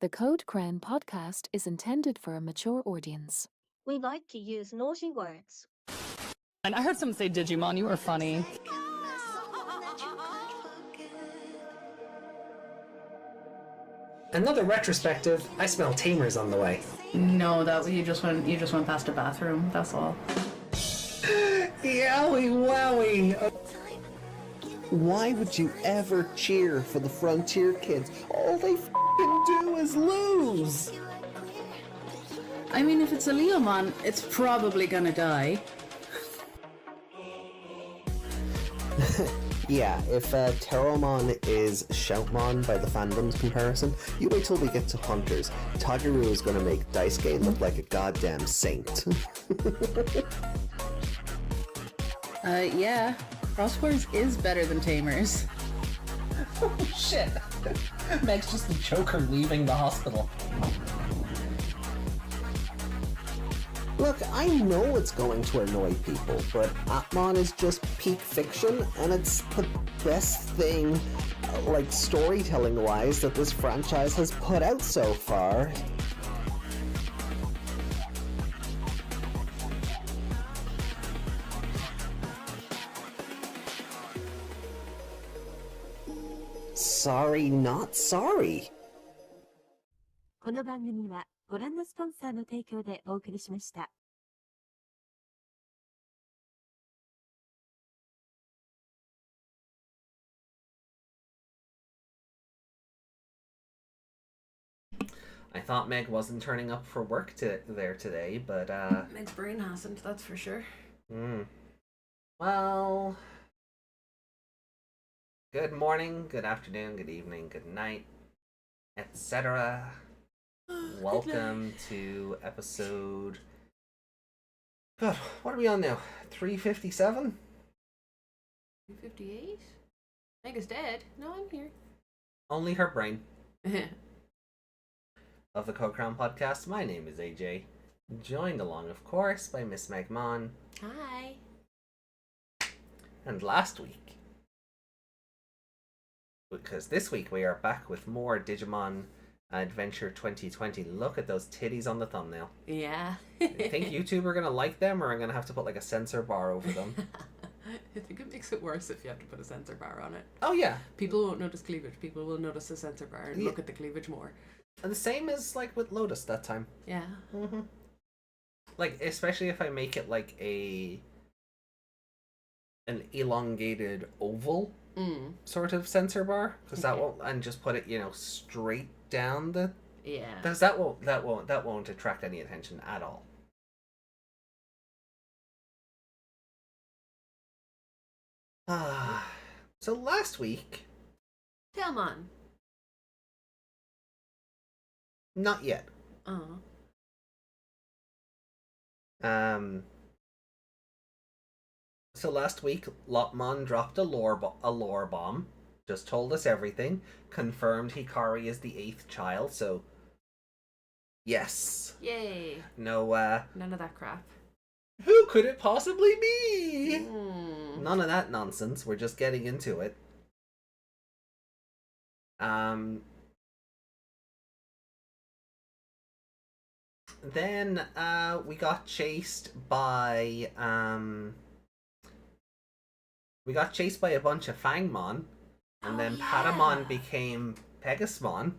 The Code Cran podcast is intended for a mature audience. We like to use naughty words. And I heard someone say Digimon, you were funny. Another retrospective, I smell tamers on the way. No, that you just went past a bathroom, that's all. Yowie wowie! Why would you ever cheer for the Frontier kids? All they f***ing do is lose! I mean, if it's a Leomon, it's probably gonna die. Yeah, if Teromon is Shoutmon by the fandom's comparison, you wait till we get to Hunters. Tageru is gonna make Daisuke look like a goddamn saint. Yeah. Crosswords is better than Tamers. Oh shit! Meg's just a Joker leaving the hospital. Look, I know it's going to annoy people, but Atmon is just peak fiction, and it's the best thing, like storytelling-wise, that this franchise has put out so far. Sorry, not sorry. この番組はご覧のスポンサーの提供でお送りしました。I thought Meg wasn't turning up for work there today, but Meg's brain hasn't, that's for sure. Well, good morning, good afternoon, good evening, good night, etc. Welcome to episode... God, what are we on now? 357? 358? Meg is dead. No, I'm here. Only her brain. Of the Code Crown podcast, my name is AJ. Joined along, of course, by Miss Megmon. Hi. And last week, because this week we are back with more Digimon Adventure 2020. Look at those titties on the thumbnail. Yeah. I think YouTube are going to like them, or I'm going to have to put like a censor bar over them. I think it makes it worse if you have to put a censor bar on it. Oh yeah. People won't notice cleavage. People will notice the censor bar and look at the cleavage more. And the same as like with Lotus that time. Yeah. Like, especially if I make it like an elongated oval sort of censor bar, because that won't, and just put it, you know, straight down the... Yeah. Because that won't attract any attention at all. So last week... Tailmon. Not yet. Oh. So last week, Lotmon dropped a lore bomb. Just told us everything. Confirmed Hikari is the 8th child, so... Yes. Yay. No, None of that crap. who could it possibly be? None of that nonsense. We're just getting into it. Then we got chased by a bunch of Fangmon, and then Patamon became Pegasmon.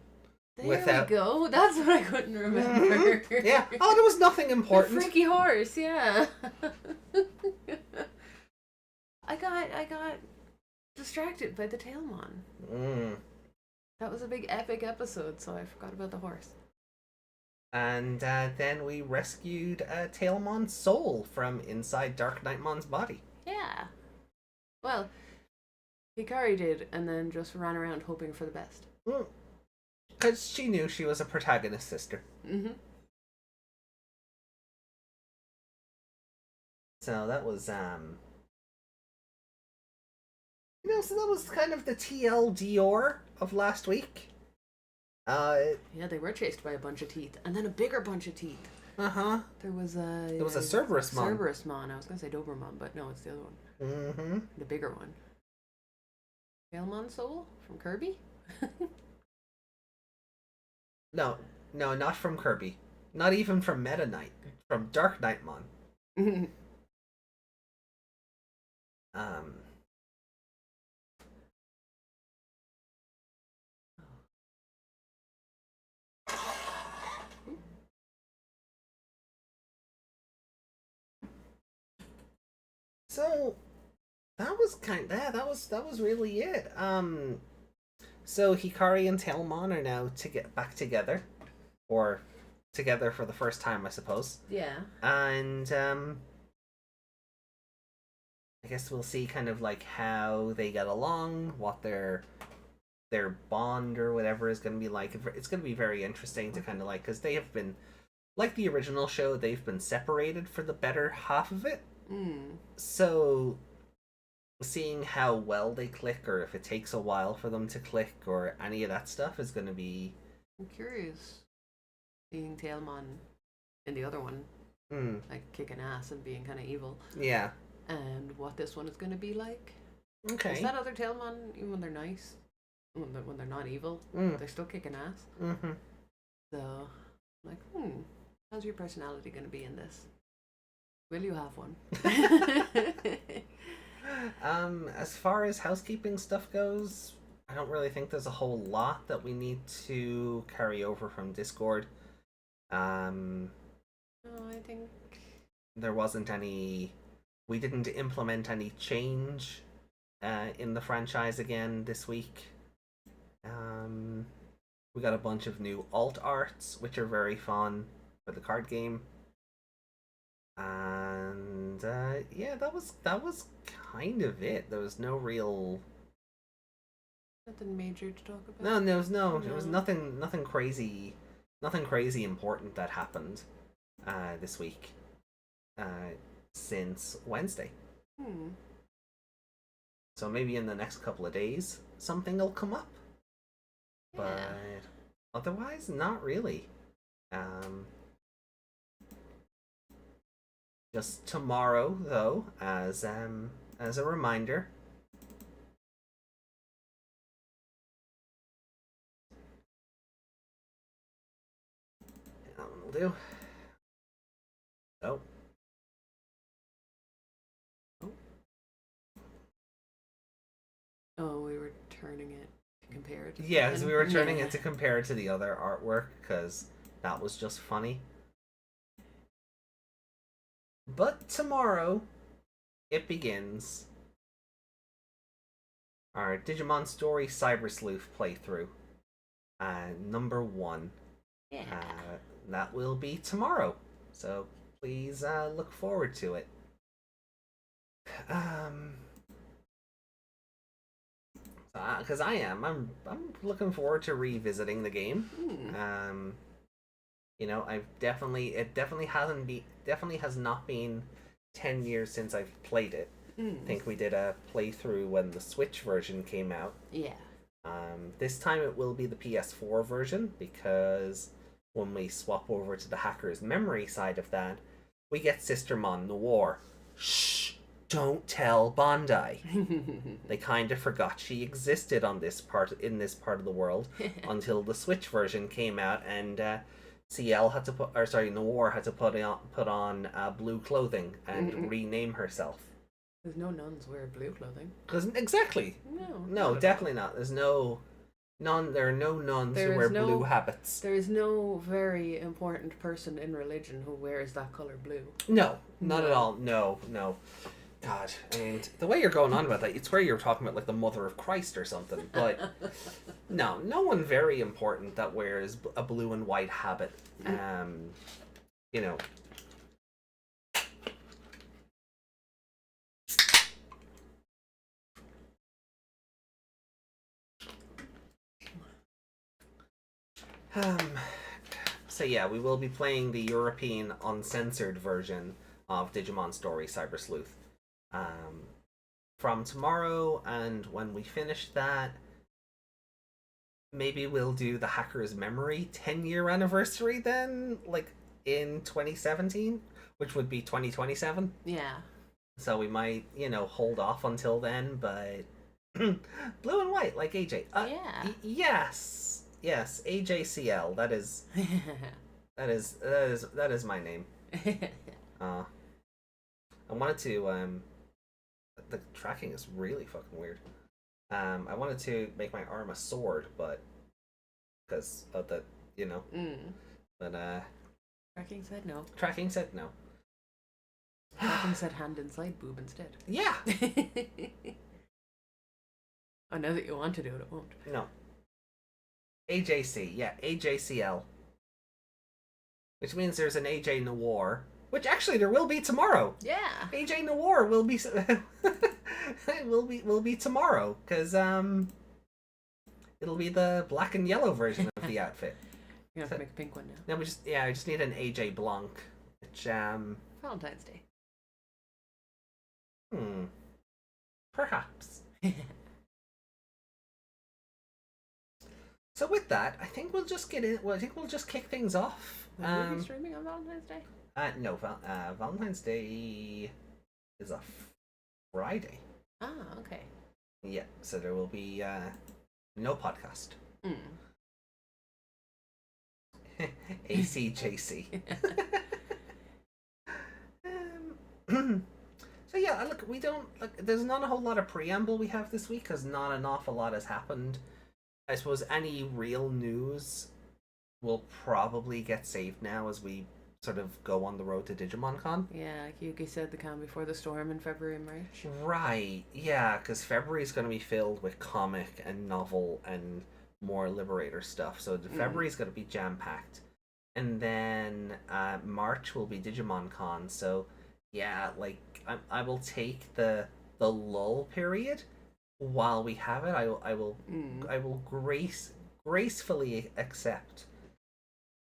There we go. That's what I couldn't remember. Yeah. Oh, there was nothing important. The freaky horse, yeah. I got distracted by the Tailmon. That was a big epic episode, so I forgot about the horse. And then we rescued Tailmon's soul from inside Dark Knightmon's body. Yeah. Well, Hikari did, and then just ran around hoping for the best. Because she knew she was a protagonist sister. So that was, so that was kind of the TLDR of last week. Yeah, they were chased by a bunch of teeth, and then a bigger bunch of teeth. There was a... It was a Cerberusmon. Cerberusmon. I was going to say Dobermon, but no, it's the other one. The bigger one. Tailmon Soul from Kirby? No, no, not from Kirby. Not even from Meta Knight. From Dark Knightmon. Um. So that was that was really it. So Hikari and Tailmon are now to get back together, or together for the first time, I suppose. Yeah. And I guess we'll see kind of like how they get along, what their bond or whatever is going to be like. It's going to be very interesting to kind of like, because they have been, like the original show, they've been separated for the better half of it. So seeing how well they click, or if it takes a while for them to click, or any of that stuff is going to be... I'm curious. Seeing Tailmon in the other one, like kicking ass and being kind of evil. Yeah. And what this one is going to be like. Okay. Is that other Tailmon, even when they're nice, when they're not evil, they're still kicking ass? Mm-hmm. So, like, how's your personality going to be in this? Will you have one? As far as housekeeping stuff goes, I don't really think there's a whole lot that we need to carry over from Discord. No, I think there wasn't any... We didn't implement any change in the franchise again this week. We got a bunch of new alt arts, which are very fun for the card game. And yeah, that was kind of it. There was no real... nothing major to talk about. No, there was nothing crazy important that happened this week since Wednesday. So maybe in the next couple of days something will come up. But otherwise, not really. Just tomorrow, though, as a reminder. That one will do. Oh. Oh, we were turning it to compare it to Yeah, because we were turning yeah. it to compare it to the other artwork, because that was just funny. But tomorrow, it begins our Digimon Story Cyber Sleuth playthrough. Number 1. Yeah. That will be tomorrow. So please look forward to it. Because I'm looking forward to revisiting the game. You know, it definitely has not been 10 years since I've played it. I think we did a playthrough when the Switch version came out. Yeah. This time it will be the PS4 version, because when we swap over to the Hacker's Memory side of that, we get Sistermon Noir. Shh! Don't tell Bandai. They kind of forgot she existed in this part of the world until the Switch version came out, and Noir had to put on blue clothing and rename herself. There's no nuns wear blue clothing. Exactly. No, definitely not. There are no nuns who wear blue habits. There is no very important person in religion who wears that color blue. No, not at all. No. God, I mean, the way you're going on about that, you'd swear you're talking about like the Mother of Christ or something. But no one very important that wears a blue and white habit. You know. So yeah, we will be playing the European uncensored version of Digimon Story Cyber Sleuth from tomorrow, and when we finish that, maybe we'll do the Hacker's Memory 10-year anniversary then, like in 2017, which would be 2027. Yeah. So we might, hold off until then, but blue and white, like AJ. Yeah. Yes. Yes, AJCL. That is my name. I wanted to the tracking is really fucking weird. I wanted to make my arm a sword, but because of the but Tracking said no. Tracking said no. Tracking said hand inside boob instead. Yeah. I know that you want to do it, it won't. No. AJC, yeah, AJCL. Which means there's an AJ Noir, which actually there will be tomorrow. Yeah. AJ Noir will be will be tomorrow because it'll be the black and yellow version of the outfit. You have to make a pink one now. No, I just need an AJ Blanc, which Valentine's Day. Perhaps. So with that, I think we'll just get in. Well, I think we'll just kick things off. Will you be streaming on Valentine's Day? No, Valentine's Day is a Friday. Ah, okay. Yeah, so there will be no podcast. ACJC. So yeah, look, we don't there's not a whole lot of preamble we have this week because not an awful lot has happened. I suppose any real news will probably get saved now as we sort of go on the road to Digimon Con. Yeah, like Yuki said, the calm before the storm in February and March. Right, yeah, because February is going to be filled with comic and novel and more Liberator stuff. So February is going to be jam-packed. And then March will be Digimon Con. So yeah, like I will take the lull period while we have it. I will gracefully accept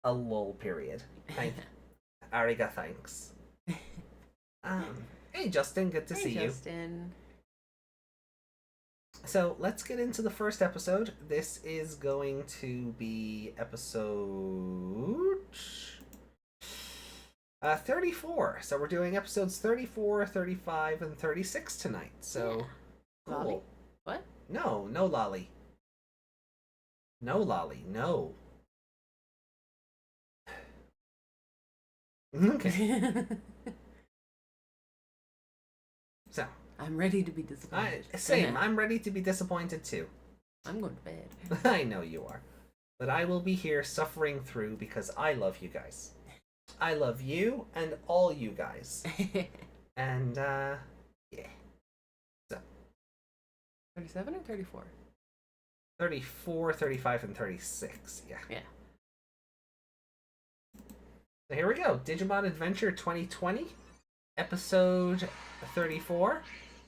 a lull period. Thank Ariga, thanks. Hey Justin, good to see you. Justin. So let's get into the first episode. This is going to be episode 34. So we're doing episodes 34, 35, and 36 tonight. So yeah. cool. Lolly? What? No lolly. No lolly, no. Okay. So I'm ready to be disappointed. Same. I'm ready to be disappointed too. I'm going to bed. I know you are. But I will be here suffering through because I love you guys. I love you and all you guys. And, yeah. So. 37 or 34? 34, 35, and 36. Yeah. Yeah. So here we go. Digimon Adventure 2020. Episode 34.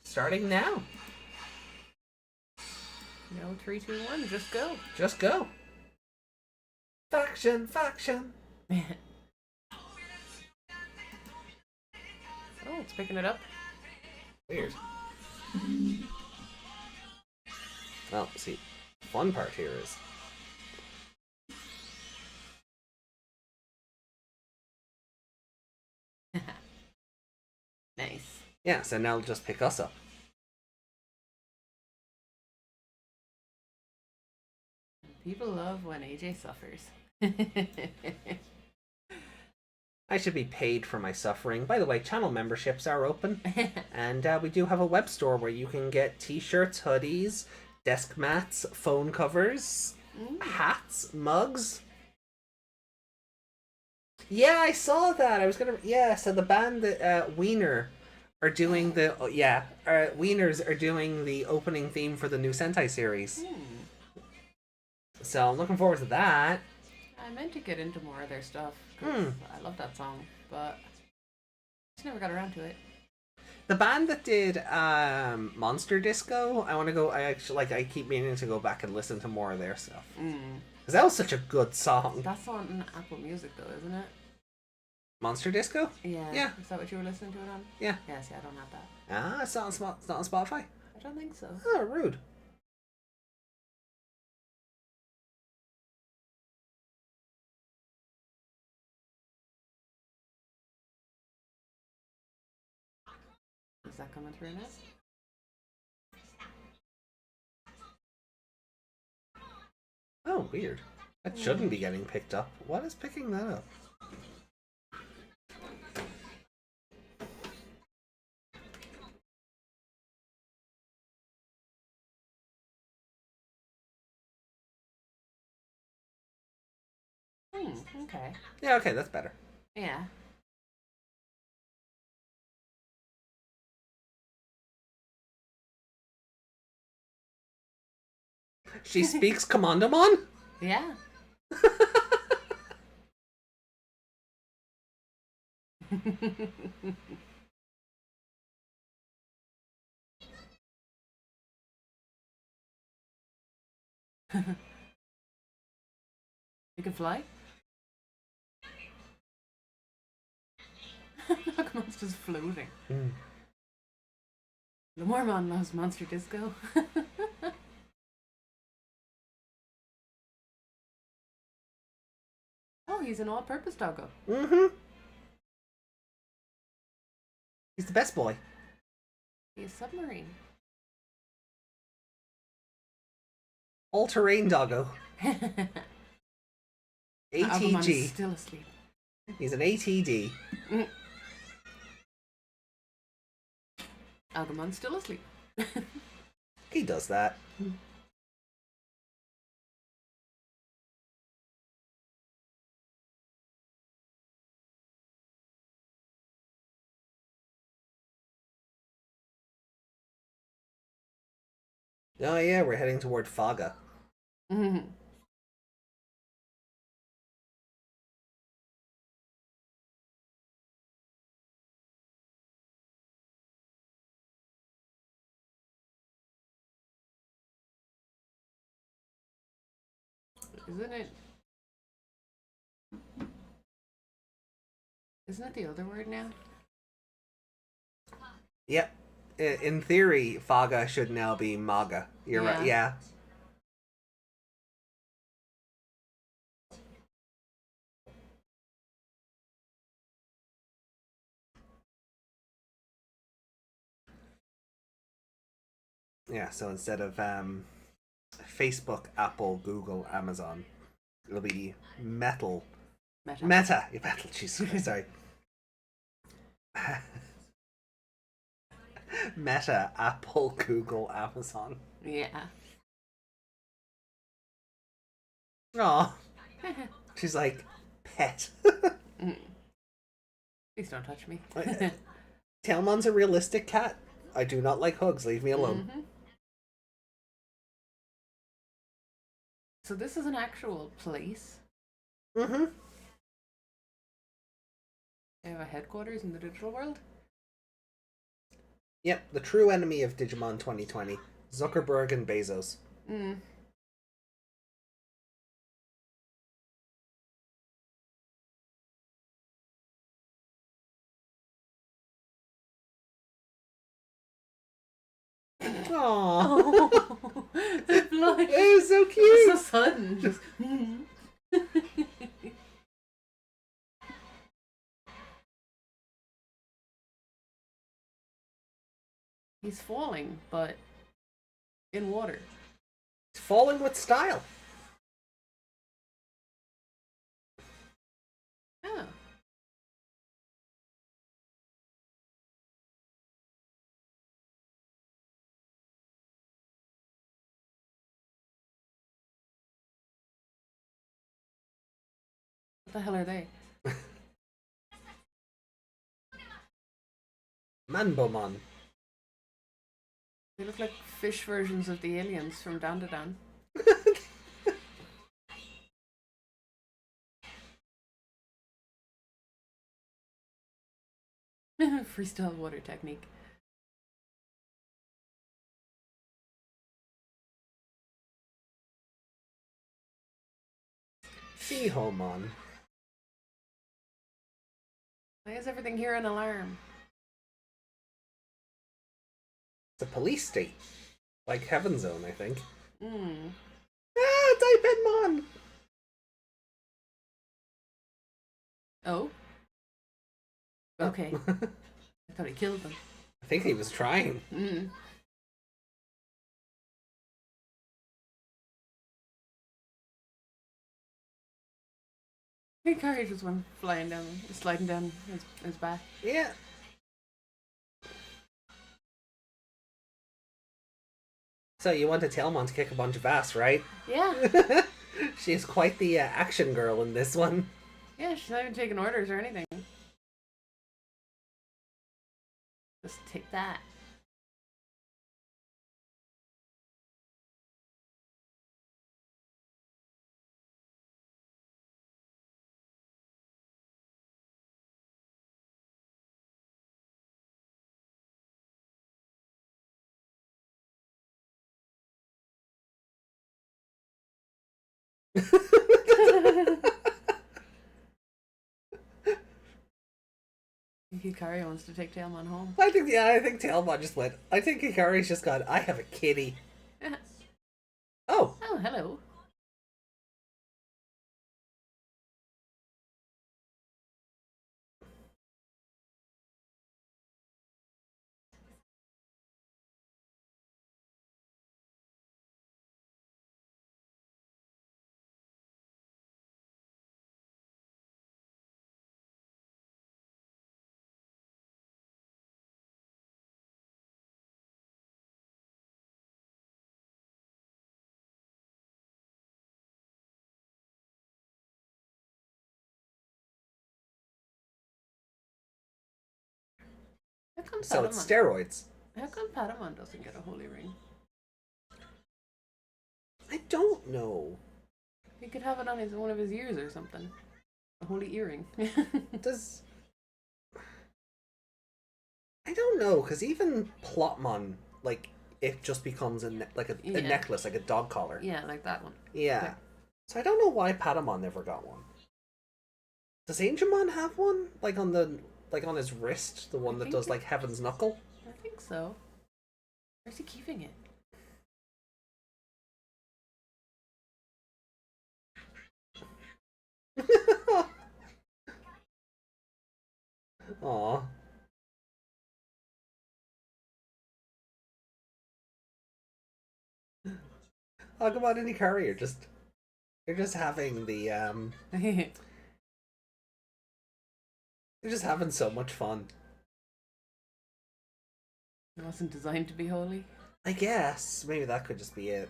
Starting now. No, 3, 2, 1. Just go. Just go. Faction. Oh, it's picking it up. Weird. Well, see, fun part here is Nice. yeah, so now it'll just pick us up. People love when AJ suffers. I should be paid for my suffering. By the way, channel memberships are open. And we do have a web store where you can get t-shirts, hoodies, desk mats, phone covers, hats, mugs. Yeah, I saw that. I was gonna... Yeah, so the band that Wiener are doing the... Wieners are doing the opening theme for the new Sentai series. So I'm looking forward to that. I meant to get into more of their stuff, because I love that song, but just never got around to it. The band that did Monster Disco, I want to go... I keep meaning to go back and listen to more of their stuff. Because that was such a good song. That's on Apple Music, though, isn't it? Monster Disco? Yeah. Yeah. Is that what you were listening to it on? Yeah. Yeah, see, I don't have that. Ah, it's not on Spotify? I don't think so. Oh, rude. Is that coming through now? Oh, weird. That shouldn't be getting picked up. What is picking that up? Okay. Yeah, okay, that's better. Yeah. She speaks Commandamon? Yeah. You can fly? Agumon's just floating. Lemormon loves Monster Disco. Oh, he's an all-purpose doggo. Mm-hmm. He's the best boy. He's a submarine. All-terrain doggo. Agumon's ATG. still asleep. He's an ATD. Agumon's still asleep. He does that. Oh yeah, we're heading toward Faga. Isn't it? Isn't it the other word now? Yep. In theory, Faga should now be Maga. You're right. Yeah. Yeah, so instead of Facebook, Apple, Google, Amazon, it'll be Meta. Yeah, Metal, jeez, sorry. Meta, Apple, Google, Amazon. Yeah. Aw. She's like, pet. Please don't touch me. Tailmon's a realistic cat. I do not like hugs. Leave me alone. So this is an actual place? Mm-hmm. They have a headquarters in the digital world? Yep, the true enemy of Digimon 2020. Zuckerberg and Bezos. Aww. The blush. It was so cute. It was so sudden. Just. He's falling, but in water. He's falling with style. Yeah. What the hell are they? Manbomon. They look like fish versions of the aliens from Dan to Dan. Freestyle water technique. Seahomon. Why is everything here an alarm? It's a police state. Like Heaven Zone, I think. Hmm. Ah, Taipenmon! Oh? Okay. I thought he killed them. I think he was trying. Mm. Hikari just went sliding down his back. Yeah. So you want a Tailmon to kick a bunch of ass, right? Yeah. She's quite the action girl in this one. Yeah, she's not even taking orders or anything. Just take that. Hikari wants to take Tailmon home. I think Tailmon just went. I think Hikari's just gone, I have a kitty. Oh. Oh, hello. So it's steroids. How come Patamon doesn't get a holy ring? I don't know. He could have it on one of his ears or something. A holy earring. Does... I don't know, because even Plotmon, like, it just becomes a necklace, like a dog collar. Yeah, like that one. Yeah. Okay. So I don't know why Patamon never got one. Does Angemon have one? Like on his wrist? The one that does, like, Heaven's Knuckle? I think so. Where's he keeping it? Aw. Oh, come on, Hikari, you're just having the, you're just having so much fun. It wasn't designed to be holy. I guess. Maybe that could just be it.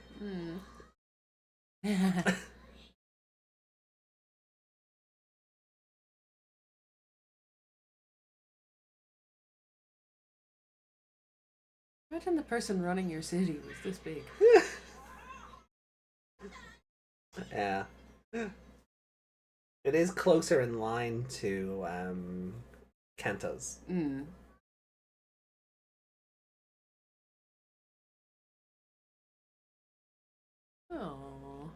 Imagine the person running your city was this big. Yeah. It is closer in line to Kenta's. Oh.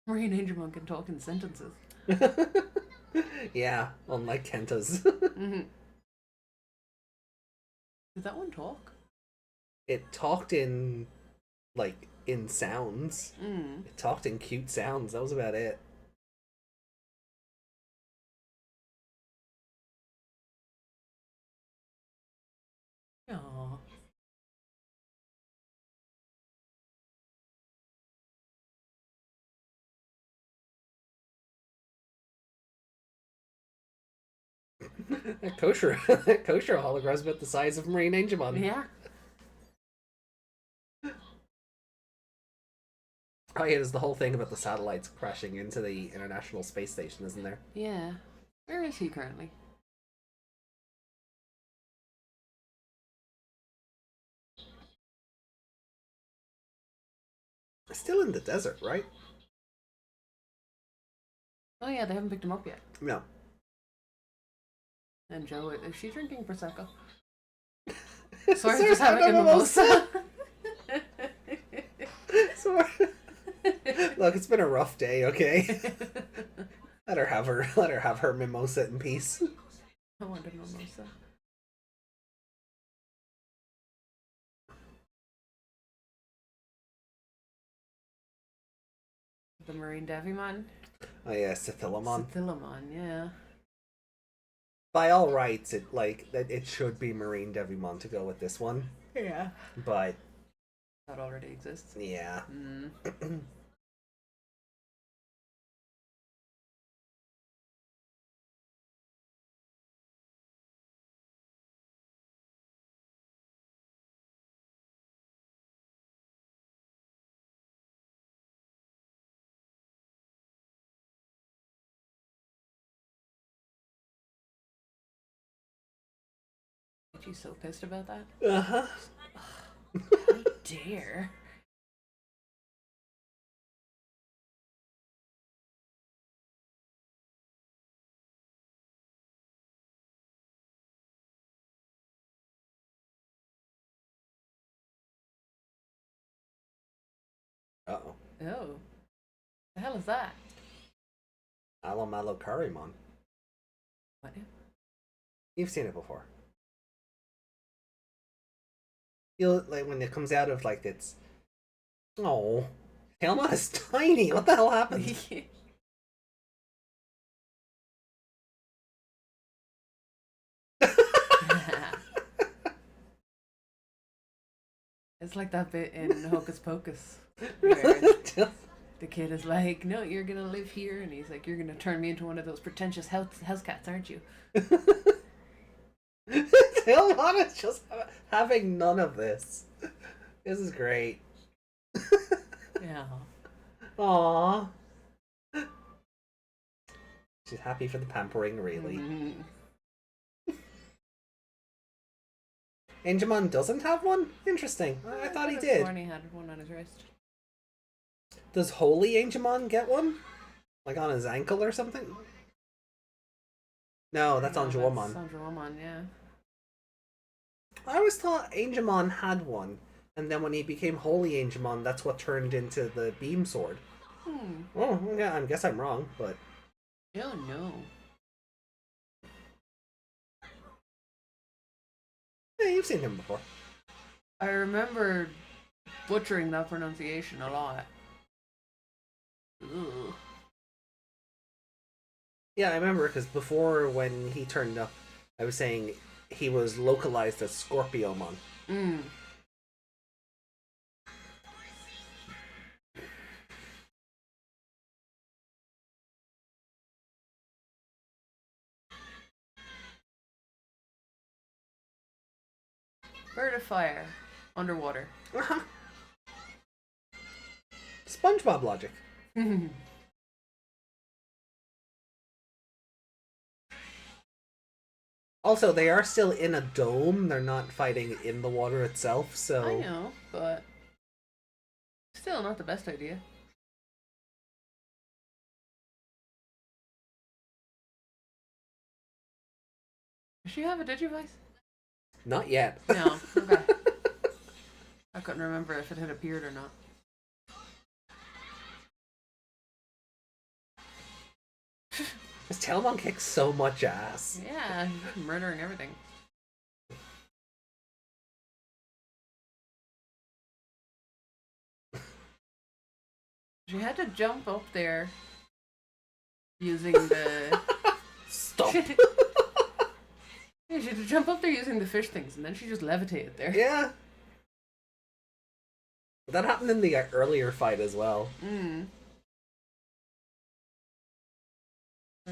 Marine Angemon can talk in sentences. Yeah, unlike Kenta's. Did that one talk? It talked in, like, in sounds. It talked in cute sounds. That was about it. Aww. That Koushiro hologram's about the size of Marine Angemon. Yeah. Oh yeah, there's the whole thing about the satellites crashing into the International Space Station, isn't there? Yeah. Where is he currently? Still in the desert, right? Oh yeah, they haven't picked him up yet. No. And Joe, is she drinking Prosecco? Sorry, Sorry, just having a mimosa. Sorry. Look, it's been a rough day, okay? Let her have her mimosa in peace. I want a mimosa. The Marine Devimon? Oh yeah, Sithilamon. Sithilamon, yeah. By all rights, it should be Marine Devimon to go with this one. Yeah. But That already exists. Yeah. Mm. Taichi's so pissed about that. Uh-huh. How dare. Uh-oh. Oh. The hell is that? Karimon. What now? You've seen it before. You'll, like, when it comes out of, like, its... Oh. Tailmon is tiny! What the hell happened? It's like that bit in Hocus Pocus where the kid is like, "No, you're gonna live here," and he's like, "You're gonna turn me into one of those pretentious house cats, aren't you?" Tailmon is just having none of this. This is great. Yeah. Aww. She's happy for the pampering, really. Mm. Angemon doesn't have one? Interesting. I thought he did. He had one on his wrist. Does Holy Angemon get one? Like on his ankle or something? No, that's on Joamon. That's on Joamon, yeah. I always thought Angemon had one. And then when he became Holy Angemon, that's what turned into the beam sword. Oh, yeah, I guess I'm wrong, but... Oh, no. Yeah, you've seen him before. I remember butchering that pronunciation a lot. Ooh. Yeah, I remember, because before when he turned up, I was saying he was localized as Scorpiomon. Mm. Bird of fire. Underwater. Uh-huh. SpongeBob logic. Also, they are still in a dome. They're not fighting in the water itself, so... I know, but still not the best idea. Does she have a Digivice? Not yet. No. Okay. I couldn't remember if it had appeared or not. This Tailmon kicks so much ass. Yeah, he's murdering everything. She had to jump up there using the... Stop. Yeah, she had to jump up there using the fish things, and then she just levitated there. Yeah. That happened in the earlier fight as well. Mm.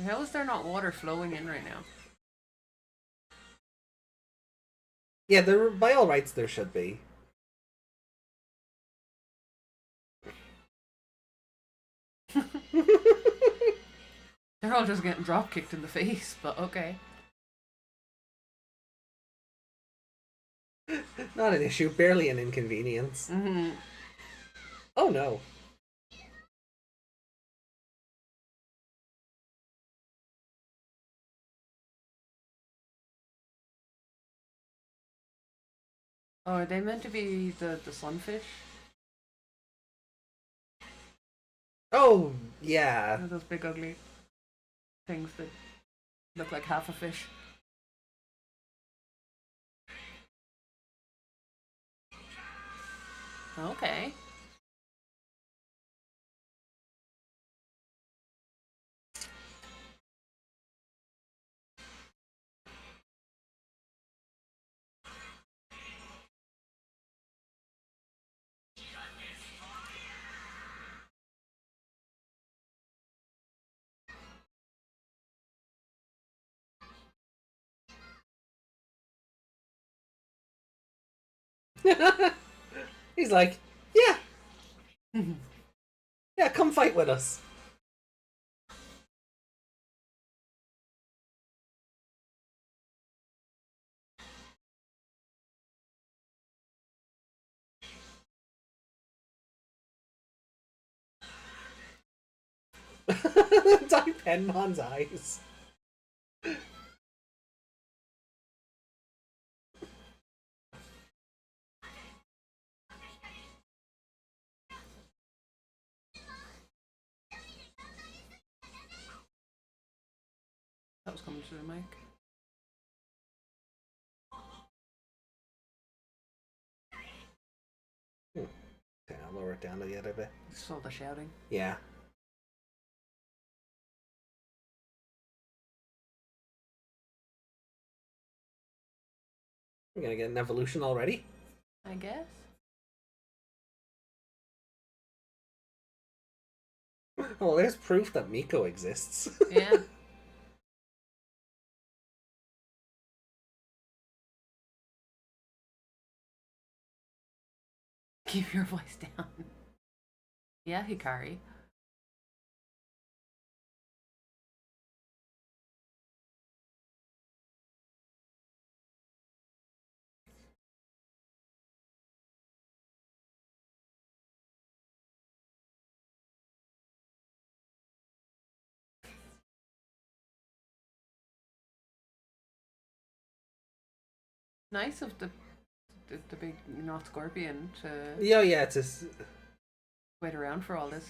How is there not water flowing in right now? Yeah, there, by all rights there should be. They're all just getting drop kicked in the face, but okay. Not an issue, barely an inconvenience. Mm-hmm. Oh no. Oh, are they meant to be the sunfish? Oh, yeah. One of those big ugly things that look like half a fish. Okay. He's like, yeah. Yeah, come fight with us. Penmon's eyes. That was coming through the mic. Okay, I'll lower it down to the other bit. Just all the shouting. Yeah. We're gonna get an evolution already? I guess. Oh, there's proof that Miko exists. Yeah. Keep your voice down. Yeah, Hikari. Nice of the big not scorpion to Yeah, it's just... wait around for all this.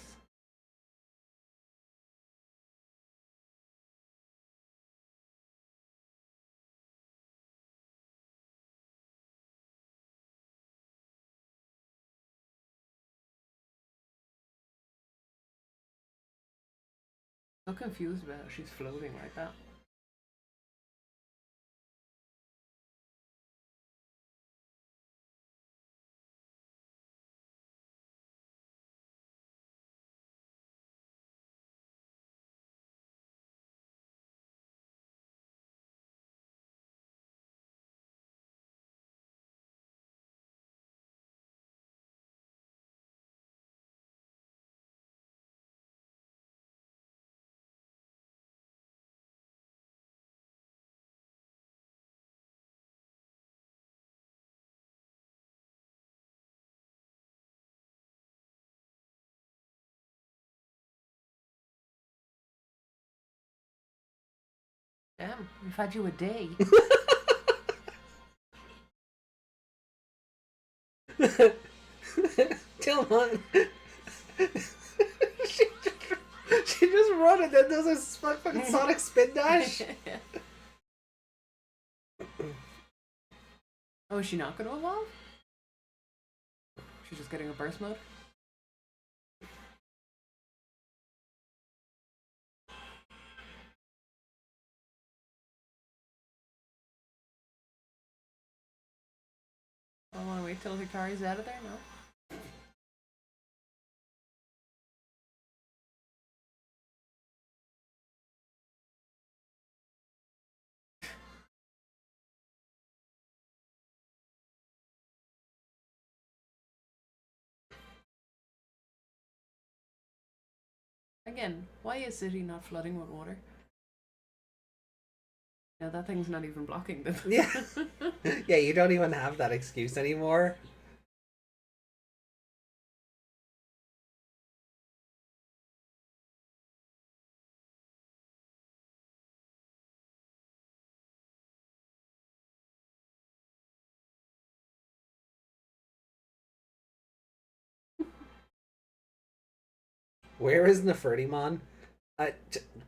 So confused about how she's floating like that. Damn, we've had you a day. Tailmon. she just run and then does a fucking Sonic spin dash. Oh, is she not going to evolve? She's just getting a burst mode? I want to wait till Hikari's out of there? No. Again, why is City not flooding with water? Yeah, that thing's not even blocking them. Yeah. Yeah, you don't even have that excuse anymore. Where is Nefertimon?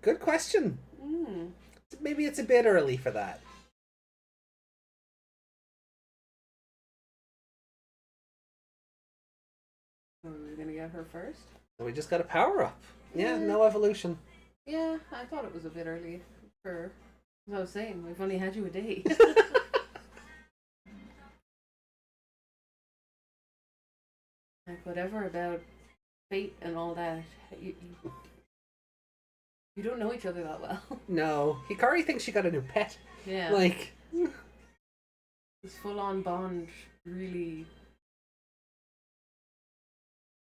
Good question. Maybe it's a bit early for that. Are we gonna get her first? So we just got a power up. Yeah, no evolution. Yeah, I thought it was a bit early for... As I was saying, we've only had you a day. Like, whatever about fate and all that, you don't know each other that well. No. Hikari thinks she got a new pet. Yeah. Like... This full-on bond really...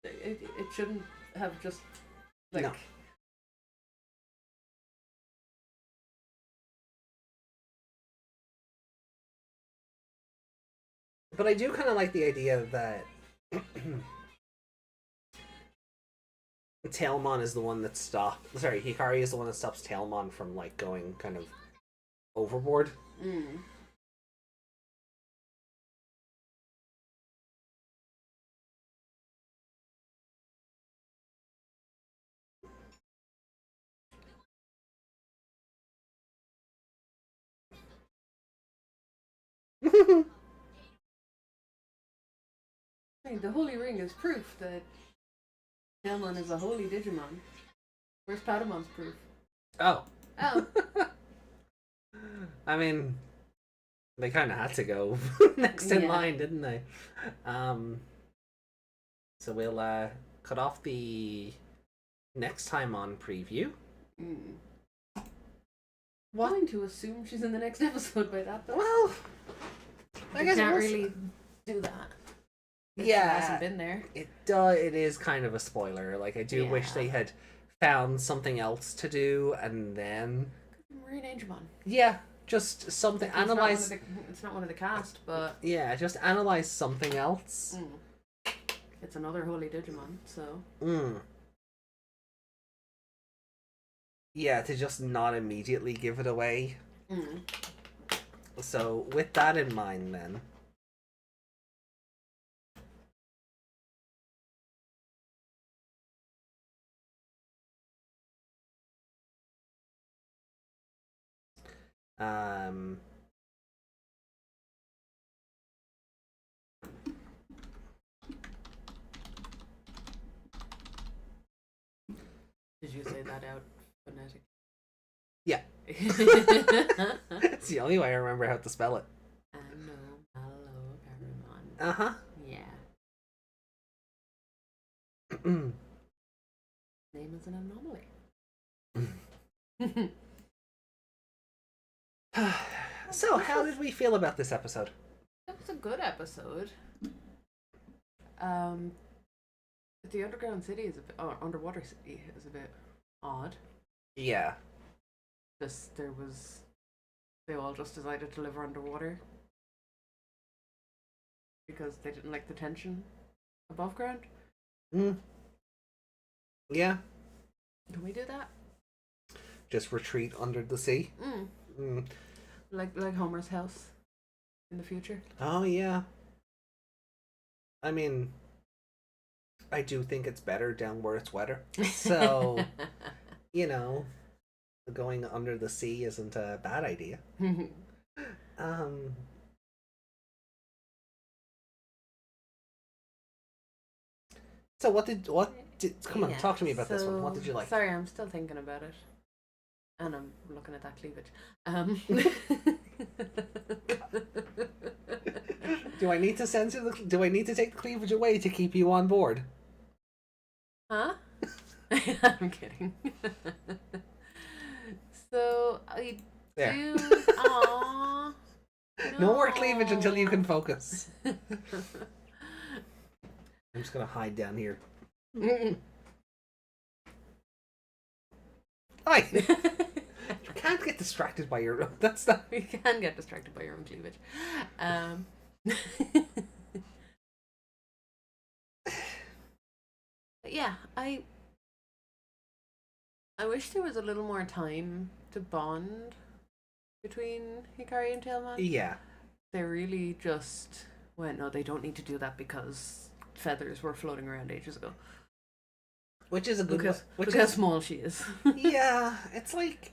It shouldn't have just, like... No. But I do kind of like the idea that Tailmon is the one that Hikari is the one that stops Tailmon from, like, going kind of overboard. Mm. Hey, the Holy Ring is proof that Tailmon is a holy Digimon. Where's Patamon's proof? Oh. Oh. I mean, they kind of had to go next in line, didn't they? So we'll cut off the next time on preview. Mm. Going to assume she's in the next episode by that, though. Well, I guess can't really do that. She hasn't been there. It is kind of a spoiler. Like, I do wish they had found something else to do and then Marine Angemon. Yeah, just something. Analyze. It's not one of the cast, but yeah, just analyze something else. It's another holy Digimon, so. Yeah, to just not immediately give it away. So, with that in mind, then. Did you say that out phonetic? Yeah. It's the only way I remember how to spell it. Uh-huh. Yeah. Name is an anomaly. So, how did we feel about this episode? It was a good episode. The underground city is a bit, underwater city is a bit odd. Yeah. They all just decided to live underwater because they didn't like the tension above ground. Yeah. Can we do that? Just retreat under the sea. Like Homer's house in the future. Oh yeah. I mean, I do think it's better down where it's wetter. So, you know, going under the sea isn't a bad idea. So come on, talk to me about this one. What did you like? Sorry, I'm still thinking about it. And I'm looking at that cleavage. Do I need to do I need to take the cleavage away to keep you on board? Huh? I'm kidding. So I there. do. Aww. No more cleavage until you can focus. I'm just gonna hide down here. Hi. You can't get distracted by your own. That's not. You can get distracted by your own cleavage. But yeah, I wish there was a little more time to bond between Hikari and Tailmon. Yeah. They really just went, no, they don't need to do that because feathers were floating around ages ago. Which is a good look how small she is. Yeah, it's like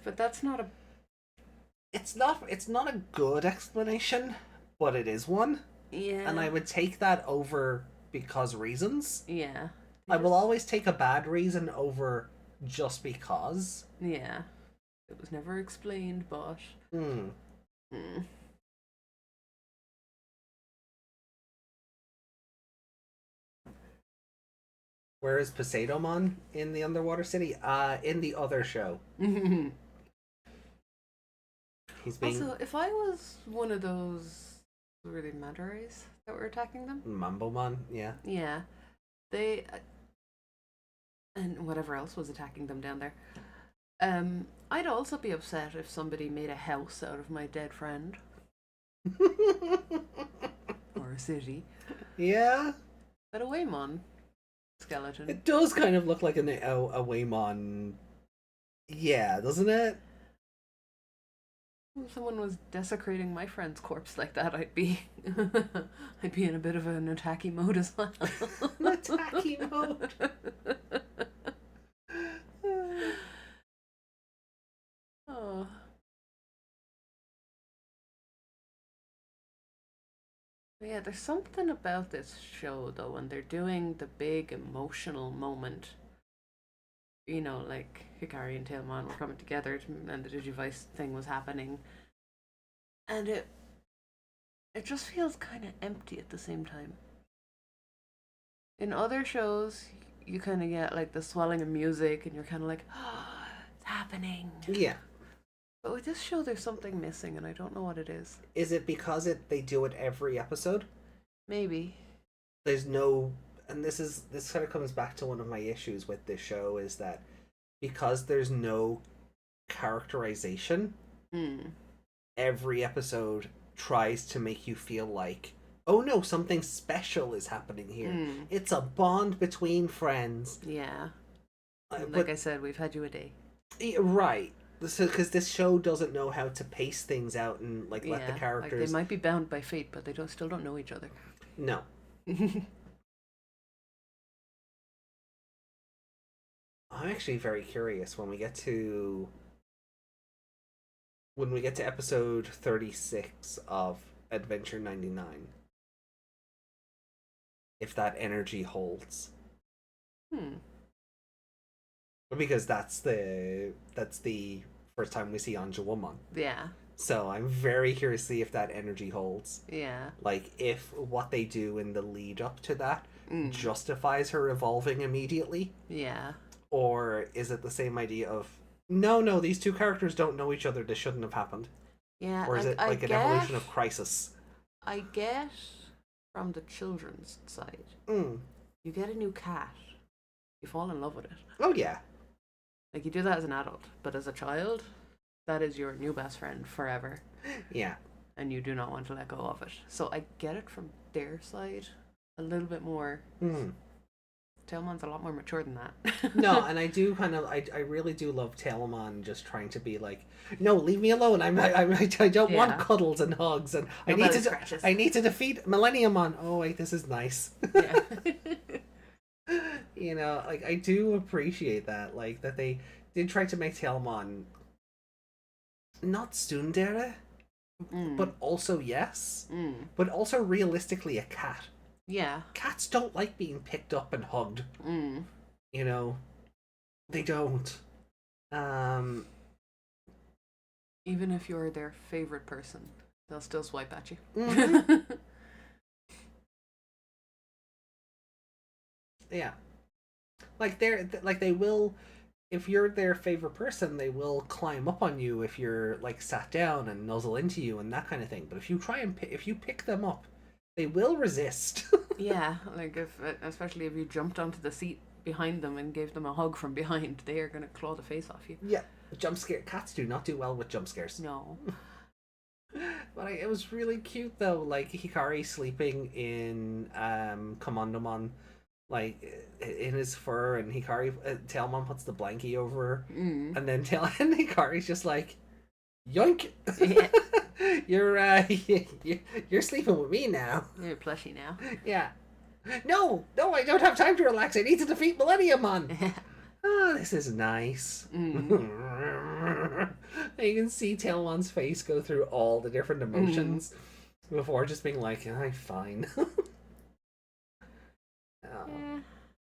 but that's not a it's not a good explanation, but it is one. Yeah. And I would take that over because reasons. Yeah. I will always take a bad reason over just because. Yeah. It was never explained, but Where is Poseidomon in the underwater city? In the other show. He's being Also, if I was one of those, were they manta rays that were attacking them? Mambomon, yeah. Yeah, they and whatever else was attacking them down there. I'd also be upset if somebody made a house out of my dead friend or a city. Yeah. But a Waymon skeleton. It does kind of look like a Waymon. Yeah, doesn't it? If someone was desecrating my friend's corpse like that, I'd be in a bit of an attacky mode as well. Attacky mode. Oh. But yeah, there's something about this show though when they're doing the big emotional moment. You know, like Hikari and Tailmon were coming together and the Digivice thing was happening. And it just feels kind of empty at the same time. In other shows, you kind of get like the swelling of music and you're kind of like, oh, it's happening. Yeah. But with this show, there's something missing and I don't know what it is. Is it because they do it every episode? Maybe. There's no... And this kind of comes back to one of my issues with this show is that because there's no characterization, every episode tries to make you feel like, oh no, something special is happening here. It's a bond between friends. Yeah. Like but, I said, we've had you a day. Right. Because this show doesn't know how to pace things out and let the characters... Like they might be bound by fate, but they still don't know each other. No. I'm actually very curious when we get to episode 36 of Adventure 99 if that energy holds. Because that's the first time we see Anjouamon. Yeah. So I'm very curious to see if that energy holds. Yeah. Like if what they do in the lead up to that justifies her evolving immediately. Yeah. Or is it the same idea of, no, these two characters don't know each other, this shouldn't have happened? Yeah. Or is it like an evolution of Crisis? I get from the children's side. You get a new cat. You fall in love with it. Oh, yeah. Like, you do that as an adult. But as a child, that is your new best friend forever. Yeah. And you do not want to let go of it. So I get it from their side a little bit more. Tailmon's a lot more mature than that. No, and I do I really do love Tailmon just trying to be like, no, leave me alone. I don't want cuddles and hugs, and I need to defeat Millenniumon. Oh wait, this is nice. Yeah. You know, like I do appreciate that, like that they did try to make Tailmon not tsundere, but also but also realistically a cat. Yeah. Cats don't like being picked up and hugged. You know, they don't. Even if you're their favorite person, they'll still swipe at you. Yeah. Like they will, if you're their favorite person, they will climb up on you if you're like sat down and nuzzle into you and that kind of thing. But if you if you pick them up, they will resist. Yeah, like especially if you jumped onto the seat behind them and gave them a hug from behind, they are gonna claw the face off you. Yeah, cats do not do well with jump scares. No. But it was really cute though, like Hikari sleeping in Commandomon, like in his fur, and Hikari Tailmon puts the blankie over her, and then Hikari's just like, yoink. Yeah. You're sleeping with me now. You're a plushie now. Yeah. No, I don't have time to relax. I need to defeat Millenniumon. Oh, this is nice. You can see Tailmon's face go through all the different emotions before just being like, I'm fine. Yeah, I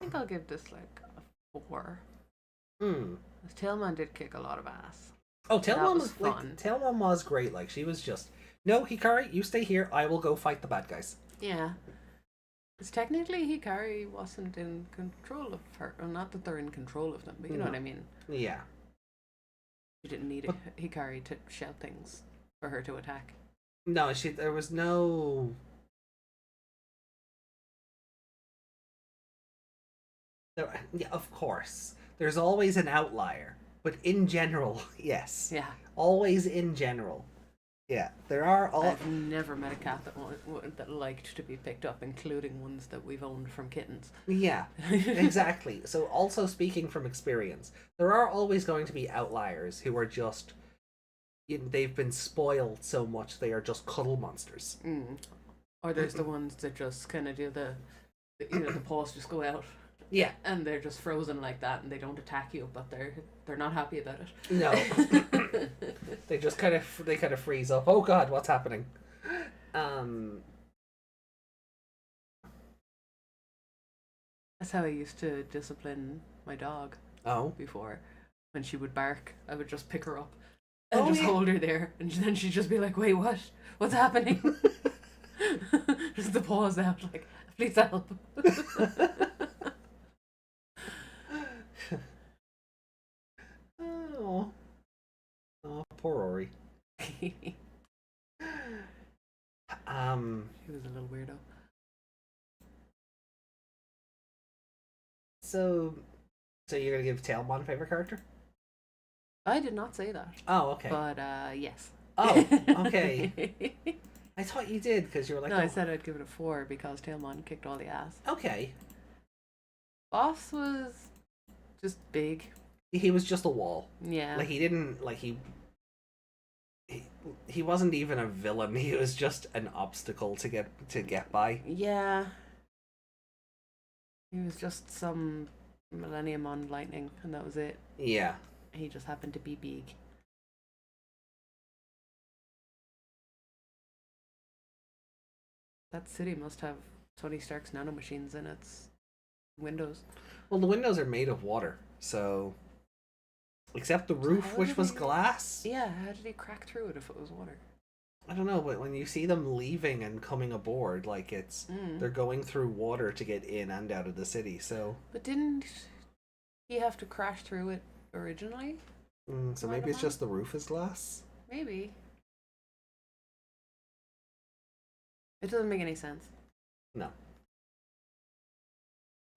think I'll give this like a 4. Tailmon did kick a lot of ass. Oh, Tailmon was fun. like, Tailmon was great. Like, she was just, no, Hikari, you stay here. I will go fight the bad guys. Yeah. Because technically Hikari wasn't in control of her. Or not that they're in control of them, but you know what I mean. Yeah. You didn't need Hikari to shout things. for her to attack. No, there was no. Yeah, of course. There's always an outlier, but in general, yes. Yeah. Always in general. Yeah, there are all. I've never met a cat that liked to be picked up, including ones that we've owned from kittens. Yeah, exactly. So, also speaking from experience, there are always going to be outliers who are just. They've been spoiled so much they are just cuddle monsters. Or there's the ones that just kind of do the paws just go out. Yeah, and they're just frozen like that, and they don't attack you, but they're not happy about it. no, they just kind of freeze up. Oh God, what's happening? That's how I used to discipline my dog. Oh, Before, when she would bark, I would just pick her up and just yeah. hold her there, and then she'd just be like, "Wait, what? What's happening?" Just the paws out, like, "Please help." Oh, poor Rory. He was a little weirdo. So you're gonna give Tailmon favorite character? I did not say that. Oh, okay. But yes. Oh, okay. I thought you did because you were like, No, oh. I said I'd give it a 4 because Tailmon kicked all the ass. Okay. Boss was just big. He was just a wall. Yeah. Like he didn't like he wasn't even a villain. He was just an obstacle to get by. Yeah. He was just some Millennium on lightning, and that was it. Yeah. He just happened to be big. That city must have Tony Stark's nanomachines in its windows. Well, the windows are made of water, so except the roof, how which did was he- glass. Yeah, how did he crack through it if it was water? I don't know, but when you see them leaving and coming aboard, like they're going through water to get in and out of the city. So, But didn't he have to crash through it originally? so maybe it's just the roof is glass. Maybe. It doesn't make any sense. No.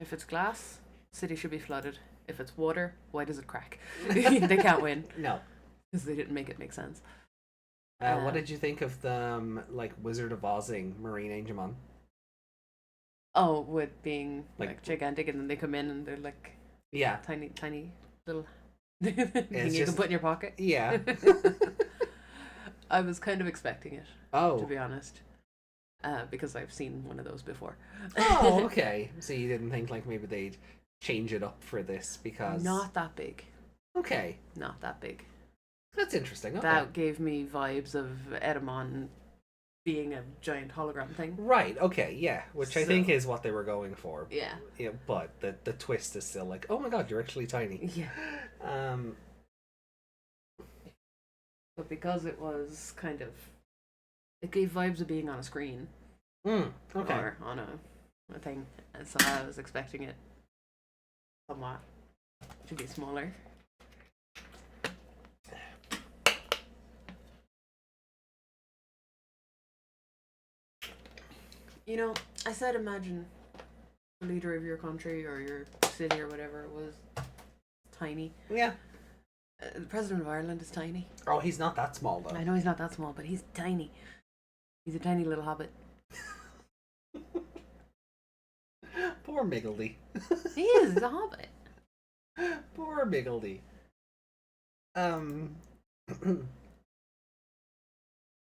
If it's glass, city should be flooded. If it's water, why does it crack? They can't win No. because they didn't make it make sense. What did you think of the like Wizard of Ozing Marine Angemon? Oh, with being Like- like gigantic, and then they come in and they're like Yeah. tiny little thing you just- can put in your pocket. Yeah. I was kind of expecting it, to Oh. be honest, because I've seen one of those before. Oh, okay. So you didn't think like maybe they'd change it up for this because Not that big. Okay. Not that big. That's interesting. Okay. That gave me vibes of Edamon being a giant hologram thing. Right, okay, yeah. Which I So- think is what they were going for. Yeah. Yeah, but the twist is still like, oh my god, you're actually tiny. Yeah. But because it was kind of, it gave vibes of being on a screen Okay. or on a thing, and so I was expecting it somewhat to be smaller. You know, I said imagine the leader of your country or your city or whatever was tiny. Yeah. The president of Ireland is tiny. Oh, he's not that small though. I know he's not that small, but he's tiny. He's a tiny little hobbit. Poor Miggledy. He is a hobbit. Poor Miggledy.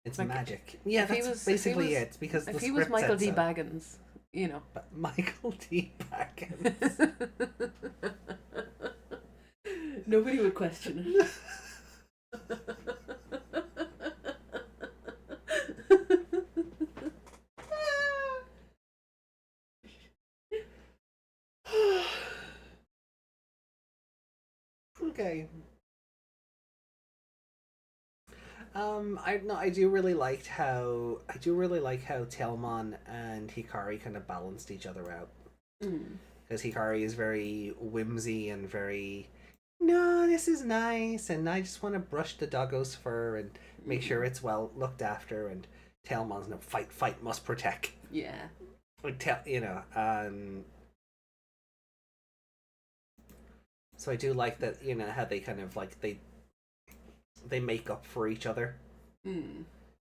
It's Like, magic. Yeah, if he that's was- basically if he was- it. Because If the he was script Michael said D. so. Baggins, you know. But Michael D. Baggins. Nobody would question it. Okay. I do really like how Tailmon and Hikari kind of balanced each other out. Because Hikari is very whimsy and very no, this is nice, and I just want to brush the doggo's fur and make sure it's well looked after. And Tailmon's no fight, must protect. Yeah. Like so I do like that, how they kind of like they make up for each other.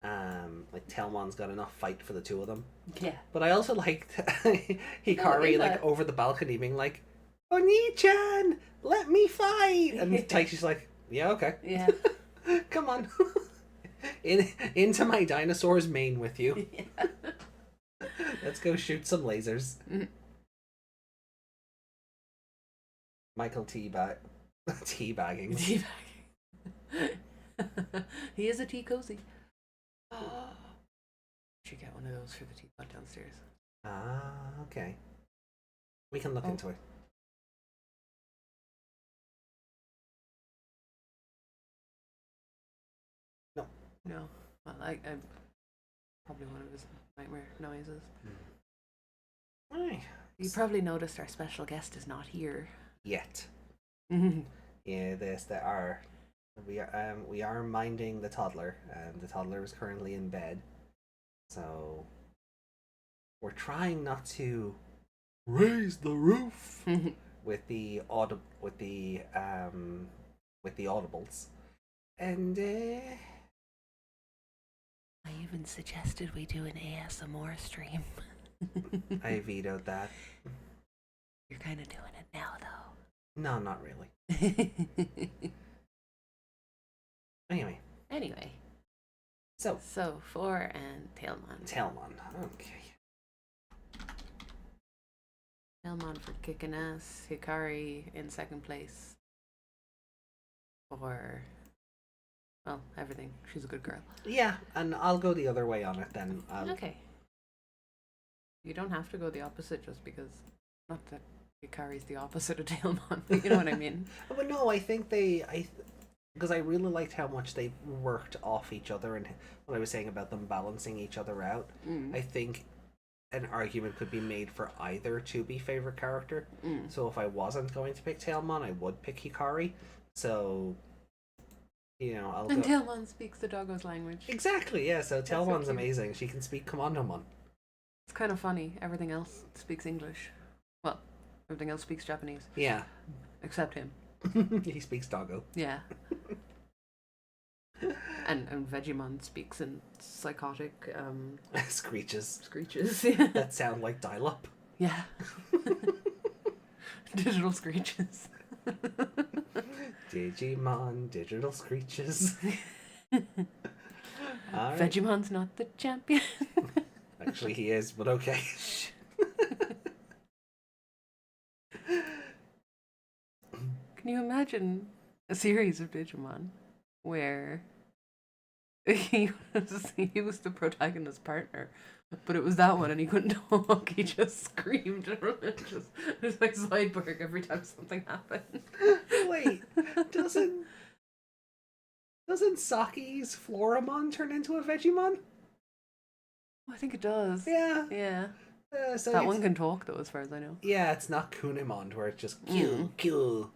Like Tailmon's got enough fight for the two of them. Yeah. But I also liked Hikari over the balcony being like, "Oni-chan, let me fight!" And Taichi's like, "Yeah, okay. Yeah. Come on. Into my dinosaur's mane with you. Yeah. Let's go shoot some lasers." Michael teabagging. Teabagging. He is a tea cozy. Should get one of those for the teapot downstairs. Ah, okay. We can look into it. No. Well, I probably one of his nightmare noises. Right. You probably noticed our special guest is not here. Yet. Mhm. Yeah, we are minding the toddler, and the toddler is currently in bed. So we're trying not to raise the roof with the audibles. And I even suggested we do an ASMR stream. I vetoed that. You're kind of doing it now, though. No, not really. Anyway. So, For and Tailmon. Tailmon. Okay. Tailmon for kicking ass. Hikari in second place. For, well, everything. She's a good girl. Yeah, and I'll go the other way on it then. Okay. You don't have to go the opposite just because, not that Hikari's the opposite of Tailmon, but you know what I mean? But no, I think because I really liked how much they worked off each other, and what I was saying about them balancing each other out. I think an argument could be made for either to be favorite character. So if I wasn't going to pick Tailmon, I would pick Hikari. So, I'll And go. Tailmon speaks the doggo's language. Exactly, yeah. So so Tailmon's cute. amazing. She can speak Commandomon. It's kind of funny. Everything else speaks English. Well, everything else speaks Japanese. Yeah. Except him. He speaks doggo. Yeah. and Vegemon speaks in psychotic Screeches. screeches. That sound like dial-up. Yeah. Digital screeches. Digimon digital screeches. All right. Vegemon's not the champion. Actually, he is, but okay. Can you imagine a series of Digimon where he was the protagonist's partner, but it was that one and he couldn't talk, he just screamed just like Zoidberg every time something happened. Wait, doesn't Saki's Floramon turn into a Vegemon? I think it does. Yeah. Yeah. So That one can talk though, as far as I know. Yeah, it's not Kunimon where it's just Q.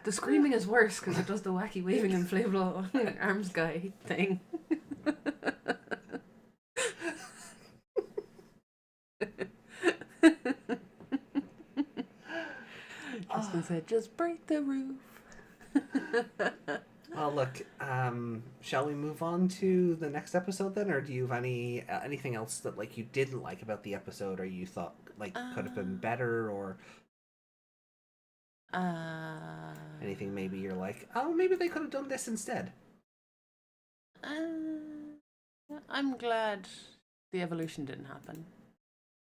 The screaming is worse because it does the wacky waving inflatable arms guy thing. Justin said, "Just break the roof." Well, look, shall we move on to the next episode then, or do you have anything else that like you didn't like about the episode, or you thought like could have been better, or anything maybe you're like, oh, maybe they could have done this instead? I'm glad the evolution didn't happen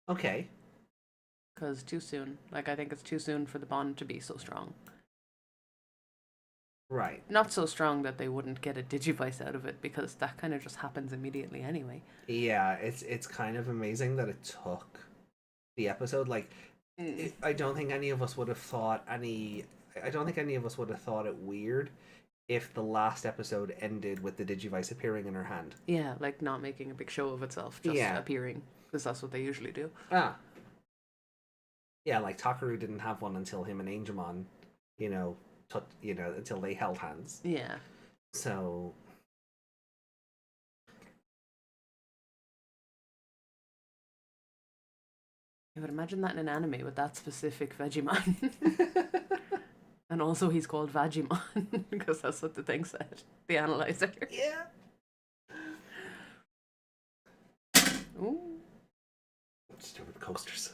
Okay. because too soon. Like I think it's too soon for the bond to be so strong. Right. Not so strong that they wouldn't get a Digivice out of it because that kind of just happens immediately anyway. Yeah, it's kind of amazing that it took the episode. Like, I don't think any of us would have thought it weird if the last episode ended with the Digivice appearing in her hand. Yeah, like not making a big show of itself, just appearing because that's what they usually do. Yeah, like Takaru didn't have one until him and Angemon, until they held hands. Yeah. So I would imagine that in an anime with that specific Vegemon. And also he's called Vagimon because that's what the thing said. The analyzer. yeah. Ooh. Stupid coasters.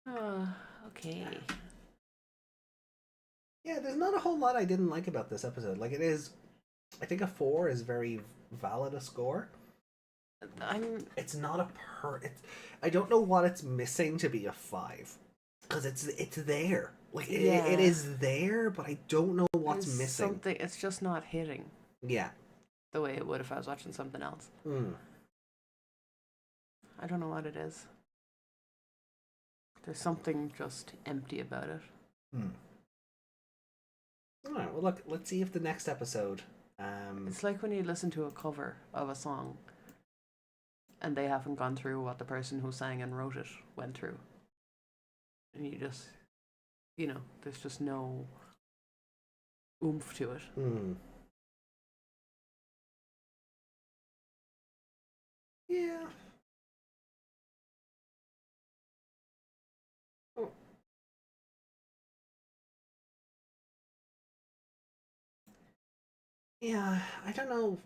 Oh, okay. Yeah, there's not a whole lot I didn't like about this episode. Like, it is, I think a 4 is very valid a score. It's not a I don't know what it's missing to be a 5. Because it's there. Like, it is there, but I don't know what's missing. It's just not hitting. Yeah. The way it would if I was watching something else. I don't know what it is. There's something just empty about it. Alright, well look, let's see if the next episode... It's like when you listen to a cover of a song and they haven't gone through what the person who sang and wrote it went through. And you just, there's just no oomph to it. Yeah. Oh. Yeah, I don't know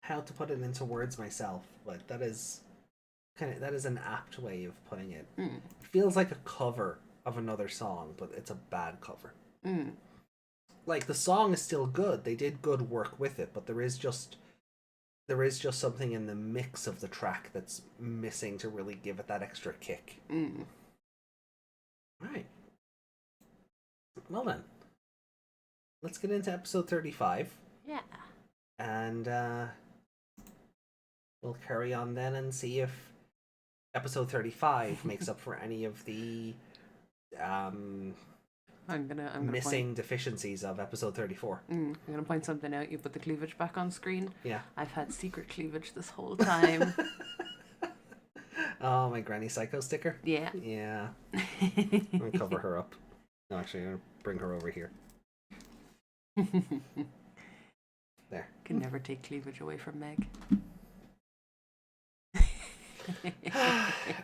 how to put it into words myself, but that is an apt way of putting it. It feels like a cover of another song, but it's a bad cover. Like, the song is still good. They did good work with it, but there is just something in the mix of the track that's missing to really give it that extra kick. Right. Well then, let's get into episode 35. Yeah. And we'll carry on then and see if episode 35 makes up for any of the I'm missing deficiencies of episode 34. I'm gonna point something out. You put the cleavage back on screen. Yeah. I've had secret cleavage this whole time. Oh, my Granny Psycho sticker? Yeah. Yeah. I'm gonna cover her up. No, actually, I'm gonna bring her over here. There. Can never take cleavage away from Meg.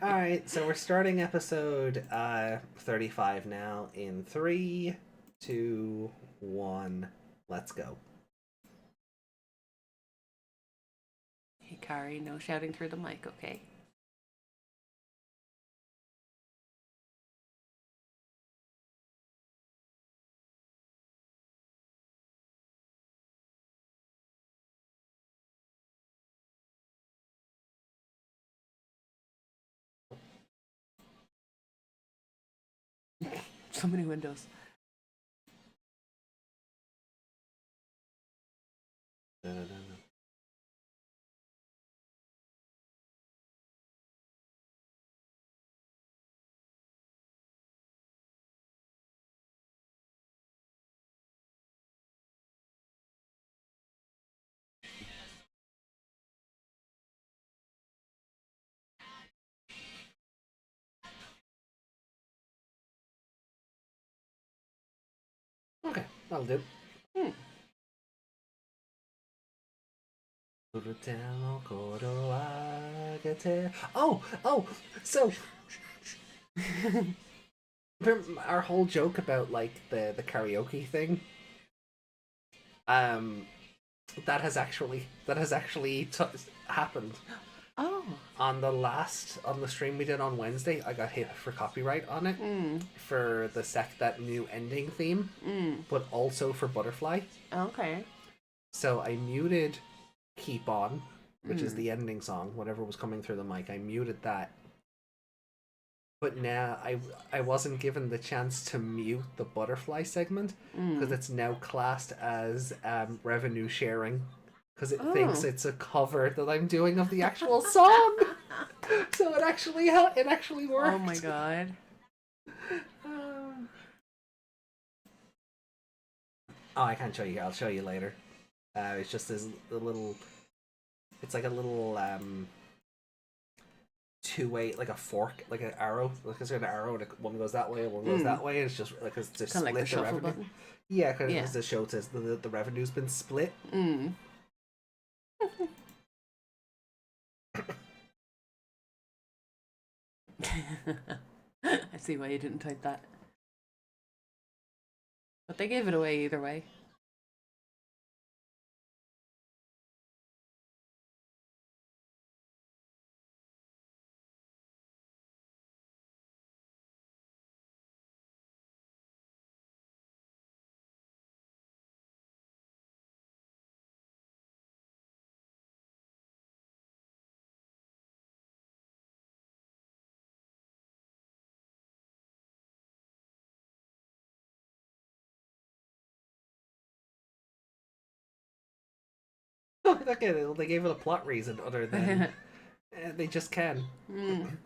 Alright, so we're starting episode 35 now in 3, 2, 1, let's go. Hikari, no shouting through the mic, okay? So many windows. Okay, that'll do. So remember our whole joke about like the karaoke thing? That has actually happened. Oh. On the stream we did on Wednesday, I got hit for copyright on it for that new ending theme, but also for Butterfly. Okay. So I muted Keep On, which is the ending song, whatever was coming through the mic. I muted that. But now I wasn't given the chance to mute the Butterfly segment because it's now classed as revenue sharing. Because it thinks it's a cover that I'm doing of the actual song. So it actually worked. Oh my god. Oh, I can't show you. I'll show you later. It's just this little... It's like a little two-way, like a fork, like an arrow, like it's an arrow, and one goes that way and one goes that way. It's just like it's to Kind of split like the shuffle revenue. button. Yeah, because Yeah. the show says the revenue's been split. Mm. I see why you didn't type that. But they gave it away either way. Okay, they gave it a plot reason other than they just can. Mm.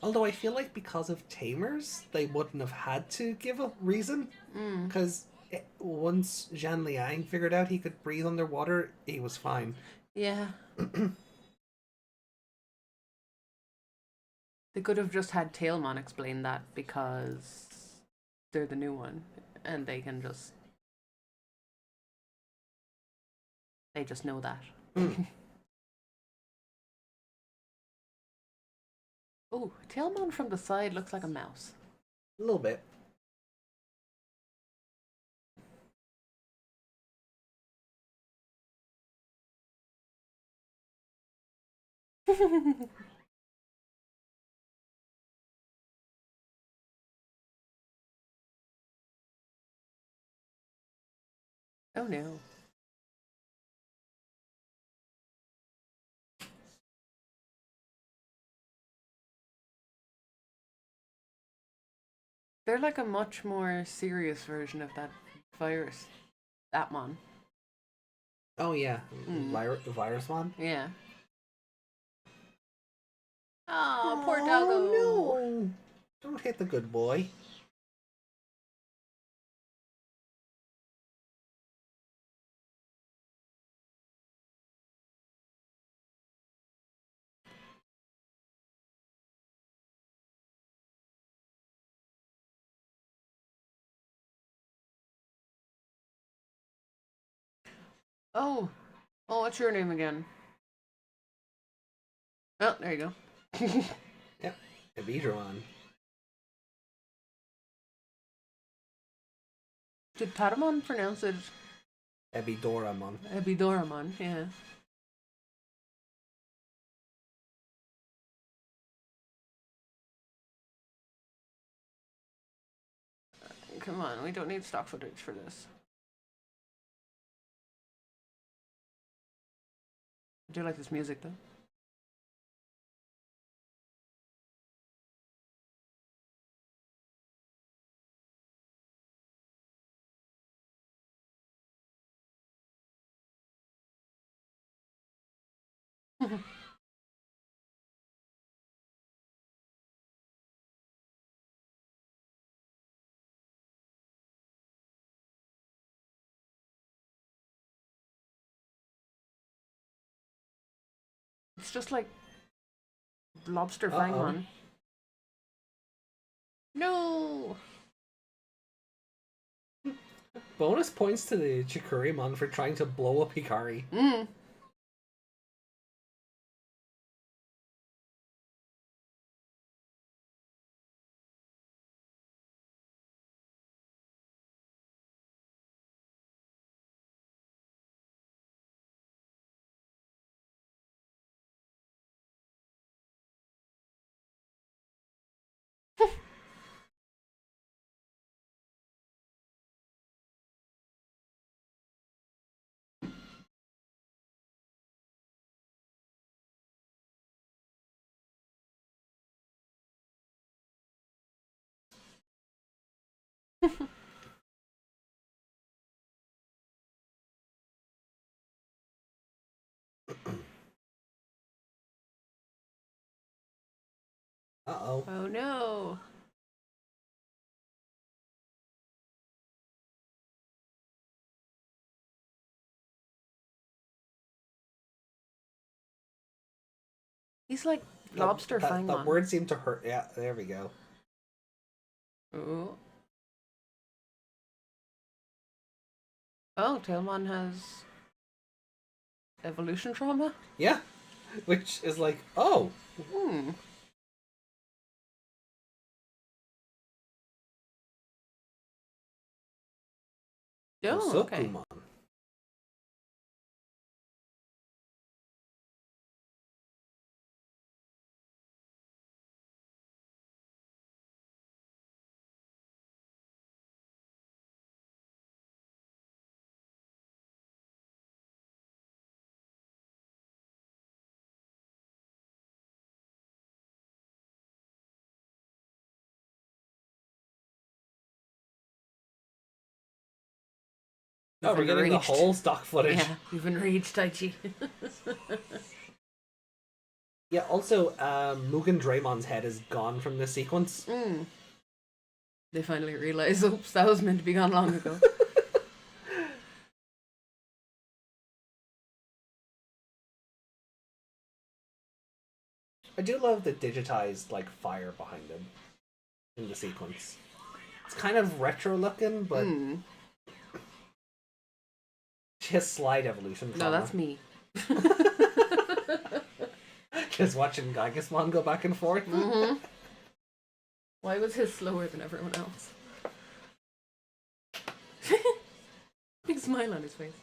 Although I feel like because of Tamers, they wouldn't have had to give a reason. Mm. Because once Zhang Liang figured out he could breathe underwater, he was fine. Yeah. They could have just had Tailmon explain that because they're the new one and they can just. They just know that. Oh, Tailmon from the side looks like a mouse. A little bit. Oh no. They're like a much more serious version of that virus. Atmon. Oh yeah, Mm. virus one. Yeah. Oh, poor doggo. No! Don't hit the good boy. Oh. Oh, what's your name again? Oh, there you go. Yep, Ebidron. Did Patamon pronounce it Ebidoramon. Ebidoramon? Yeah. Come on, we don't need stock footage for this. I do like this music though. It's just like Lobster Fangmon. No! Bonus points to the Chikurimon for trying to blow up Hikari. Mm. Uh-oh. Oh no! He's like Lobster that Fangmon. word seemed to hurt. Yeah, there we go. Ooh. Oh, Tailmon has evolution trauma? Yeah, which is like, oh. Hmm. Oh, okay. Usokumon. Oh, we're getting the whole stock footage. Yeah, we've enraged Taichi. Yeah, also, Mugen Draymon's head is gone from this sequence. They finally realize, oops, that was meant to be gone long ago. I do love the digitized, like, fire behind him in the sequence. It's kind of retro looking, but she has slide evolution trauma. No, that's me. Just watching Gigasmon go back and forth. Why was his slower than everyone else? Big smile on his face.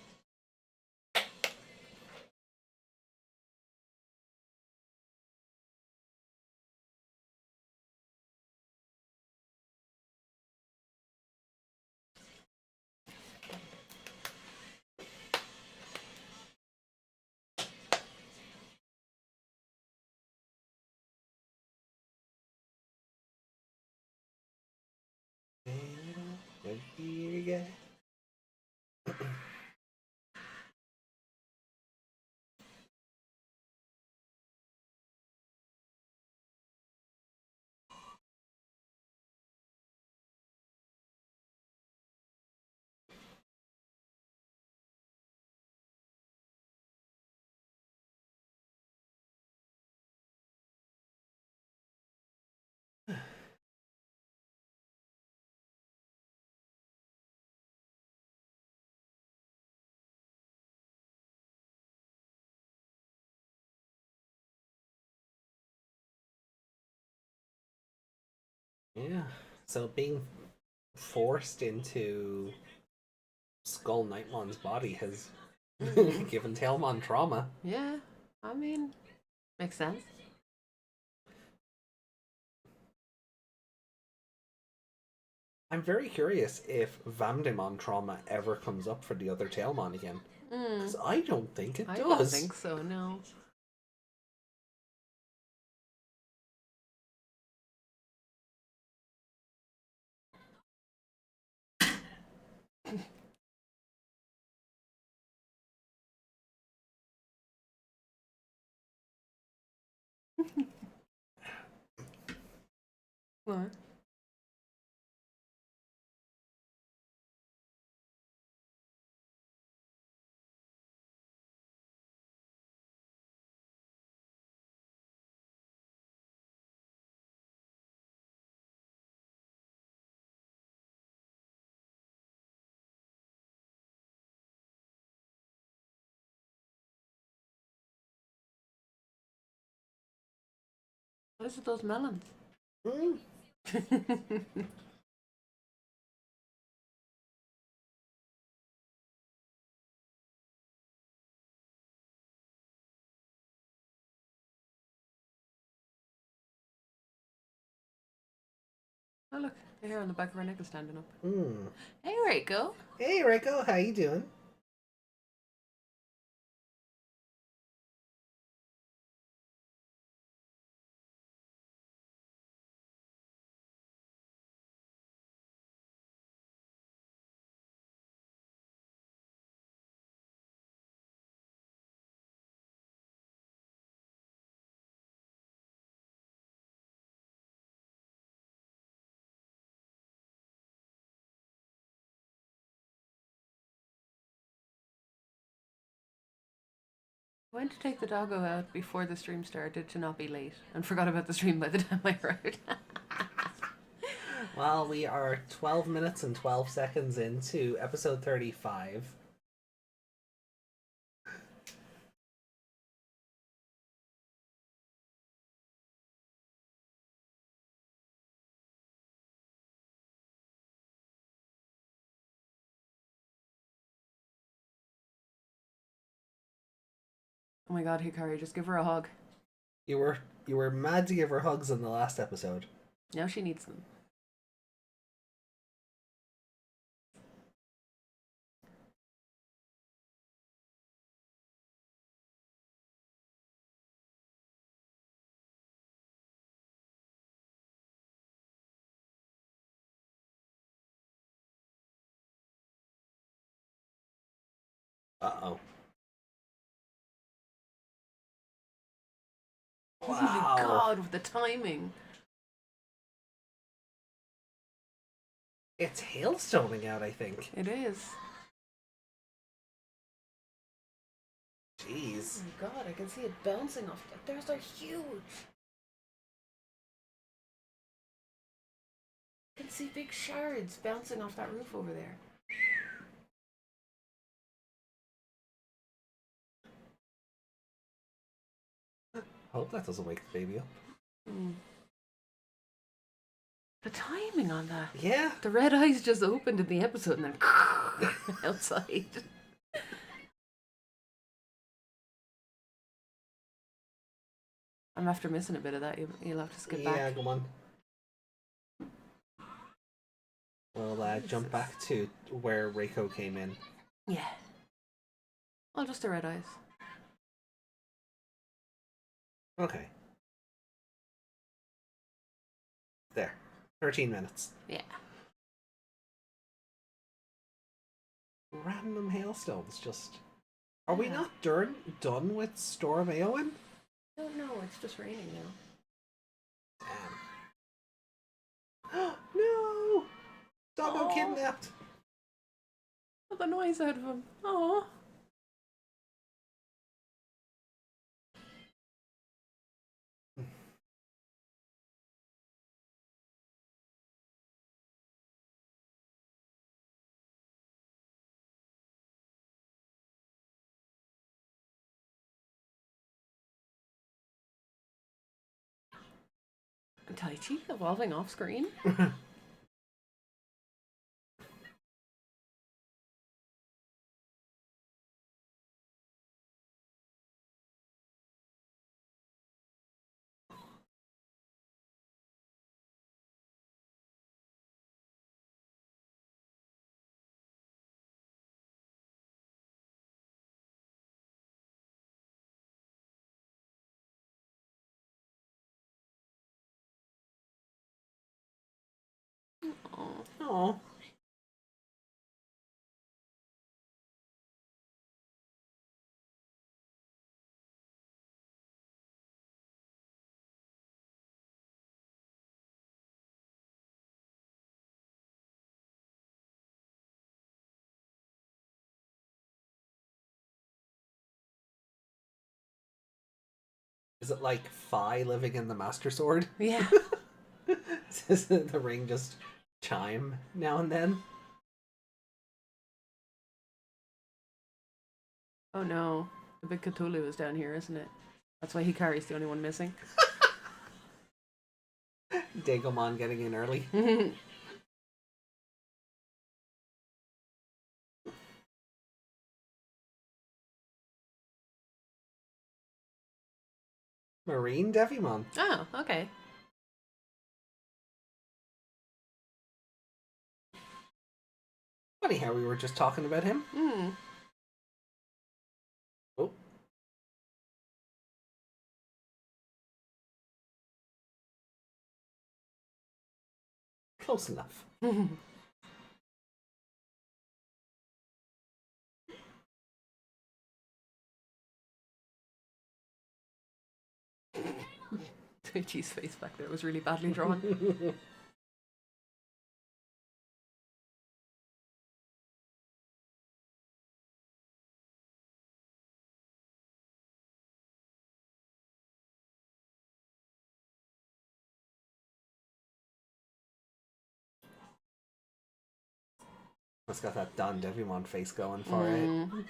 Yeah, so being forced into Skull Nightmon's body has given Tailmon trauma. Yeah, I mean, makes sense. I'm very curious if Vamdemon trauma ever comes up for the other Tailmon again. Because I don't think it does. I don't think so, no. What? What is with those melons? Oh look, the hair on the back of her neck is standing up. Hey Reiko. Hey Reiko, how you doing? I went to take the doggo out before the stream started to not be late and forgot about the stream by the time I arrived. Well, we are 12 minutes and 12 seconds into episode 35. Oh my god, Hikari, just give her a hug. You were mad to give her hugs in the last episode. Now she needs them. Uh-oh. Oh my god, with the timing. It's hailstoning out, I think. It is. Jeez. Oh my god, I can see it bouncing off. Those are huge. I can see big shards bouncing off that roof over there. Hope that doesn't wake the baby up. The timing on that. Yeah. The red eyes just opened in the episode and then outside. I'm after missing a bit of that. You'll have to skip back. Yeah, come on. We'll jump back to where Reiko came in. Yeah. Well, just the red eyes. Okay. There. 13 minutes. Yeah. Random hailstones, just... Are we not done with Storm Eowyn? I don't know, it's just raining now. Damn. No! Doggo kidnapped! Got the noise out of him. Aww. Taichi evolving off screen? Oh. Is it like Fi living in the Master Sword? Yeah. Does the ring just chime now and then? Oh no. The big Cthulhu is down here, isn't it? That's why Hikari's the only one missing. Digimon getting in early. Marine Devimon. Oh, okay. Funny how we were just talking about him. Hmm. Oh. Close enough. Taichi's face back there was really badly drawn. It's got that Don Devimon face going for it. Mm.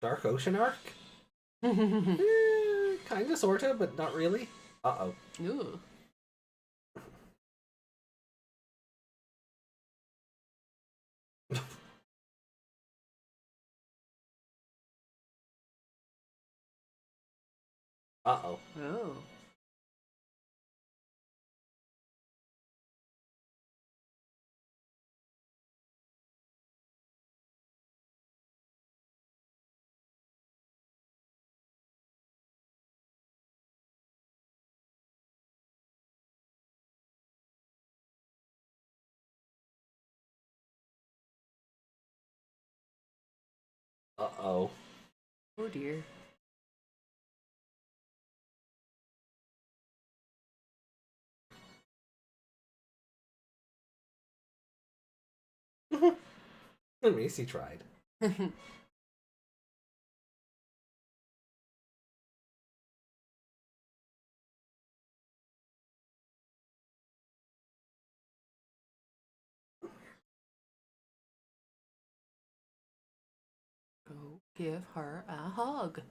Dark Ocean arc? Kinda, sorta, but not really. Uh-oh. Ooh. Uh-oh. Oh. Uh-oh. Oh dear. At least he tried. Go give her a hug.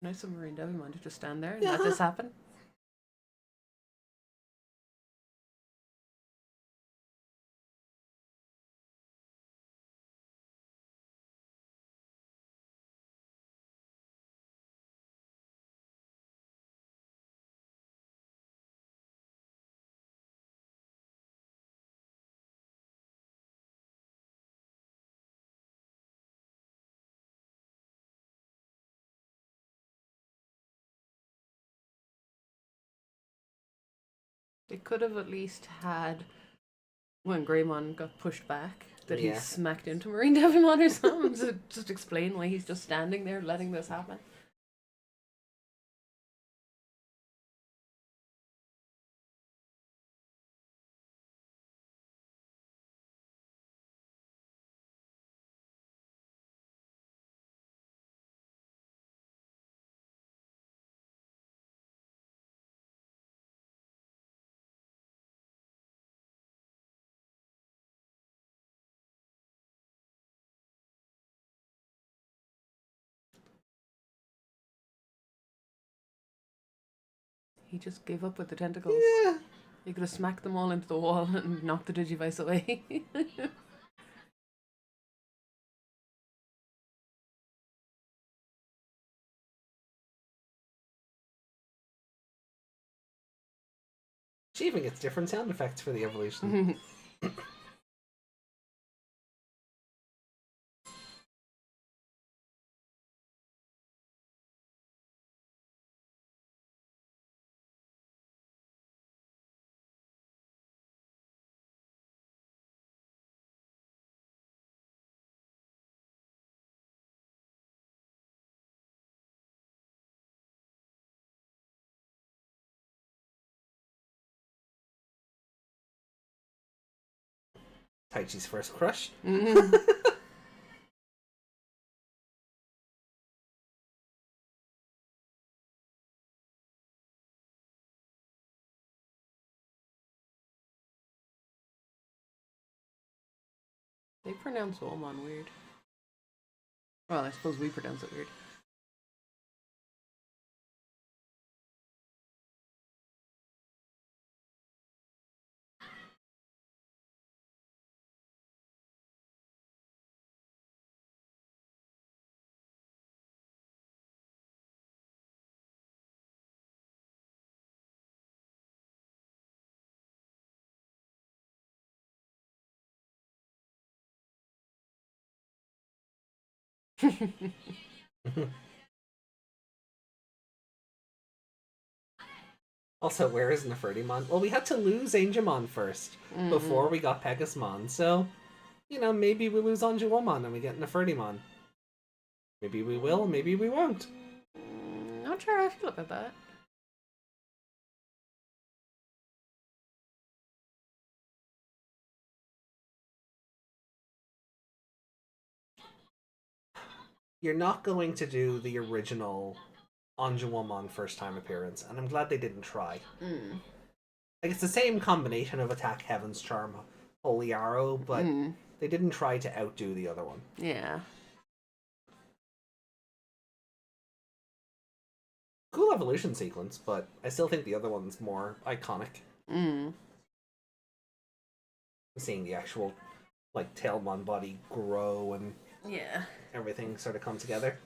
Nice submarine Devimon to just stand there and let this happen. They could have at least had, when Greymon got pushed back, that he Yeah. smacked into Marine Devimon or something to just explain why he's just standing there letting this happen. He just gave up with the tentacles. Yeah. He could have smacked them all into the wall and knocked the Digivice away. She even gets different sound effects for the evolution. Taichi's first crush. They pronounce Omon weird. Well, I suppose we pronounce it weird. Also, where is Nefertimon? Well, we had to lose Angemon first before we got Pegasmon, so, you know, maybe we lose Anjuomon and we get Nefertimon. Maybe we will, maybe we won't. Not sure how I feel about that. You're not going to do the original Anjuwamon first time appearance, and I'm glad they didn't try. Like, it's the same combination of attack, Heaven's Charm, Holy Arrow, but they didn't try to outdo the other one. Yeah. Cool evolution sequence, but I still think the other one's more iconic. Seeing the actual, like, Tailmon body grow and Yeah. everything sort of come together.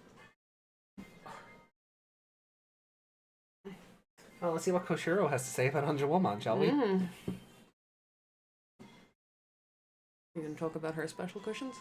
Well, let's see what Koushiro has to say about Anjuwamon, shall we? You gonna talk about her special cushions?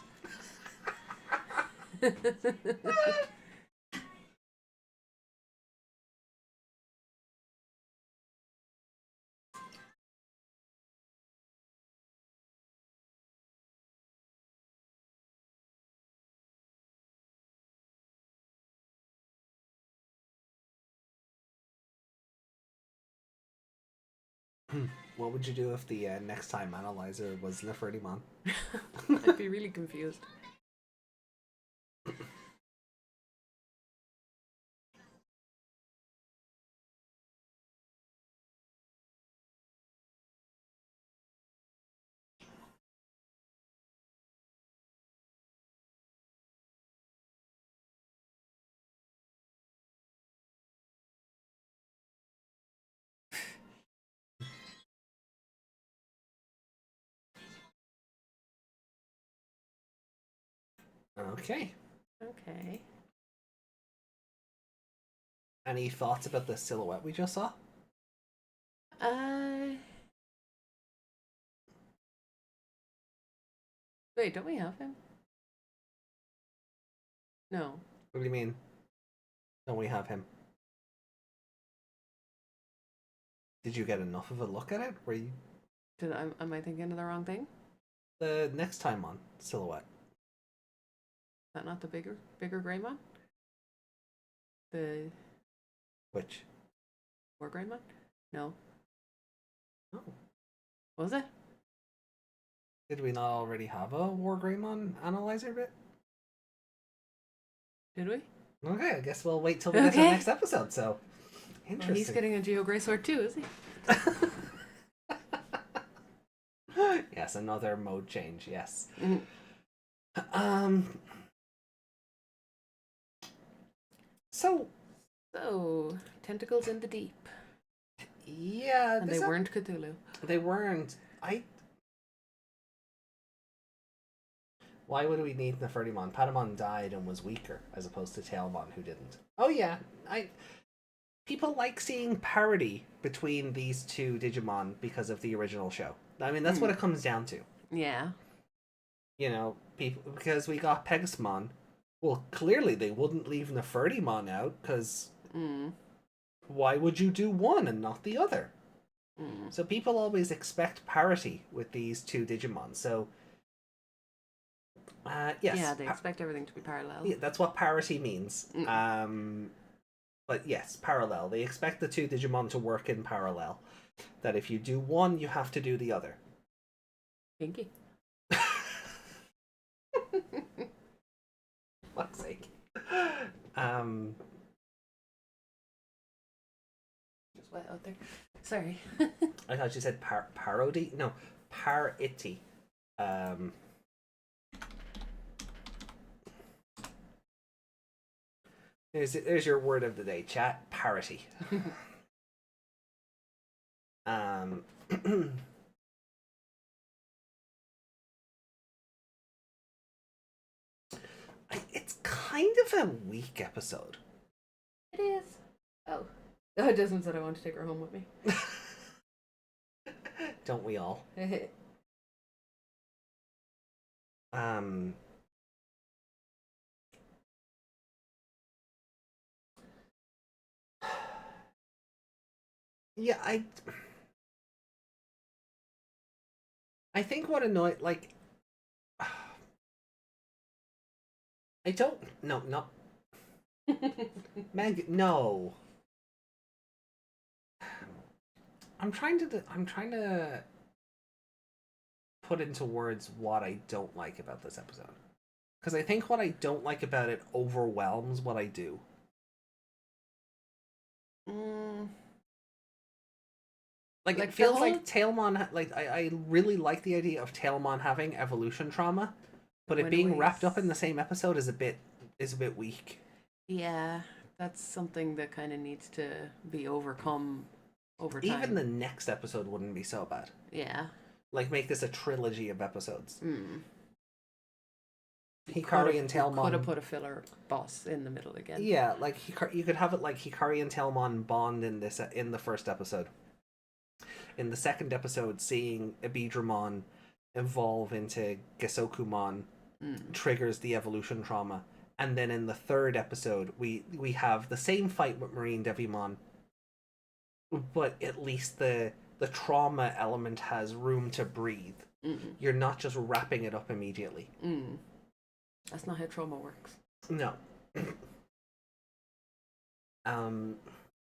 What would you do if the next time analyzer was Nefertimon? I'd be really confused. Okay. Okay. Any thoughts about the silhouette we just saw? Wait, don't we have him? No. What do you mean? Don't we have him? Did you get enough of a look at it? Were you Am I thinking of the wrong thing? the next time on silhouette? Is that not the bigger Greymon? The Which? War Greymon? No. Oh. Was it? Did we not already have a War Greymon analyzer bit? Did we? Okay, I guess we'll wait till we get to the next episode, so interesting. Well, he's getting a Geo Grey Sword too, is he? Yes, another mode change, yes. So tentacles in the deep. Yeah, And they weren't Cthulhu. They weren't. Why would we need Nefertimon? Patamon died and was weaker, as opposed to Tailmon, who didn't. Oh yeah, people like seeing parody between these two Digimon because of the original show. I mean, that's what it comes down to. Yeah. You know, people, because we got Pegasusmon. Well, clearly they wouldn't leave Nefertimon out, because why would you do one and not the other? So people always expect parity with these two Digimon. So, yes. Yeah, they expect everything to be parallel. Yeah, that's what parity means. But yes, parallel. They expect the two Digimon to work in parallel. That if you do one, you have to do the other. Pinky. Fuck's sake. Just wet out there. Sorry. I thought you said parody? No, parity. There's your word of the day, chat. Parity. It's kind of a weak episode. It is. Oh. Oh, Desmond said I want to take her home with me. Don't we all? Yeah, I think what annoyed, like, I don't, no, not Meg, no. I'm trying to put into words what I don't like about this episode. Because I think what I don't like about it overwhelms what I do. Like it feels like Tailmon, like I really like the idea of Tailmon having evolution trauma, but it being wrapped up in the same episode is a bit weak. Yeah, that's something that kind of needs to be overcome over time. Even the next episode wouldn't be so bad. Yeah. Like make this a trilogy of episodes. Hikari and Tailmon could have put a filler boss in the middle again. Yeah, like you could have it like Hikari and Tailmon bond in the first episode. In the second episode, seeing Ibidramon evolve into Gesokumon triggers the evolution trauma. And then in the third episode, we have the same fight with Marine Devimon, but at least the trauma element has room to breathe. You're not just wrapping it up immediately. That's not how trauma works. No.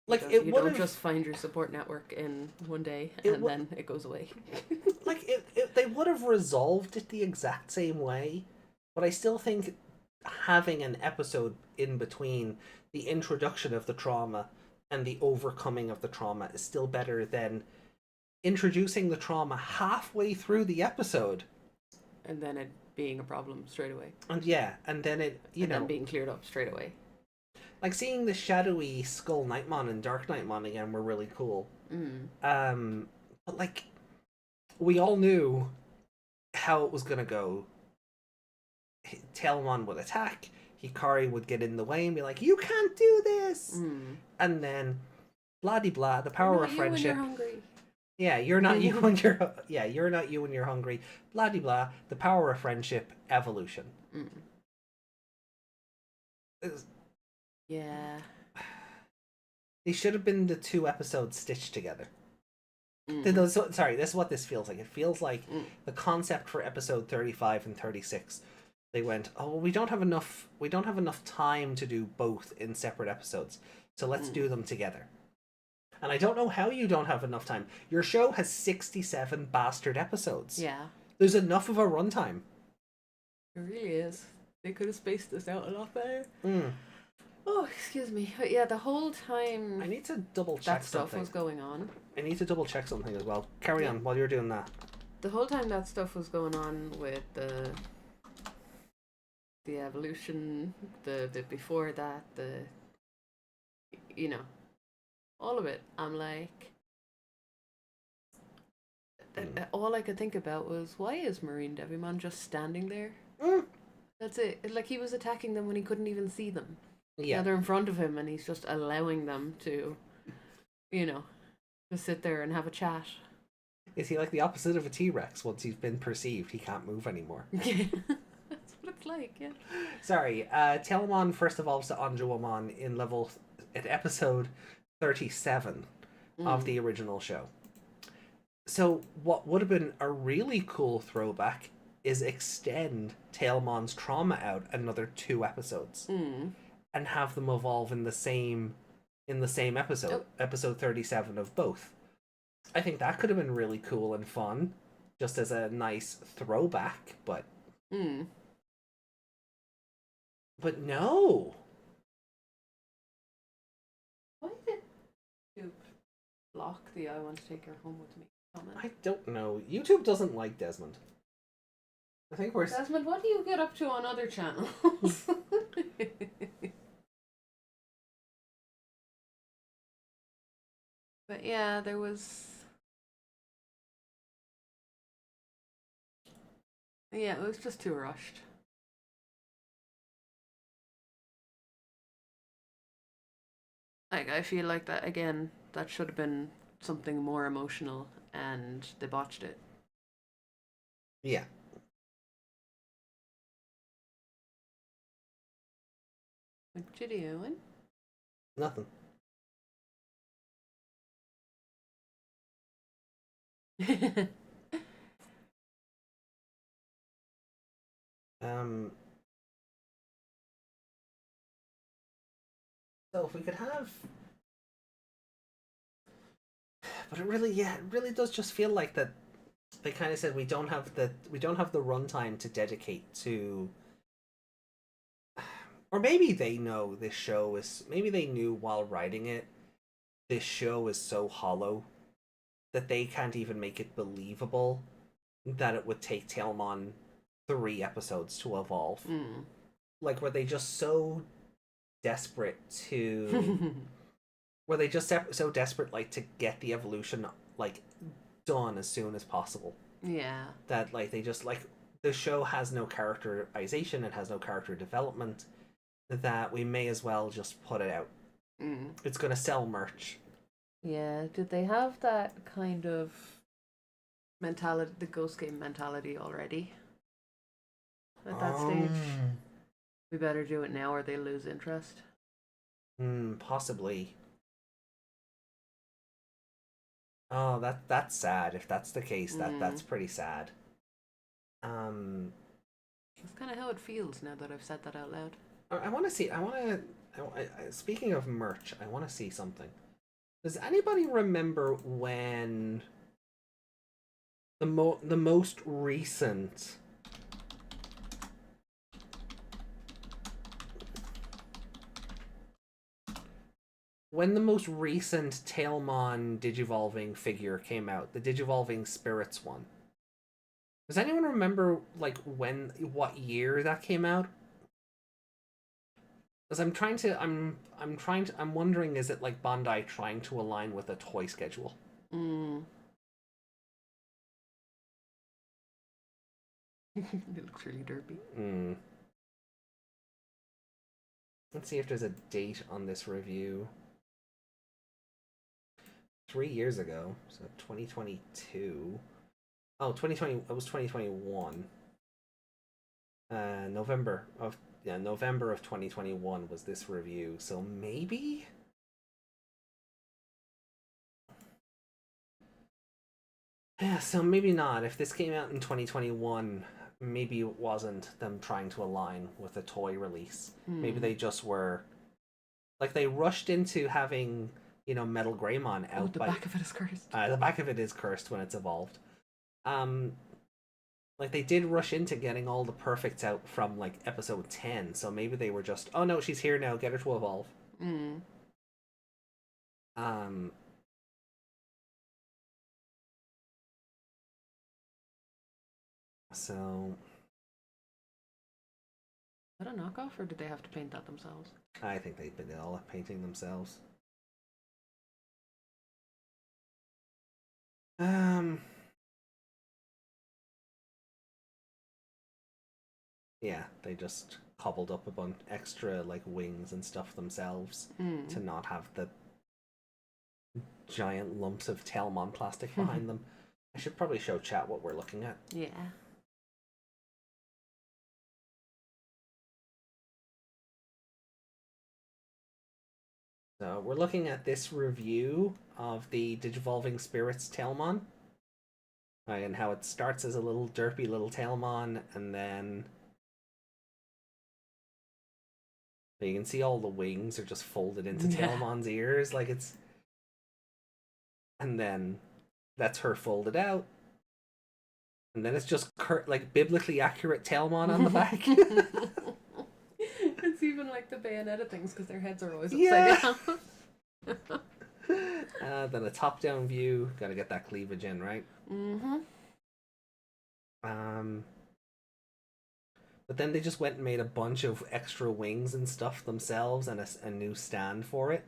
You don't just find your support network in one day and then it goes away. They would have resolved it the exact same way, but I still think having an episode in between the introduction of the trauma and the overcoming of the trauma is still better than introducing the trauma halfway through the episode and then it being a problem straight away. And then it then being cleared up straight away. Like seeing the shadowy Skull Nightmon and Dark Nightmon again were really cool. But like we all knew how it was gonna go. Tailmon would attack, Hikari would get in the way and be like, "You can't do this," and then blah de blah. The power of friendship. You're hungry. Yeah, you're not you when you're you're not you when you're hungry. Blah de blah. The power of friendship. Evolution. Yeah. These should have been the two episodes stitched together. Sorry, this is what this feels like. It feels like the concept for episode 35 and 36. They went, we don't have enough time to do both in separate episodes, so let's do them together. And I don't know how you don't have enough time. Your show has 67 bastard episodes. Yeah. There's enough of a runtime. It really is. They could have spaced this out a lot better. Oh, excuse me. But yeah, the whole time I need to double check that stuff something. was going on. I need to double check something as well. Carry on while you're doing that. The whole time that stuff was going on with the evolution, the bit before that, all of it. I'm like, all I could think about was, why is Marine Devimon just standing there? That's it. Like he was attacking them when he couldn't even see them. Yeah. Now they're in front of him and he's just allowing them to, just sit there and have a chat. Is he like the opposite of a T-Rex? Once he's been perceived, he can't move anymore. That's what it's like, yeah. Sorry, Tailmon first evolves to Anjuamon in episode 37 of the original show. So what would have been a really cool throwback is extend Tailmon's trauma out another 2 episodes. And have them evolve in the same episode, episode 37 of both. I think that could have been really cool and fun, just as a nice throwback, but no. Why did YouTube block the "I want to take her home with me" comment? I don't know. YouTube doesn't like Desmond. I think we're Desmond, what do you get up to on other channels? But yeah, there was... Yeah, it was just too rushed. Like, I feel like that, again, that should have been something more emotional, and they botched it. Yeah. What you doing? Nothing. So if we could have, but it really does just feel like that. They kind of said we don't have the runtime to dedicate to, or maybe they know this show is, maybe they knew while writing it, this show is so hollow that they can't even make it believable that it would take Tailmon 3 episodes to evolve. Like, were they just so desperate to were they just so desperate like to get the evolution like done as soon as possible, that like they just like, the show has no characterization, it has no character development, that we may as well just put it out. It's gonna sell merch. Did they have that kind of mentality, the Ghost Game mentality already at that stage? We better do it now or they lose interest. Possibly. Oh, that's sad. If that's the case, that's pretty sad. That's kind of how it feels now that I've said that out loud. I want to see. Speaking of merch, I want to see something. Does anybody remember when the most recent Tailmon Digivolving figure came out, the Digivolving Spirits one? Does anyone remember like what year that came out? Because I'm wondering, is it like Bandai trying to align with a toy schedule? It looks really derpy. Let's see if there's a date on this review. 3 years ago, so 2022. Oh, 2020. It was 2021. November of 2021 was this review. So maybe. Yeah, so maybe not. If this came out in 2021, maybe it wasn't them trying to align with a toy release. Maybe they just were, like, they rushed into having, Metal Greymon out. The back of it is cursed. The back of it is cursed when it's evolved. Like, they did rush into getting all the perfects out from, like, episode 10, so maybe they were just, oh no, she's here now, get her to evolve. So... Is that a knockoff, or did they have to paint that themselves? I think they've been all painting themselves. Yeah, they just cobbled up a bunch extra like wings and stuff themselves to not have the giant lumps of Tailmon plastic behind them. I should probably show chat what we're looking at. Yeah. So we're looking at this review of the Digivolving Spirits Tailmon. And how it starts as a little derpy little Tailmon, and then you can see all the wings are just folded into Tailmon's ears, like it's... And then that's her folded out. And then it's just like biblically accurate Tailmon on the back. It's even like the Bayonetta things, because their heads are always upside down. Then a top-down view. Gotta get that cleavage in, right? But then they just went and made a bunch of extra wings and stuff themselves, and a new stand for it.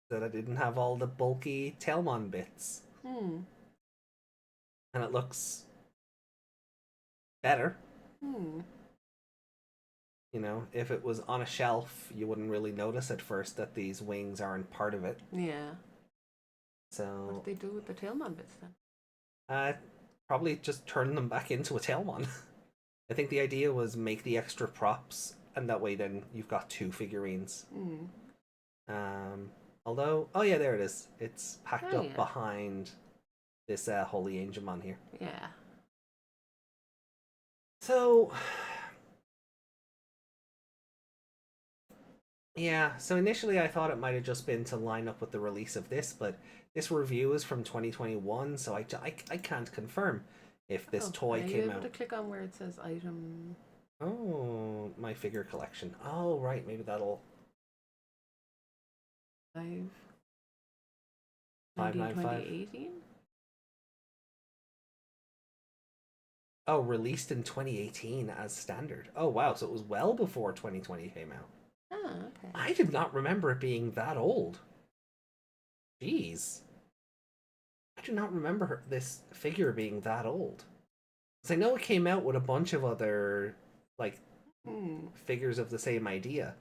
So that I didn't have all the bulky Tailmon bits. And it looks better. If it was on a shelf, you wouldn't really notice at first that these wings aren't part of it. Yeah. So what did they do with the Tailmon bits then? Probably just turn them back into a Tailmon. I think the idea was make the extra props, and that way then you've got 2 figurines. Although, oh yeah, there it is. It's packed up behind this Holy Angemon here. Yeah. So Yeah, so initially I thought it might have just been to line up with the release of this, but this review is from 2021, so I can't confirm if this toy are you came able out. to click on where it says item Oh, my figure collection. Oh, right, maybe that'll 5 595. 2018? Oh, released in 2018 as standard. Oh, wow, so it was well before 2020 came out. Ah, okay. I did not remember it being that old. Jeez. I do not remember this figure being that old. Because I know it came out with a bunch of other, like, figures of the same idea.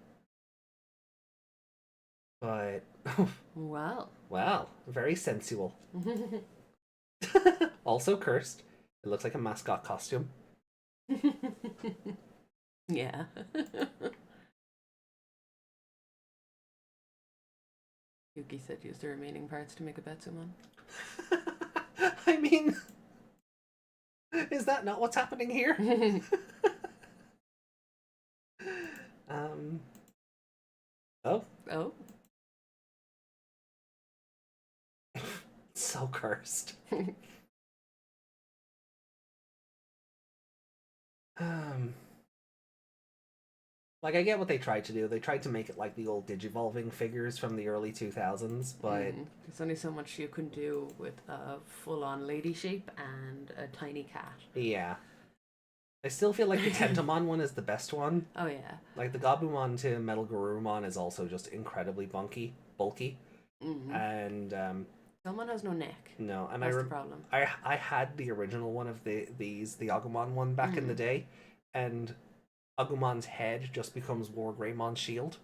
But, Wow. wow, very sensual. Also cursed. It looks like a mascot costume. Yeah. Yuki said use the remaining parts to make a Betsumon. I mean, is that not what's happening here? Oh. Oh. So cursed. Like, I get what they tried to do. They tried to make it like the old Digivolving figures from the early 2000s, but there's only so much you can do with a full-on lady shape and a tiny cat. yeah. I still feel like the Tentomon one is the best one. Oh yeah. Like, the Gabumon to Metal Garurumon is also just incredibly bulky. And Tailmon has no neck. no, and That's the problem. I had the original one of the Agumon one back in the day, and Agumon's head just becomes War Greymon's shield.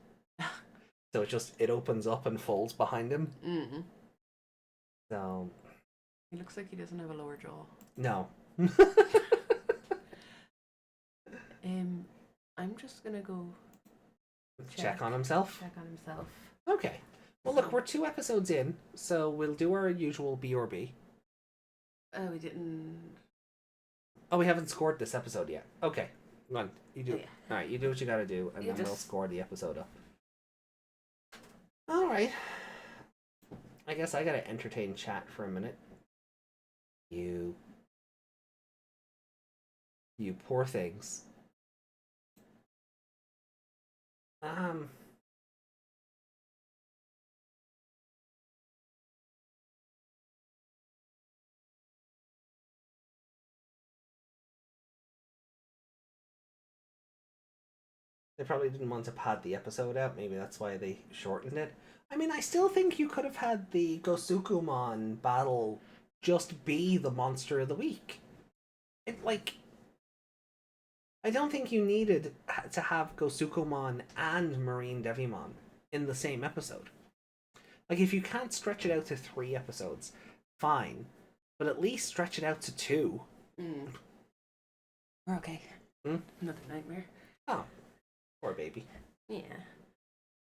So it opens up and folds behind him. So He looks like he doesn't have a lower jaw. no. I'm just gonna go Check on himself. Check on himself. Okay. Well, look, we're 2 episodes in, so we'll do our usual B or B. We didn't. Oh, we haven't scored this episode yet. Okay. Come on, you do. Yeah. All right, you do what you gotta do, and You then we'll just- score the episode up. All right. I guess I gotta entertain chat for a minute. You poor things. They probably didn't want to pad the episode out. Maybe that's why they shortened it. I mean, I still think you could have had the Gosukumon battle just be the monster of the week. I don't think you needed to have Gosukumon and Marine Devimon in the same episode. Like, if you can't stretch it out to 3 episodes, fine. But at least stretch it out to 2. We're okay. Another nightmare. Oh. Poor baby. Yeah.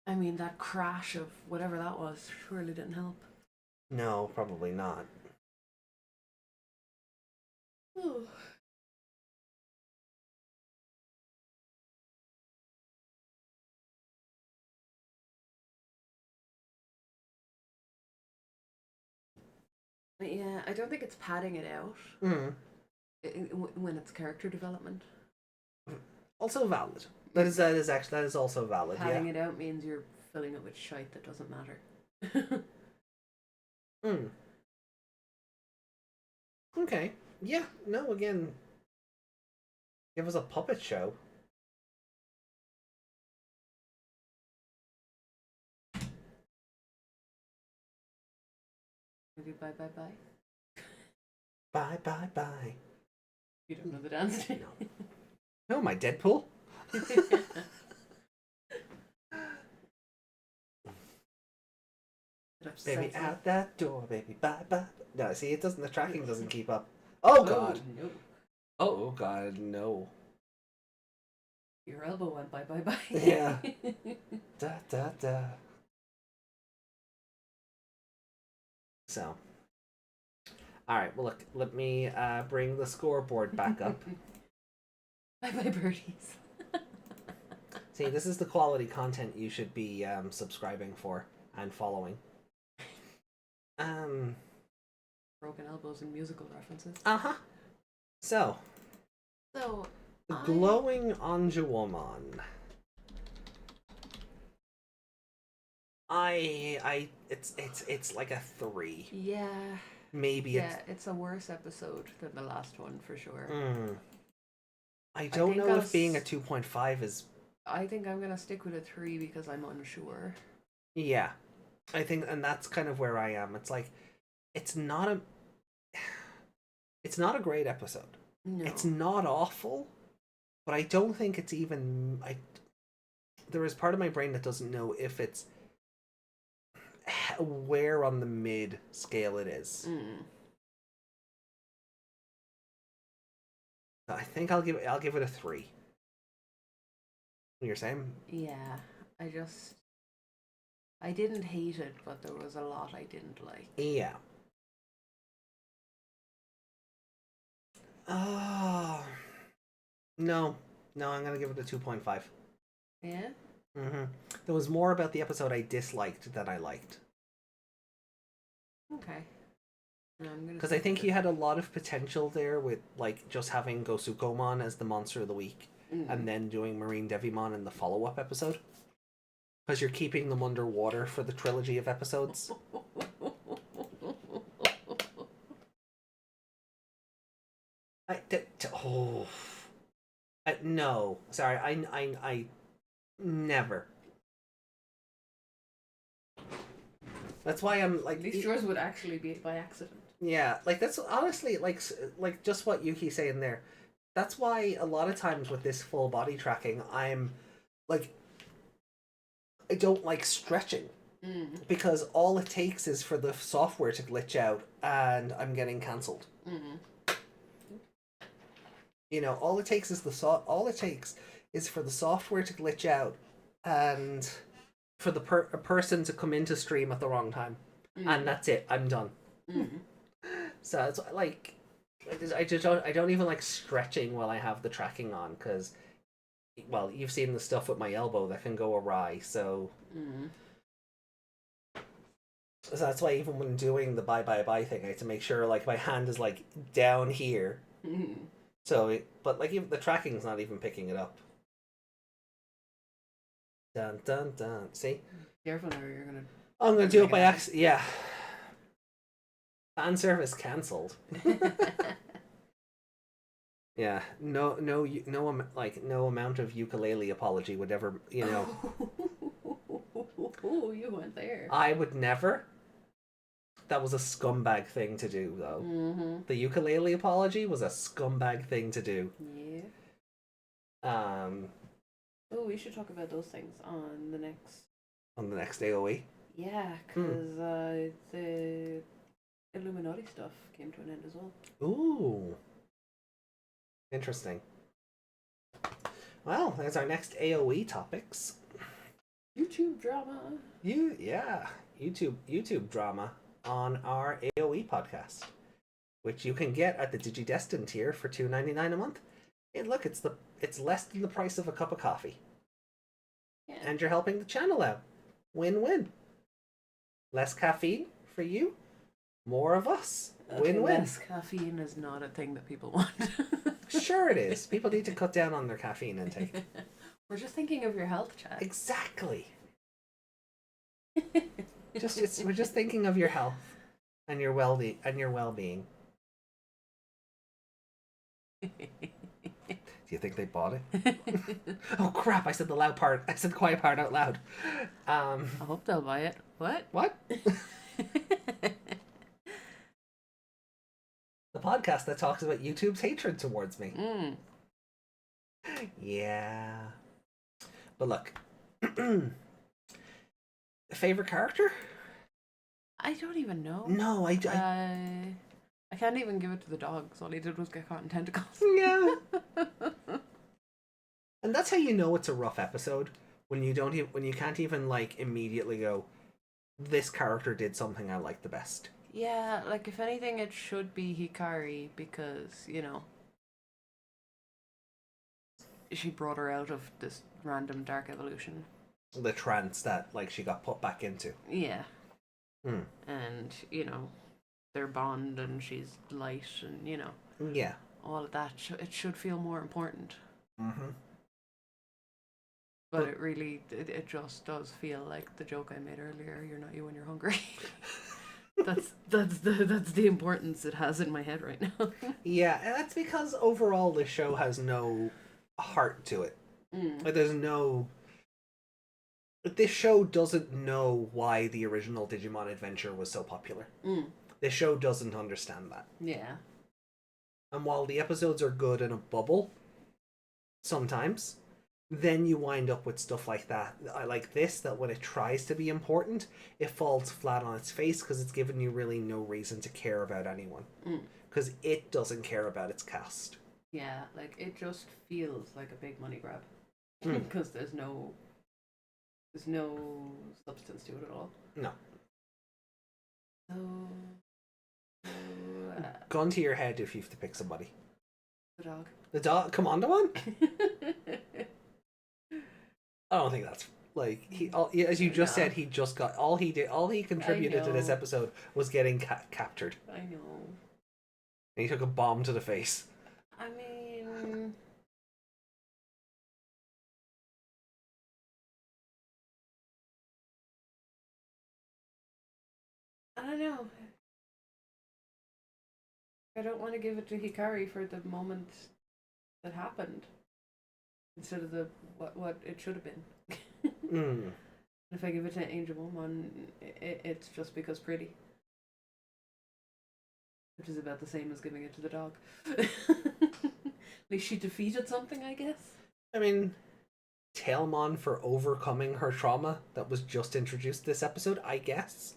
I mean, that crash of whatever that was surely didn't help. No, probably not. Oh. But yeah, I don't think it's padding it out when it's character development. Also valid. That is also valid. Padding Yeah. it out means you're filling it with shite that doesn't matter. Okay. Yeah. No. Again, give us a puppet show. Maybe bye bye bye. Bye bye bye. You don't know the dance. No, my Deadpool. Baby, out that door, baby. Bye bye. No, see, it doesn't. The tracking doesn't keep up. Oh God. No. Oh God, no. Your elbow went bye bye bye. Yeah. Da da da. So. All right. Well, look. Let me bring the scoreboard back up. Bye bye birdies. See, this is the quality content you should be subscribing for and following. Broken elbows and musical references. So, So, the glowing Anjouamon. It's like a 3. yeah. Maybe Yeah, it's a worse episode than the last one for sure. I don't think know I'll if being a 2.5 is. I think I'm gonna stick with a 3 because I'm unsure. Yeah, I think, and that's kind of where I am. It's like, it's not a great episode. No. It's not awful, but I don't think it's even. There is part of my brain that doesn't know if it's where on the mid scale it is. I think I'll give it a 3. You're saying? Yeah, I didn't hate it, but there was a lot I didn't like. Yeah. No, I'm gonna give it a 2.5. Yeah? There was more about the episode I disliked than I liked. Okay. Because I think he had a lot of potential there with, like, just having Gosukomon as the monster of the week and then doing Marine Devimon in the follow-up episode. Because you're keeping them underwater for the trilogy of episodes. No. Sorry, I never. That's why I'm like. At least yours would actually be by accident. Yeah, like that's honestly like just what Yuki's saying there. That's why a lot of times with this full body tracking, I'm like, I don't like stretching because all it takes is for the software to glitch out and I'm getting cancelled. You know, all it takes is for the software to glitch out and for the a person to come into stream at the wrong time, and that's it. I'm done. So it's like, I don't even like stretching while I have the tracking on because, well, you've seen the stuff with my elbow that can go awry. So, so that's why even when doing the bye thing, I have to make sure like my hand is like down here. So, but like even the tracking's not even picking it up. Dun dun dun. See? Careful now, you're gonna. I'm gonna do it by accident. Yeah. Fan service cancelled. Yeah. No amount of ukulele apology would ever, you know. Oh, you went there. I would never. That was a scumbag thing to do, though. The ukulele apology was a scumbag thing to do. Yeah. Oh, we should talk about those things on the next AOE. Yeah, because the Illuminati stuff came to an end as well. Ooh. Interesting. Well, there's our next AOE topics. YouTube drama. YouTube drama on our AOE podcast, which you can get at the DigiDestined tier for $2.99 a month. Hey, look, it's less than the price of a cup of coffee. Yeah. And you're helping the channel out. Win-win. Less caffeine for you, more of us. Win-win. Less caffeine is not a thing that people want. Sure it is. People need to cut down on their caffeine intake. We're just thinking of your health, Chad. Exactly. We're just thinking of your health and your well-being. Do you think they bought it? Oh crap! I said the loud part. I said the quiet part out loud. I hope they'll buy it. What? What? The podcast that talks about YouTube's hatred towards me. Yeah. But look. Favorite character? I don't even know. No, I can't even give it to the dogs. All he did was get caught in tentacles. Yeah. And that's how you know it's a rough episode, when you can't even like immediately go, this character did something I like the best. Yeah, like if anything it should be Hikari because, you know. she brought her out of this random dark evolution. The trance that like she got put back into. Yeah. Hmm. And, their bond, and she's light, and, Yeah. all of that. It should feel more important. Mm-hmm. But it really, it just does feel like the joke I made earlier. You're not you when you're hungry. that's the importance it has in my head right now. Yeah, and that's because overall the show has no heart to it. Like there's no. This show doesn't know why the original Digimon Adventure was so popular. This show doesn't understand that. Yeah. And while the episodes are good in a bubble, sometimes, then you wind up with stuff like that. I like this, that when it tries to be important, it falls flat on its face because it's given you really no reason to care about anyone. Because it doesn't care about its cast. Yeah, like it just feels like a big money grab. Because there's no substance to it at all. No. So, Gun to your head if you have to pick somebody. the dog. The dog? Commando one? I don't think that's like as you just said. He just got all he contributed to this know. episode was getting captured, I know. and he took a bomb to the face. I mean, I don't know. I don't want to give it to Hikari for the moment that happened, instead of the what it should have been. If I give it to Angelmon, it's just because pretty. Which is about the same as giving it to the dog. At least she defeated something, I guess. I mean, Tailmon for overcoming her trauma that was just introduced this episode, I guess.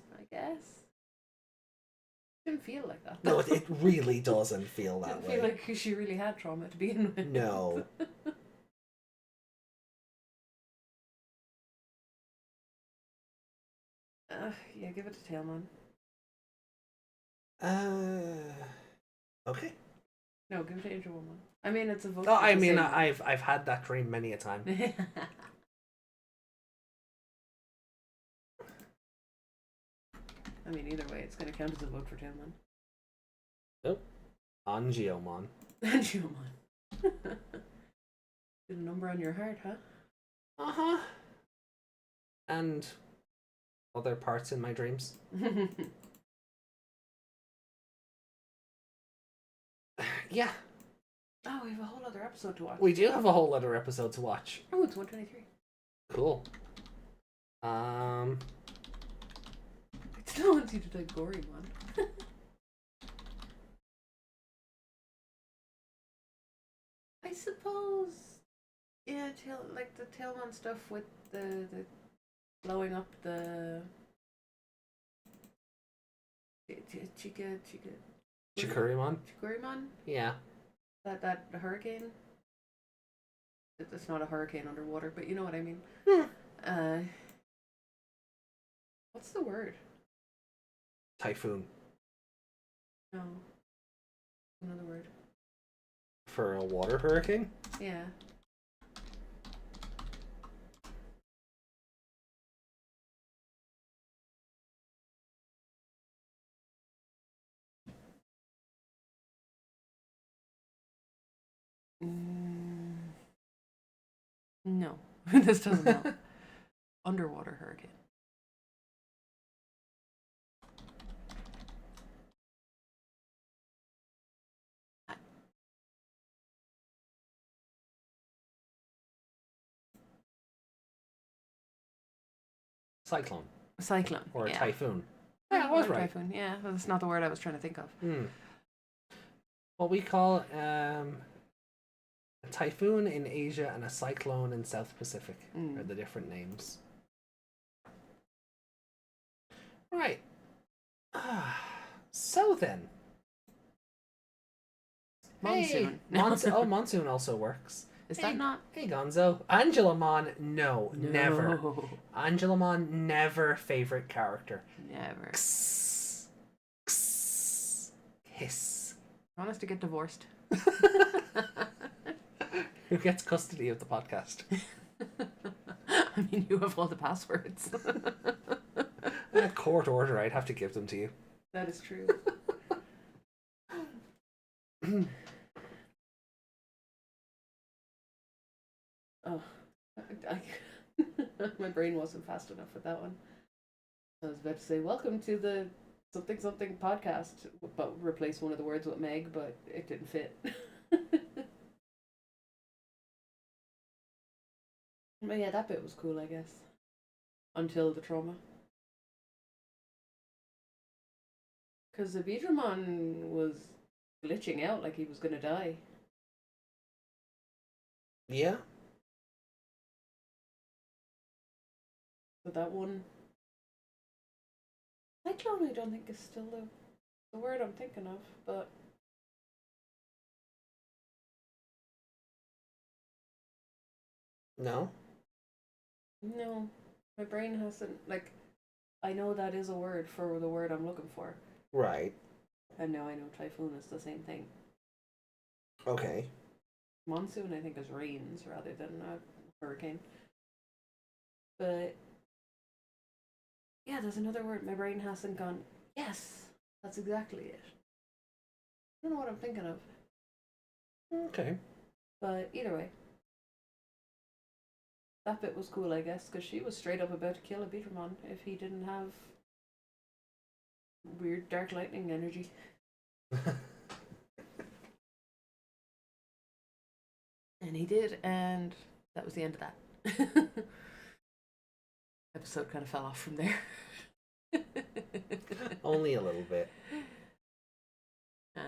Didn't feel like that. No, it really doesn't feel that Didn't way. feel like she really had trauma to begin with. No. Yeah, give it to Tailmon. Okay. No, give it to Angelwoman. I mean, it's a vote. Oh, I mean, I've had that dream many a time. I mean, either way, it's going to count as a vote for Tailmon. Nope. Angiomon. Angelmon. Did a number on your heart, huh? Uh-huh. And other parts in my dreams. Yeah. Oh, we have a whole other episode to watch. We do have a whole other episode to watch. Oh, it's 123. Cool. It still wants you to type gory one. I suppose, yeah, like the Tailmon stuff with the blowing up the Chikurimon? Chikurimon? Yeah. That hurricane? It's not a hurricane underwater, but you know what I mean. What's the word? Typhoon. No. Another word. For a water hurricane? Yeah. No, this doesn't help. Underwater hurricane. Cyclone. Cyclone. Or a yeah. typhoon. Yeah, I was right. Typhoon. Yeah, that's not the word I was trying to think of. What we call a typhoon in Asia and a cyclone in South Pacific are the different names. Right. So then. Monsoon. Hey, monsoon also works. Is that not? Hey, Gonzo. Angelomon, no, never. Angelomon, never favorite character. Never. Kiss. I want us to get divorced. Who gets custody of the podcast? I mean, you have all the passwords. A court order, I'd have to give them to you. That is true. Oh, my brain wasn't fast enough with that one. I was about to say, welcome to the something something podcast, but replace one of the words with Meg, but it didn't fit. But yeah, that bit was cool, I guess. Until the trauma. Because the Digimon was glitching out like he was gonna die. Yeah. But that one... Cyclone I don't think is still the word I'm thinking of, but... No? No. My brain hasn't... Like, I know that is a word for the word I'm looking for. Right. And now I know typhoon is the same thing. Okay. Monsoon I think is rains rather than a hurricane. But... yeah, there's another word my brain hasn't gone, yes, that's exactly it. I don't know what I'm thinking of. Okay. But either way. That bit was cool, I guess, because she was straight up about to kill a Digimon if he didn't have weird dark lightning energy. And he did, and that was the end of that. Episode kind of fell off from there. Only a little bit.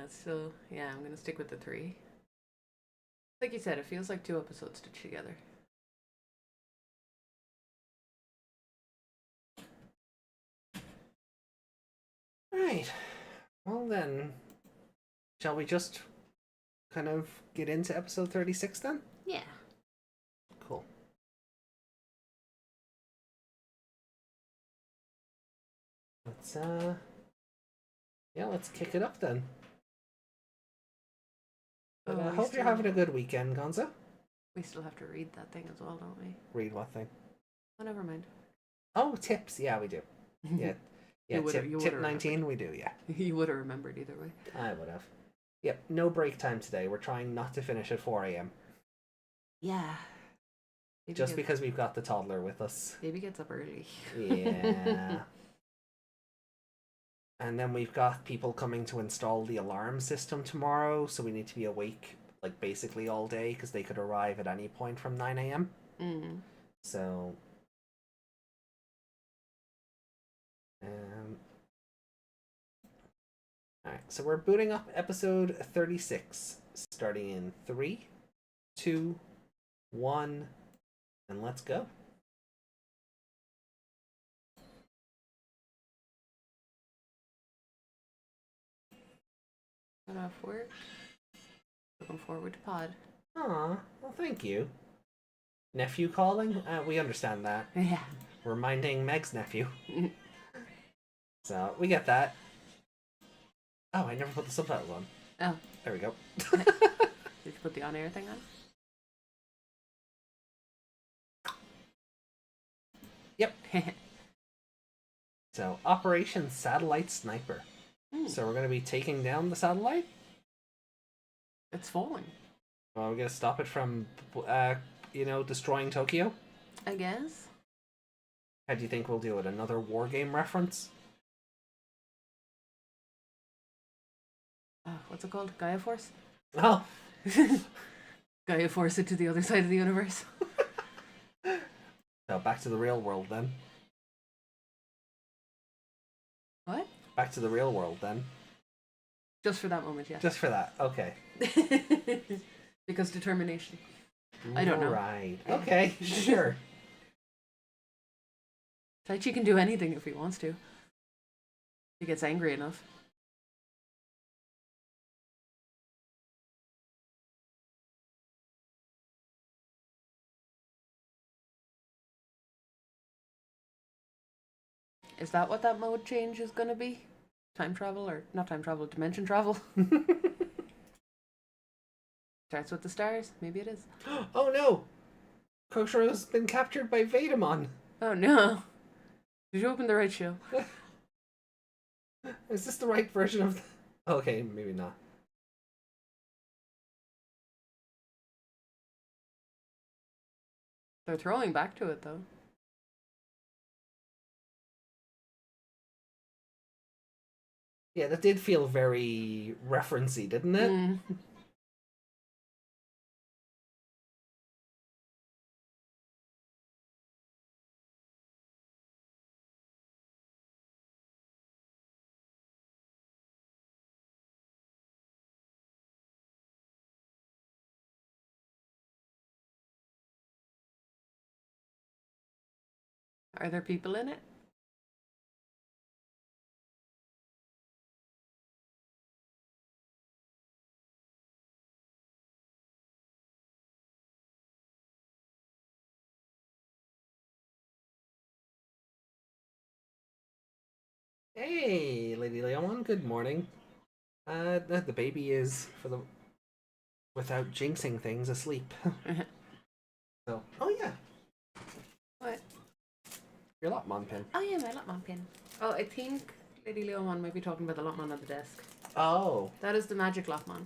So, yeah, I'm going to stick with the 3. Like you said, it feels like 2 episodes stitched together. Right. Well then, shall we just kind of get into episode 36 then? Yeah. Cool. Let's let's kick it up then. But I hope you're having a good weekend, Gonzo. We still have to read that thing as well, don't we? Read what thing? Oh, never mind. Oh, tips. Yeah, we do. Yeah. Yeah, tip 19, we do, yeah. You would have remembered either way. I would have. Yep, no break time today. We're trying not to finish at 4 a.m. Yeah. Just because we've got the toddler with us. Baby gets up early. Yeah. And then we've got people coming to install the alarm system tomorrow, so we need to be awake, like, basically all day, because they could arrive at any point from 9 a.m. So... Alright, so we're booting up episode 36, starting in 3, 2, 1, and let's go. Got off work. Looking forward to pod. Aw, well thank you. Nephew calling? We understand that. Yeah. We're minding Meg's nephew. So, we get that. Oh, I never put the subtitles on. Oh. There we go. Did you put the on-air thing on? Yep. So, Operation Satellite Sniper. So we're going to be taking down the satellite? It's falling. Well, we're going to stop it from, destroying Tokyo? I guess. How do you think we'll do it? Another war game reference? What's it called? Gaia Force? Oh! Gaia Force it to the other side of the universe. So, back to the real world then. What? Back to the real world then. Just for that moment, yeah. Just for that, okay. Because determination. I don't know. Right. Okay, sure. Taichi can do anything if he wants to. He gets angry enough. Is that what that mode change is gonna be? Time travel, or not time travel, dimension travel? Starts with the stars. Maybe it is. Oh no! Koushiro's been captured by Vedamon. Oh no. Did you open the right show? Is this the right version of Okay, maybe not. They're throwing back to it though. Yeah, that did feel very referencey, didn't it? Mm. Are there people in it? Hey, Lady Leon, good morning. The baby is, without jinxing things, asleep. So, oh yeah, What? your Lopmon pin. Oh yeah, my Lopmon pin. Oh, I think Lady Leomon might be talking about the Lopmon on the desk. Oh. That is the magic Lopmon.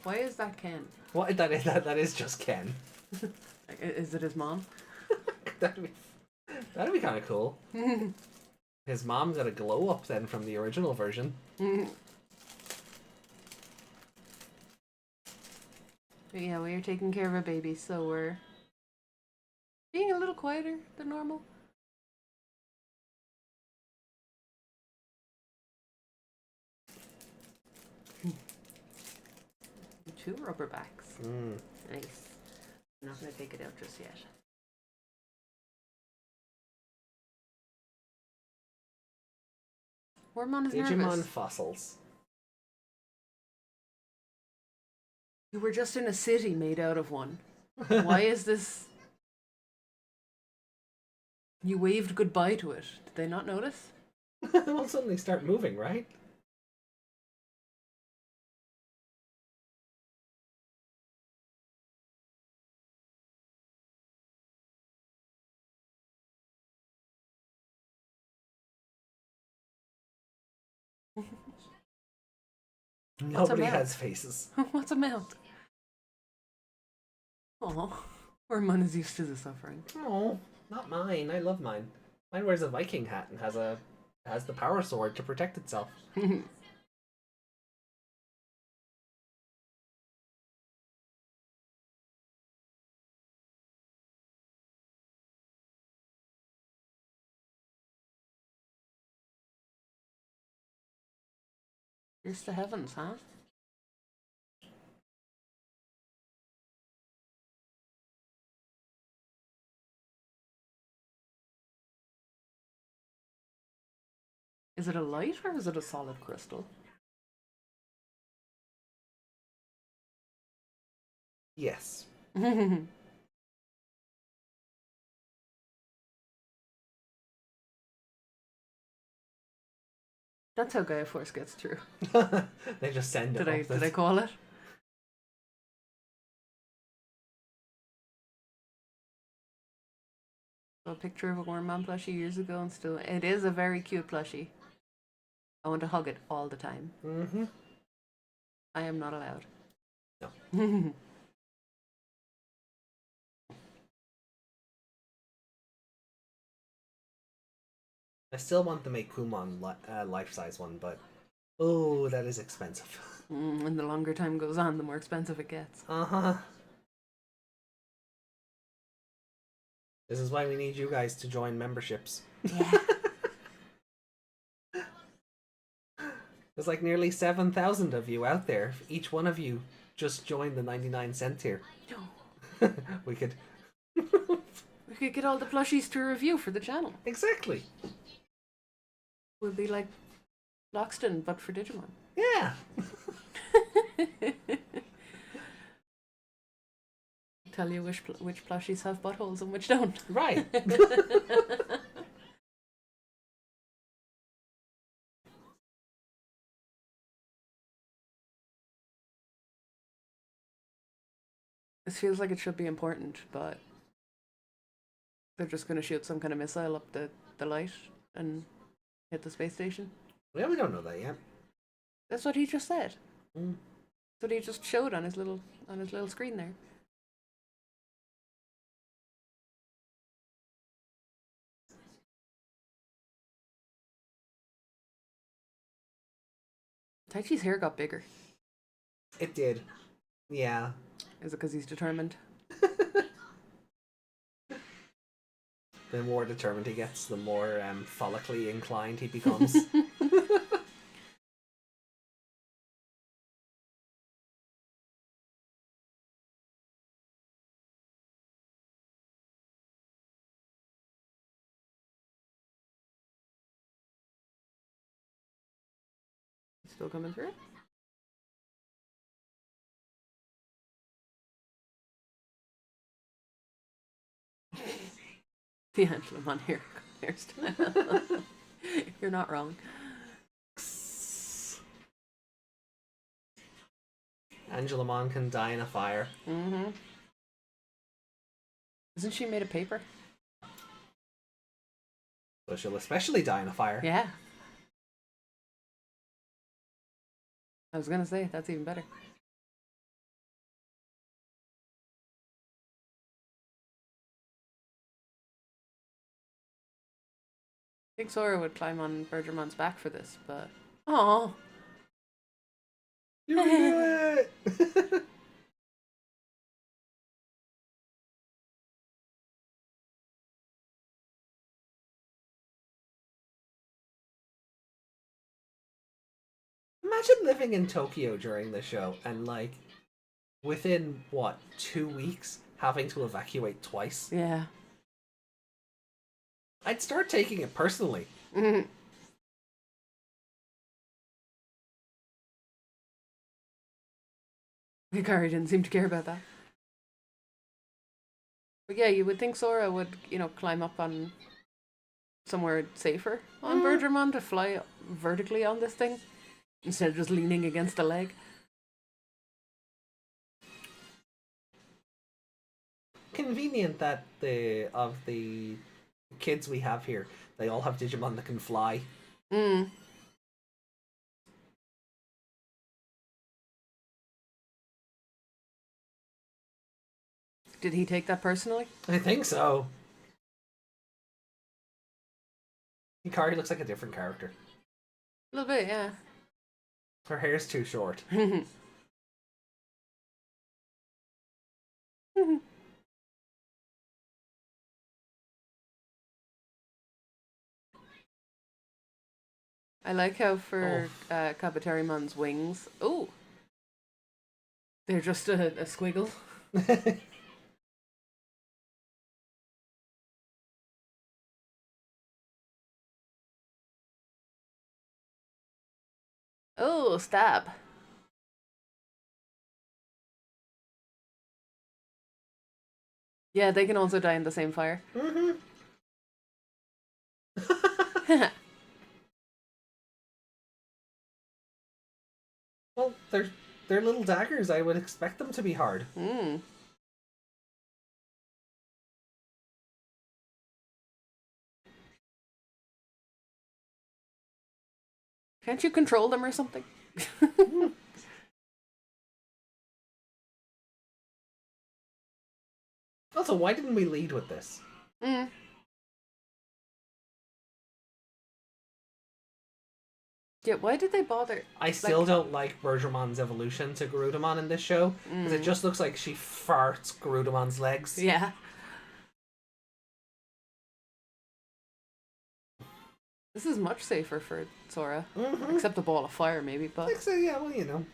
Why is that Ken? What? That is just Ken. Is it his mom? That'd be kind of cool. His mom got a glow up then from the original version. But yeah, we are taking care of a baby, so we're being a little quieter than normal. Two rubber backs. Nice. I'm not going to take it out just yet. Wormmon is Digimon nervous. fossils. You were just in a city made out of one. Why is this... You waved goodbye to it. Did they not notice? It will suddenly start moving, right? Nobody mouth? has faces. What's a mouth? Oh, Wormmon is used to the suffering. Oh, not mine. I love mine. Mine wears a Viking hat and has the power sword to protect itself. Here's the heavens, huh? Is it a light or is it a solid crystal? Yes. That's how Gaia Force gets through. They just send it. Did I call it? A picture of a Wormmon plushie years ago, and still, it is a very cute plushie. I want to hug it all the time. Mm-hmm. I am not allowed. No. I still want to make Kumon life-size one, but oh, that is expensive. And the longer time goes on, the more expensive it gets. Uh-huh. This is why we need you guys to join memberships. Yeah. There's like nearly 7,000 of you out there. If each one of you just joined the 99-cent tier, we could... We could get all the plushies to review for the channel. Exactly. We'll be like Loxton, but for Digimon. Yeah. Tell you which plushies have buttholes and which don't. Right. This feels like it should be important, but they're just going to shoot some kind of missile up the light and hit the space station. Yeah, we don't know that yet. That's what he just said. Mm. That's what he just showed on his little screen there. Taichi's hair got bigger. It did. Yeah. Is it because he's determined? The more determined he gets, the more follically inclined he becomes. Still coming through? The Angelamon hairstyle. You're not wrong. Angelamon can die in a fire. Mm-hmm. Isn't she made of paper? So she'll especially die in a fire. Yeah. I was gonna say, that's even better. I think Sora would climb on Bergermon's back for this, but... Oh. You can do it! Imagine living in Tokyo during the show and, like, within, what, 2 weeks, having to evacuate twice? Yeah. I'd start taking it personally. Mm-hmm. Hikari didn't seem to care about that. But yeah, you would think Sora would, climb up on somewhere safer on Bergermon to fly vertically on this thing instead of just leaning against a leg. Convenient that of the kids we have here, they all have Digimon that can fly. Mm. Did he take that personally? I think so. Hikari looks like a different character. A little bit, yeah. Her hair's too short. I like how for Kabatarimon's wings, they're just a squiggle. Oh, stab. Yeah, they can also die in the same fire. Mm-hmm. Well, they're little daggers. I would expect them to be hard. Mm. Can't you control them or something? Also, why didn't we lead with this? Mm. Yeah, why did they bother? I still don't like Bergermon's evolution to Garudamon in this show, because it just looks like she farts Garudamon's legs. Yeah. This is much safer for Sora. Mm-hmm. Except the ball of fire, maybe, but... So, yeah, well,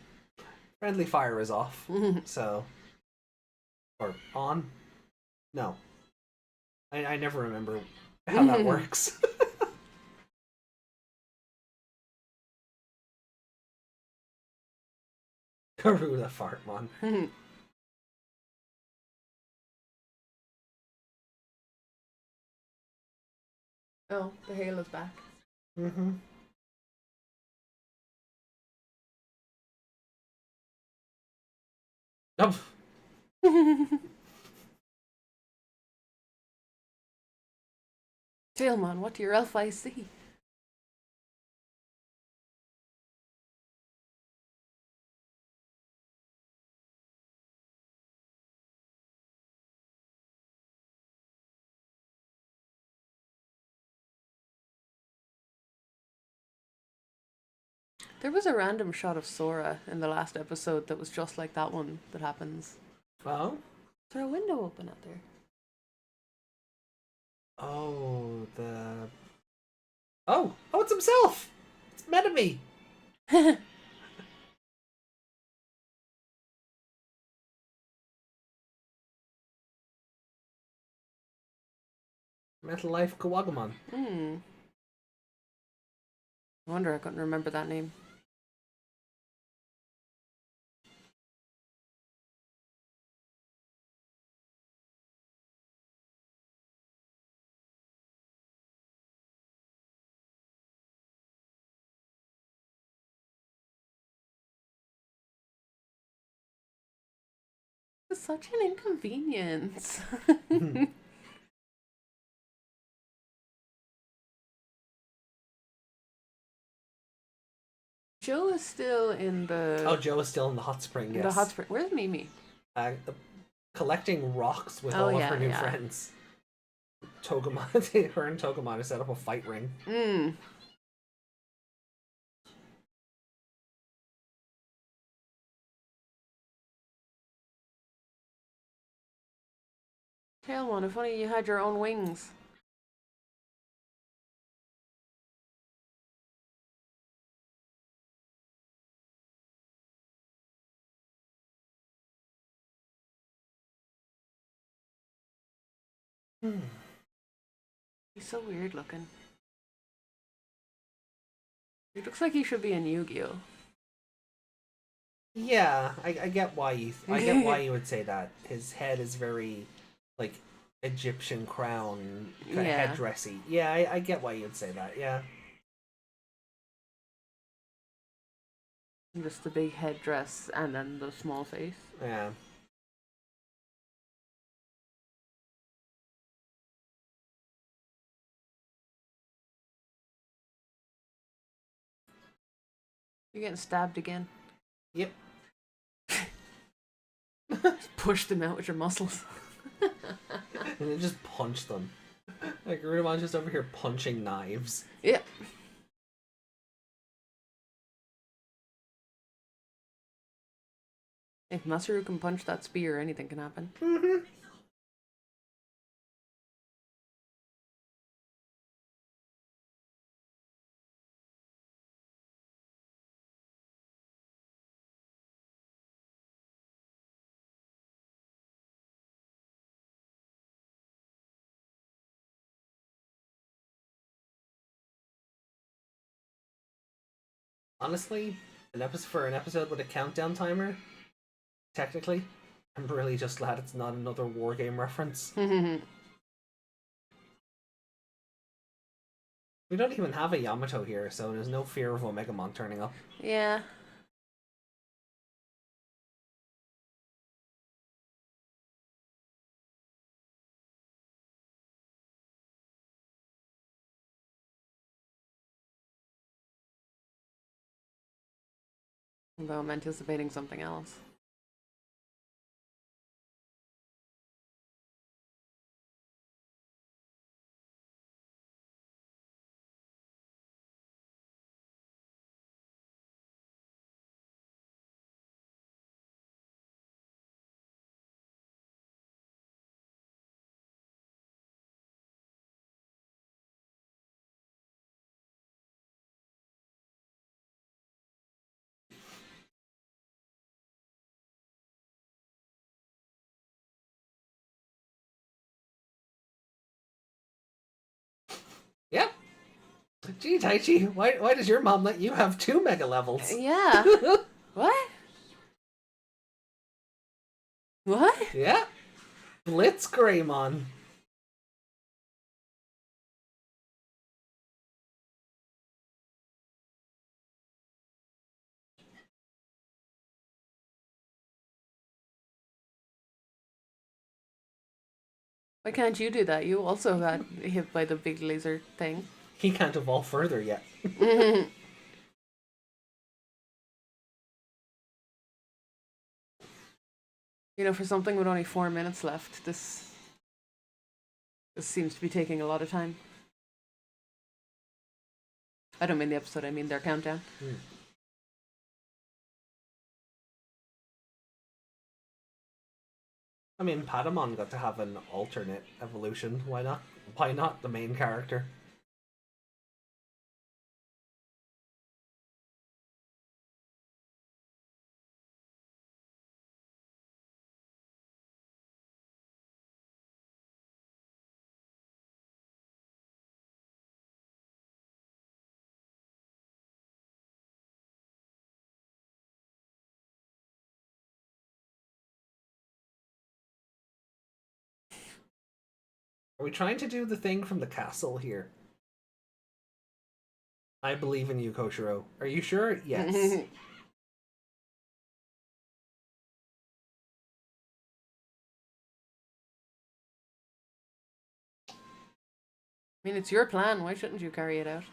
friendly fire is off, so... Or on? No. I never remember how that works. Garuda Fartmon. Oh, the hail is back. Mm-hmm. Oh. Tailmon, what do your elf eyes see? There was a random shot of Sora in the last episode that was just like that one that happens. Oh? Is there a window open out there? Oh, Oh, it's himself! It's Metami! Metal Life Kawagamon. I wonder I couldn't remember that name. It's such an inconvenience. Joe is still in the. Oh, Joe is still in the hot spring, yes. The hot spring. Where's Mimi? Collecting rocks with Oh, all of yeah, her new yeah. friends. Togemon, her and Togemon set up a fight ring. Tailmon, if only you had your own wings. He's so weird looking. He looks like he should be in Yu-Gi-Oh! Yeah, I get why I get why you would say that. His head is very, like, Egyptian crown kind of Yeah. headdressy. Yeah, I get why you'd say that. Yeah. Just the big headdress and then the small face. Yeah. You're getting stabbed again. Yep. Just push them out with your muscles. And then just punch them. Like, Rudamon's just over here punching knives. Yep. If Masaru can punch that spear, anything can happen. Honestly, for an episode with a countdown timer, technically, I'm really just glad it's not another war game reference. We don't even have a Yamato here, so there's no fear of Omegamon turning up. Yeah. Although I'm anticipating something else. Yep. Gee, Taichi, why does your mom let you have 2 mega levels? Yeah. What? What? Yeah. Blitz Greymon. Why can't you do that? You also got hit by the big laser thing. He can't evolve further yet. You know, for something with only 4 minutes left, this seems to be taking a lot of time. I don't mean the episode, I mean their countdown. I mean, Patamon got to have an alternate evolution. Why not? Why not the main character? Are we trying to do the thing from the castle here? I believe in you, Koushiro. Are you sure? Yes. I mean, it's your plan. Why shouldn't you carry it out?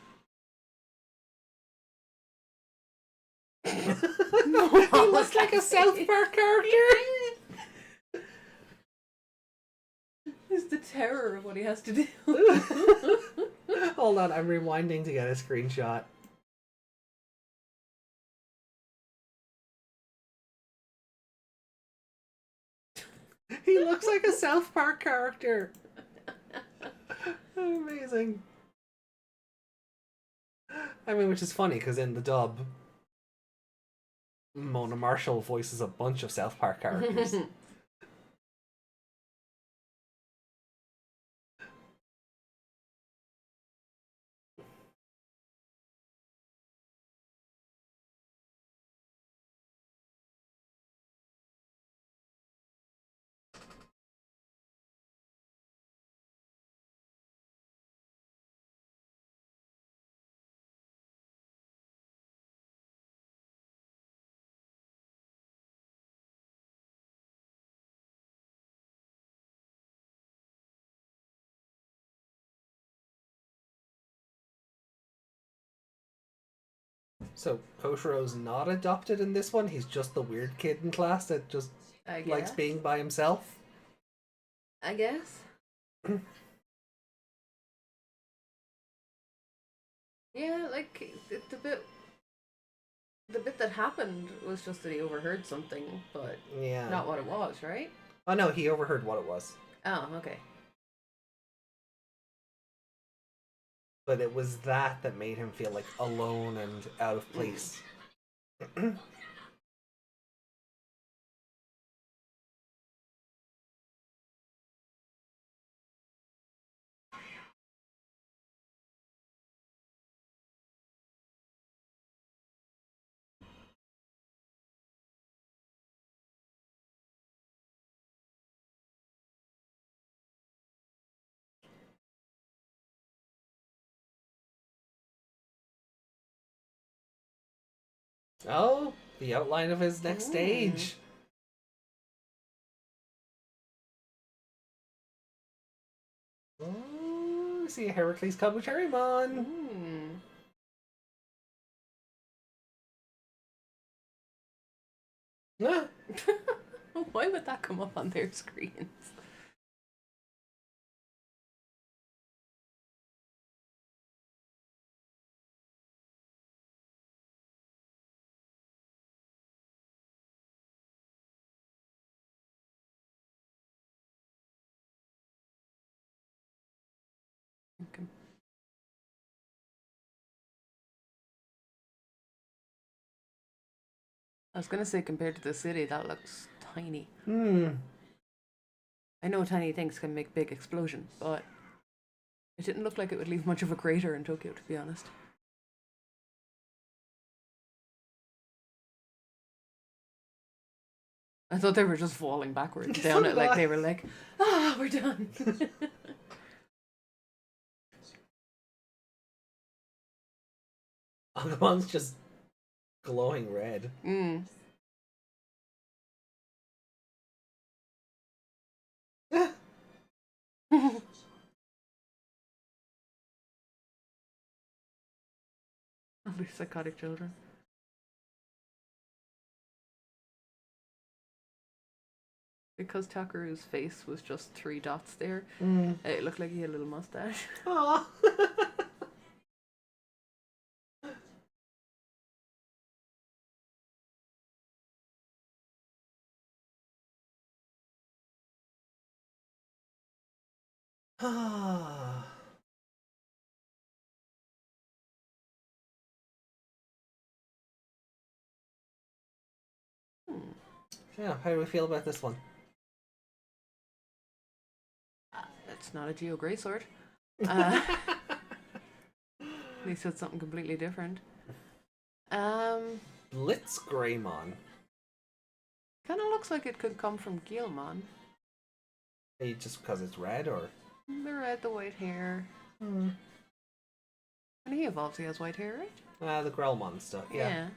No, he looks like a South Park character. It's the terror of what he has to do. Hold on, I'm rewinding to get a screenshot. He looks like a South Park character. Amazing. I mean, which is funny because in the dub, Mona Marshall voices a bunch of South Park characters. So Koshiro's not adopted in this one. He's just the weird kid in class that just likes being by himself. I guess. Yeah, like the bit that happened was just that he overheard something, but Yeah. not what it was, right? Oh no, he overheard what it was. Oh, okay. But it was that made him feel like alone and out of place. Oh, the outline of his next stage. Oh, see Heracles Kabuterimon. Ah. Why would that come up on their screens? Okay. I was gonna say compared to the city, that looks tiny. I know tiny things can make big explosions, but it didn't look like it would leave much of a crater in Tokyo, to be honest. I thought they were just falling backwards down it, like they were like, ah, we're done. Agumon's just glowing red. These psychotic children. Because Takeru's face was just 3 dots there, it looked like he had a little mustache. Aww. Yeah, how do we feel about this one? It's not a Geo Grey sword. At least it's something completely different. Blitz Greymon. Kind of looks like it could come from Guilmon. Just because it's red, or? The red, the white hair. When he evolves, he has white hair, right? The Grellmon stuff, yeah.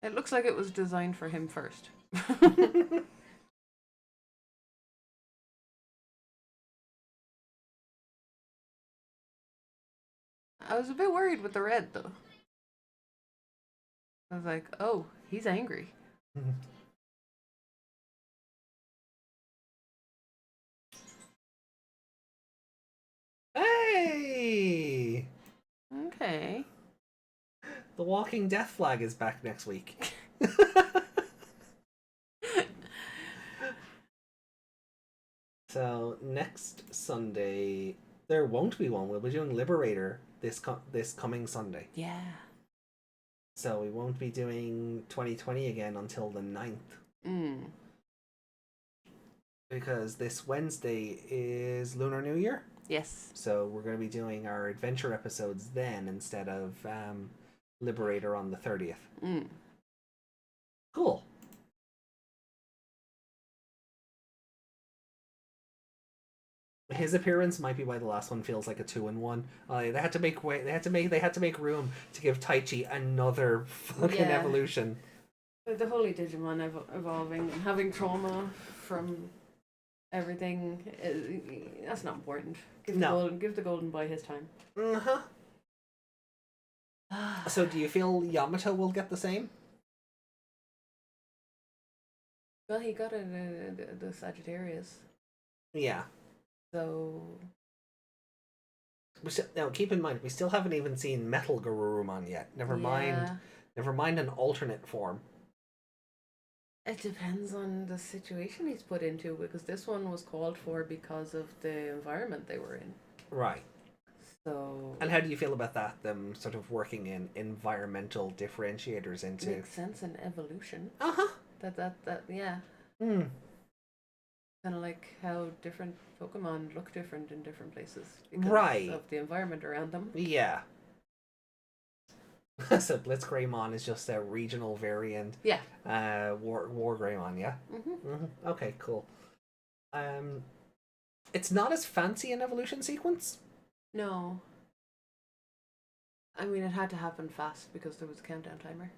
It looks like it was designed for him first. I was a bit worried with the red, though. I was like, oh, he's angry. Hey! Okay. The Walking Death flag is back next week. So next Sunday, there won't be one. We'll be doing Liberator this coming Sunday. Yeah. So we won't be doing 2020 again until the 9th. Because this Wednesday is Lunar New Year. Yes. So we're going to be doing our adventure episodes then instead of Liberator on the 30th. Cool. His appearance might be why the last one feels like a 2-in-1. They had to make room to give Taichi another fucking evolution. The holy Digimon evolving and having trauma from everything, that's not important. Give the golden boy his time. So do you feel Yamato will get the same? Well, he got the Sagittarius. Yeah. So... Now, keep in mind, we still haven't even seen Metal Garurumon yet. Never mind an alternate form. It depends on the situation he's put into, because this one was called for because of the environment they were in. Right. So... And how do you feel about that, them sort of working in environmental differentiators into... Makes sense in evolution. That yeah. Kind of like how different Pokemon look different in different places. Because of the environment around them. Yeah. So Blitz Greymon is just a regional variant. Yeah. War Greymon, yeah? Okay, cool. It's not as fancy an evolution sequence. No. I mean, it had to happen fast because there was a countdown timer.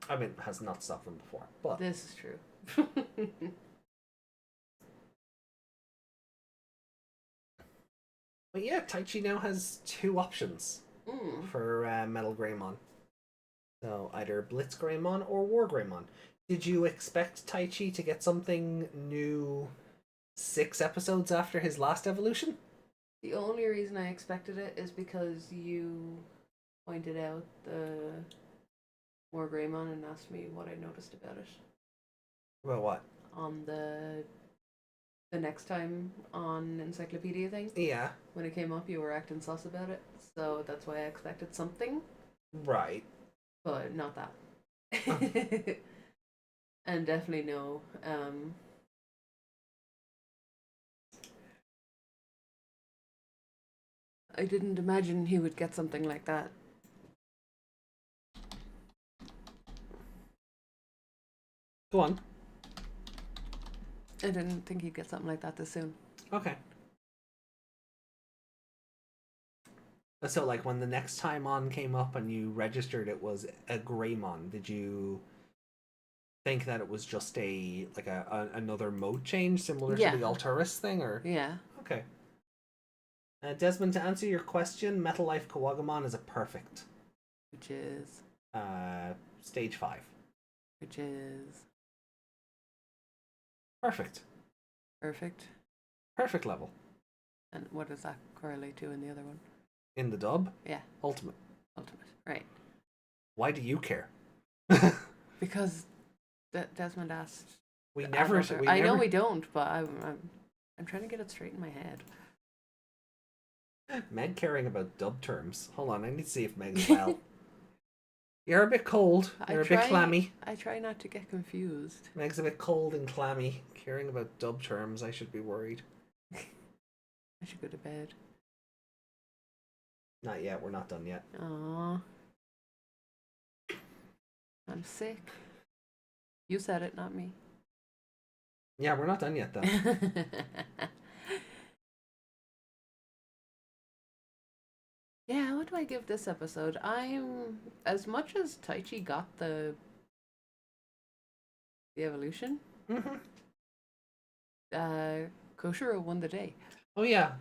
I mean, it has not stopped them before, but... This is true. But yeah, Taichi now has 2 options for Metal Greymon. So either Blitz Greymon or War Greymon. Did you expect Taichi to get something new 6 episodes after his last evolution? The only reason I expected it is because you pointed out the War Greymon and asked me what I noticed about it. About what? On the next time on Encyclopedia thing. Yeah. When it came up, you were acting sus about it, so that's why I expected something. Right. But not that. And definitely no. I didn't imagine he would get something like that. Go on. I didn't think he'd get something like that this soon. Okay. So, like, when the next time on came up and you registered it was a Greymon, did you think that it was just another mode change similar Yeah. to the Alturas thing, or Yeah. okay. Desmond, to answer your question, Metal Life Kawagamon is a perfect. Which is Stage 5. which is Perfect. perfect. Perfect level. And what does that correlate to in the other one? In the dub, Yeah. Ultimate. Ultimate. Right. Why do you care? Because Desmond asked. We I never. know We I know never. we don't, but I'm trying to get it straight in my head. Meg caring about dub terms. Hold on, I need to see if Meg's well. You're a bit cold. You're a bit clammy. I try not to get confused. Meg's a bit cold and clammy. Caring about dub terms, I should be worried. I should go to bed. Not yet. We're not done yet. Aww. I'm sick. You said it, not me. Yeah, we're not done yet, though. Yeah, what do I give this episode? I'm as much as Taichi got the evolution. Mm-hmm. Koushiro won the day. Oh yeah.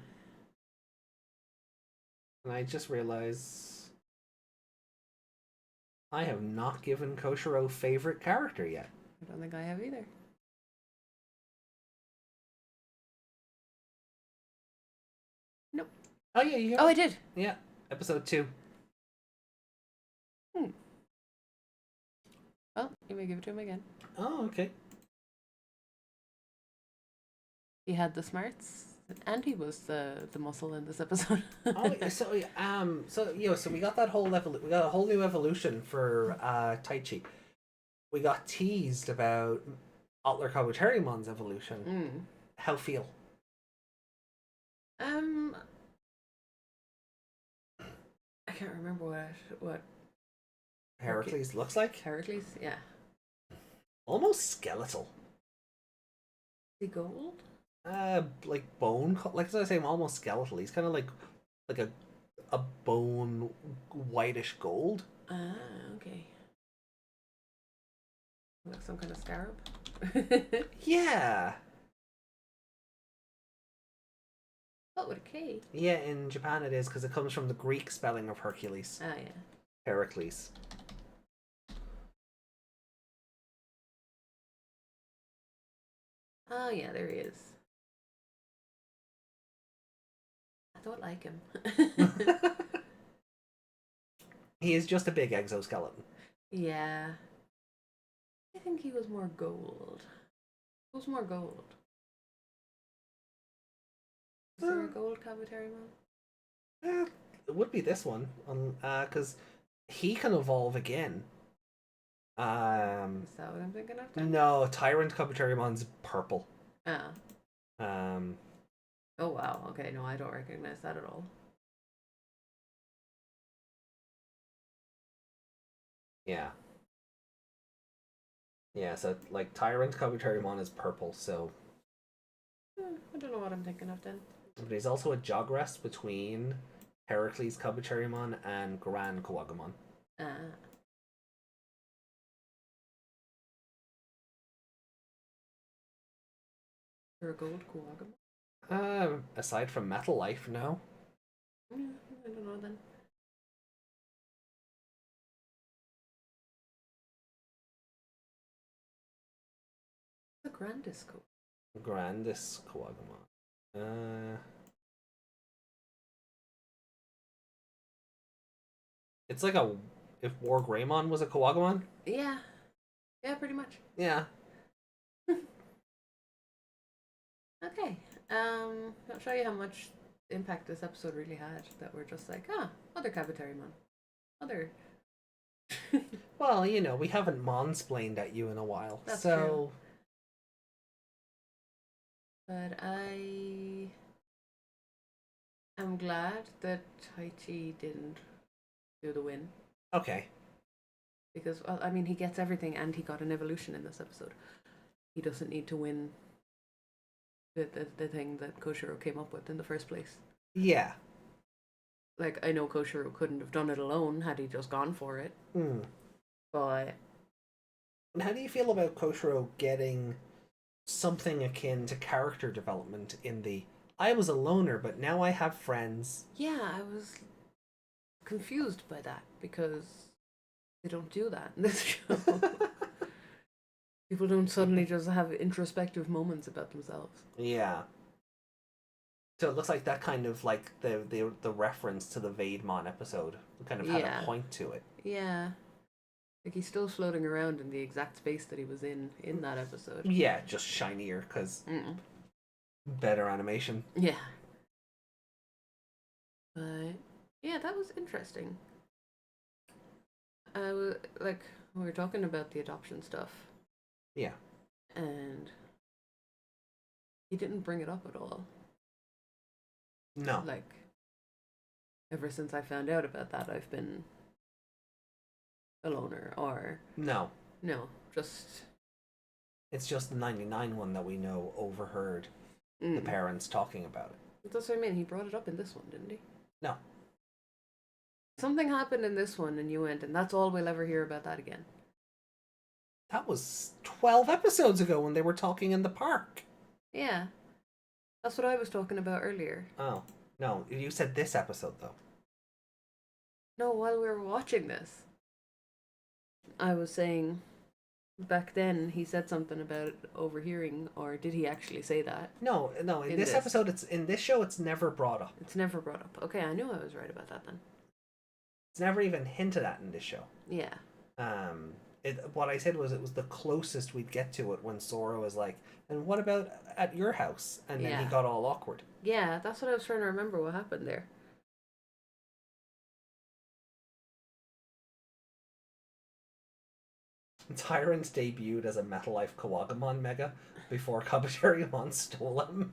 And I just realized I have not given Koushiro favorite character yet. I don't think I have either. Nope. Oh yeah, you. Oh, I did. Yeah, episode 2. Well, you may give it to him again. Oh, okay. He had the smarts, and he was the muscle in this episode. Oh, so we got that whole we got a whole new evolution for Taichi. We got teased about Otler Kabuterimon's evolution. How feel? I can't remember what Heracles looks like Heracles. Yeah. almost skeletal. The gold. Like bone, like as I say, almost skeletal. He's kind of like a bone, whitish gold. Ah, okay. Like some kind of scarab. Yeah. What with a K? Yeah, in Japan it is because it comes from the Greek spelling of Hercules. Ah, yeah. Heracles. Oh, yeah, there he is. I don't like him. He is just a big exoskeleton. Yeah. I think he was more gold. He was more gold. Is there a gold Kabuterimon? It would be this one, because he can evolve again. Is that what I'm thinking of? Then? No, Tyrant Kabuterimon's purple. Ah. Um, Oh, wow. Okay, no, I don't recognize that at all. yeah. Yeah, so like Tyrant Kabuterimon is purple, so I don't know what I'm thinking of then. but he's also a Jogress between Heracles Kabuterimon and Gran Kawagamon. Ah. Or a gold Kuwagama? Aside from Metal Life, no. I don't know then. The grandest gold. Grandis Kawagamon. It's like if War Greymon was a Kawagamon. Yeah. Yeah, pretty much. Yeah. Okay. I'll show you how much impact this episode really had. That we're just like, other Kabuterimon. Other. Well, we haven't mansplained at you in a while, That's so. true. But I am glad that Taichi didn't do the win. Okay. Because, well, I mean, he gets everything and he got an evolution in this episode. He doesn't need to win the thing that Koushiro came up with in the first place. Yeah. Like, I know Koushiro couldn't have done it alone had he just gone for it. Hmm. But And how do you feel about Koushiro getting something akin to character development in the I was a loner, but now I have friends? Yeah, I was confused by that because they don't do that in this show. People don't suddenly just have introspective moments about themselves. Yeah. So it looks like that kind of like the reference to the Vaidmon episode kind of had Yeah. a point to it. Yeah. Like he's still floating around in the exact space that he was in that episode. Yeah, just shinier because better animation. Yeah. But yeah, that was interesting. I was like, we were talking about the adoption stuff, Yeah. and he didn't bring it up at all. No. Like, ever since I found out about that, I've been a loner, or No. no, just It's just the 99 one that we know overheard the parents talking about it. That's what I mean. He brought it up in this one, didn't he? No. Something happened in this one, and you went, and that's all we'll ever hear about that again. That was 12 episodes ago when they were talking in the park. Yeah, that's what I was talking about earlier. Oh. No, you said this episode though. No, while we were watching this, I was saying back then he said something about overhearing, or did he actually say that? No, in this episode, it's in this show, it's never brought up. It's never brought up. Okay, I knew I was right about that then. It's never even hinted at in this show. Yeah. What I said was it was the closest we'd get to it when Sora was like, and what about at your house? And then he got all awkward. Yeah, that's what I was trying to remember what happened there. Tyrant debuted as a Metal Life Kawagamon Mega before Kabuterimon stole him.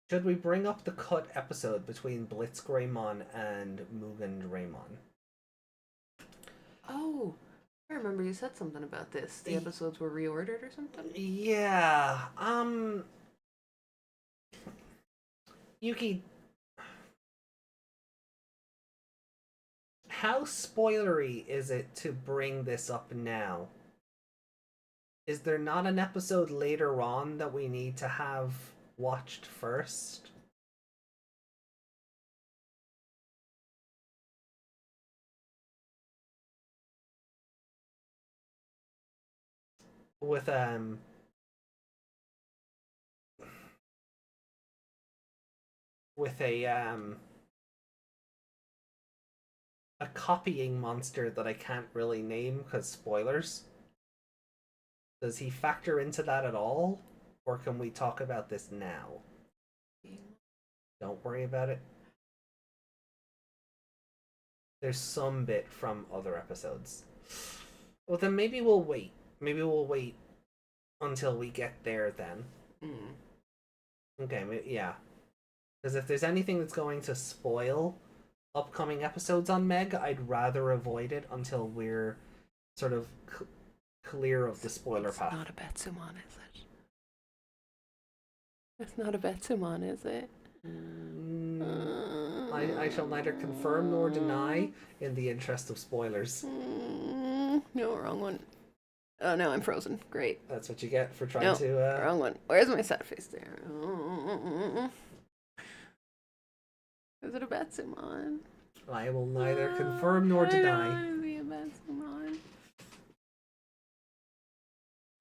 Should we bring up the cut episode between Blitz Greymon and Mugen Draymon? Oh, I remember you said something about this. The episodes were reordered or something? Yeah, Yuki, how spoilery is it to bring this up now? Is there not an episode later on that we need to have watched first? With a copying monster that I can't really name because spoilers. Does he factor into that at all? Or can we talk about this now? Don't worry about it. There's some bit from other episodes. Well, then maybe we'll wait. Maybe we'll wait until we get there then. Okay, yeah. Because if there's anything that's going to spoil upcoming episodes on Meg, I'd rather avoid it until we're sort of clear of the spoiler path. It's not a Betsumon, is it? It's not a Betsumon, is it? I shall neither confirm nor deny in the interest of spoilers. No, wrong one. Oh no, I'm frozen. Great. That's what you get for trying to... wrong one. Where's my sad face there? Is it a Betsumon? I will neither confirm nor deny. I don't want to be a Betsumon.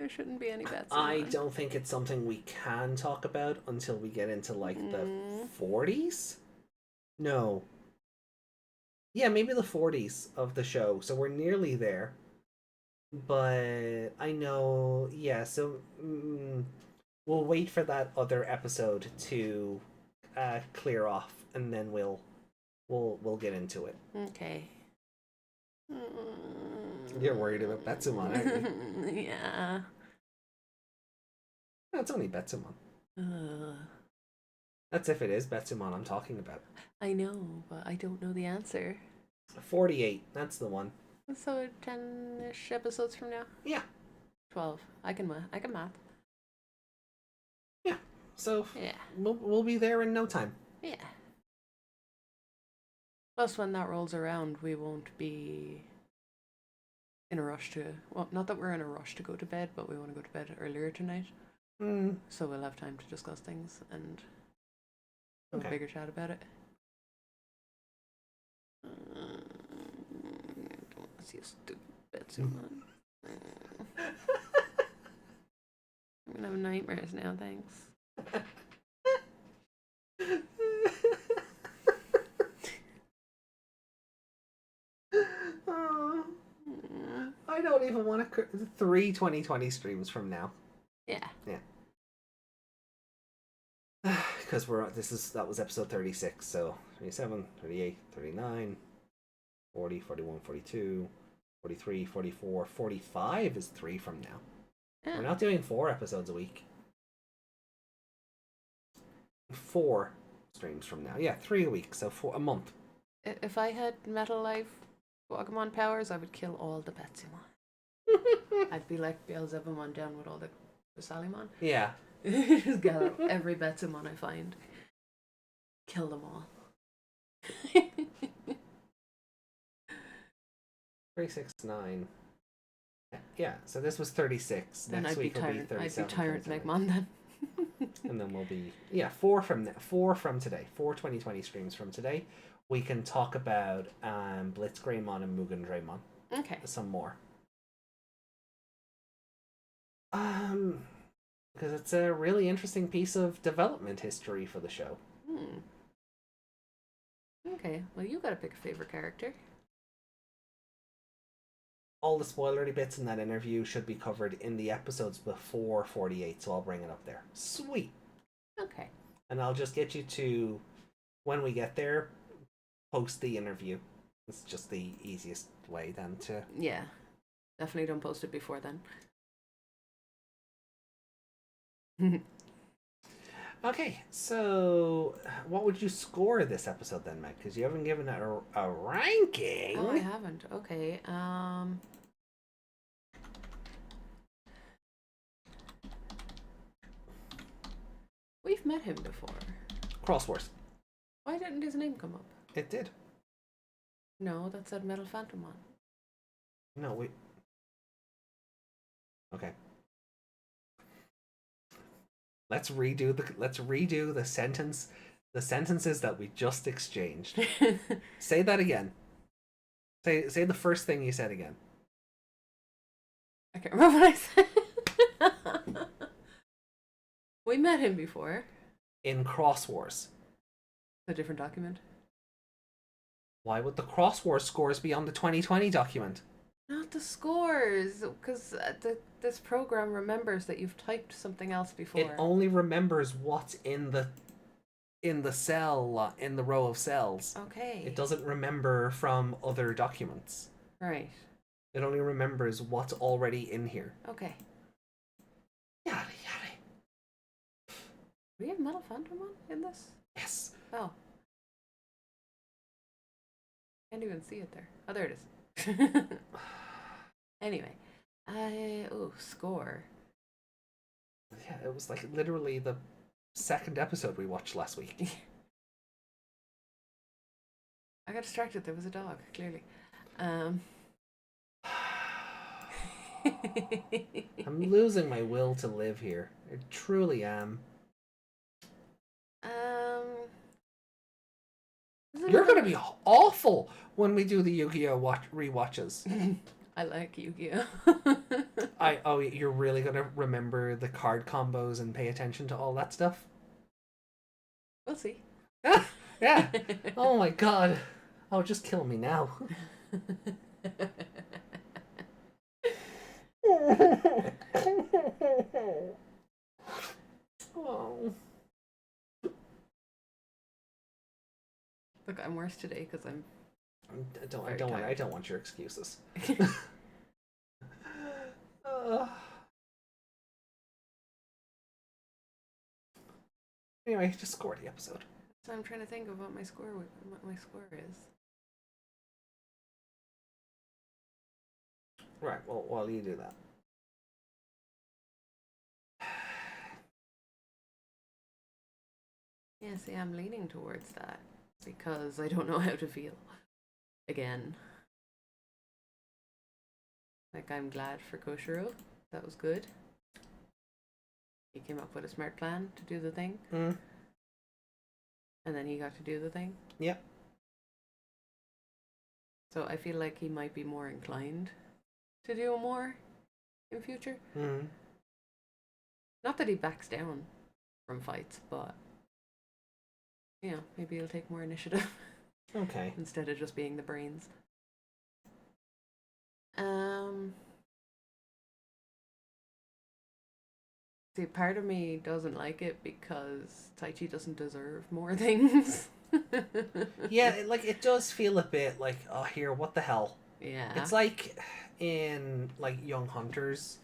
There shouldn't be any Betsumon. I don't think it's something we can talk about until we get into like the 40s? No. Yeah, maybe the 40s of the show. So we're nearly there. But I know, yeah, so we'll wait for that other episode to clear off, and then we'll get into it. Okay. You're worried about Betsumon, aren't you? Yeah. No, it's only Betsumon. That's if it is Betsumon I'm talking about. I know, but I don't know the answer. 48, that's the one. So 10-ish episodes from now? Yeah. 12. I can math. Yeah. So yeah, we'll be there in no time. Yeah. Plus, when that rolls around, we won't be in a rush to. Well, not that we're in a rush to go to bed, but we want to go to bed earlier tonight. So we'll have time to discuss things and have a bigger chat about it. I don't want to see a stupid Betsy man. I'm gonna have nightmares now, thanks. I don't even want to. 3 2020 streams from now. Yeah. Yeah. Because that was episode 36, so 27, 38, 39, 40, 41, 42, 43, 44, 45 is 3 from now. Yeah. We're not doing 4 episodes a week. 4 streams from now. Yeah, 3 a week, so a month. If I had Metal Life Pokemon powers, I would kill all the Betsymon. I'd be like Beelzebumon down with all the Salimon. Yeah. Just gather every Betsymon I find. Kill them all. 369. Yeah, so this was 36. Then Next week will be 37. I'd be Tyrant Megmon then. And then we'll be 4 from today. 4 2020 streams from today. We can talk about Blitz Greymon and Mugen Draymon. Okay. Some more. Because it's a really interesting piece of development history for the show. Okay, well, you gotta pick a favorite character. All the spoilery bits in that interview should be covered in the episodes before 48, so I'll bring it up there. Sweet. Okay. And I'll just get you to, when we get there, post the interview. It's just the easiest way then to... Yeah. Definitely don't post it before then. Okay, so what would you score this episode then, Meg? Because you haven't given it a ranking. Oh, I haven't. Okay. We've met him before. Cross Wars. Why didn't his name come up? It did. No, that said Metal Phantomon. No, wait. Okay. Let's redo the sentences that we just exchanged. Say that again. Say the first thing you said again. I can't remember what I said. We met him before. In Cross Wars. A different document. Why would the Cross Wars scores be on the 2020 document? Not the scores, because this program remembers that you've typed something else before. It only remembers what's in the cell, in the row of cells. Okay. It doesn't remember from other documents. Right. It only remembers what's already in here. Okay. Yada yada. Do we have Metal Phantomon in this? Yes. Oh. Can't even see it there. Oh, there it is. Anyway. Score. Yeah, it was like literally the second episode we watched last week. I got distracted. There was a dog, clearly. I'm losing my will to live here. I truly am. You're going to be awful when we do the Yu-Gi-Oh! Rewatches. I like Yu-Gi-Oh! You're really going to remember the card combos and pay attention to all that stuff? We'll see. Yeah. Oh my god. Oh, just kill me now. Oh. Look, I'm worse today because I don't want your excuses. Anyway, just score the episode. So I'm trying to think of what my score is. Right. Well, while you do that. Yeah, see, I'm leaning towards that. because I don't know how to feel again. Like, I'm glad for Koushiro. That was good. He came up with a smart plan to do the thing. Mm. And then he got to do the thing. Yep. So I feel like he might be more inclined to do more in future. Mm. Not that he backs down from fights, but you know, maybe he'll take more initiative Okay. instead of just being the brains. See, part of me doesn't like it because Taichi doesn't deserve more things. Yeah, it does feel a bit like, oh, here, what the hell? Yeah. It's like in like Young Hunters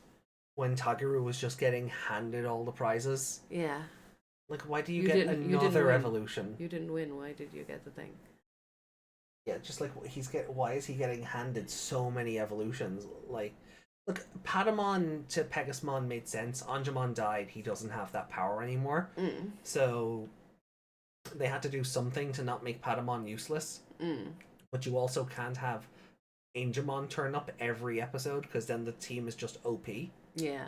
when Tageru was just getting handed all the prizes. Yeah. Like, why do you, You get didn't- you didn't another win. evolution? You didn't win. Why did you get the thing? Yeah, just like why is he getting handed so many evolutions? Like, look, Patamon to Pegasusmon made sense. Anjumon died. He doesn't have that power anymore. Mm. So they had to do something to not make Patamon useless. Mm. But you also can't have Angemon turn up every episode because then the team is just OP. Yeah.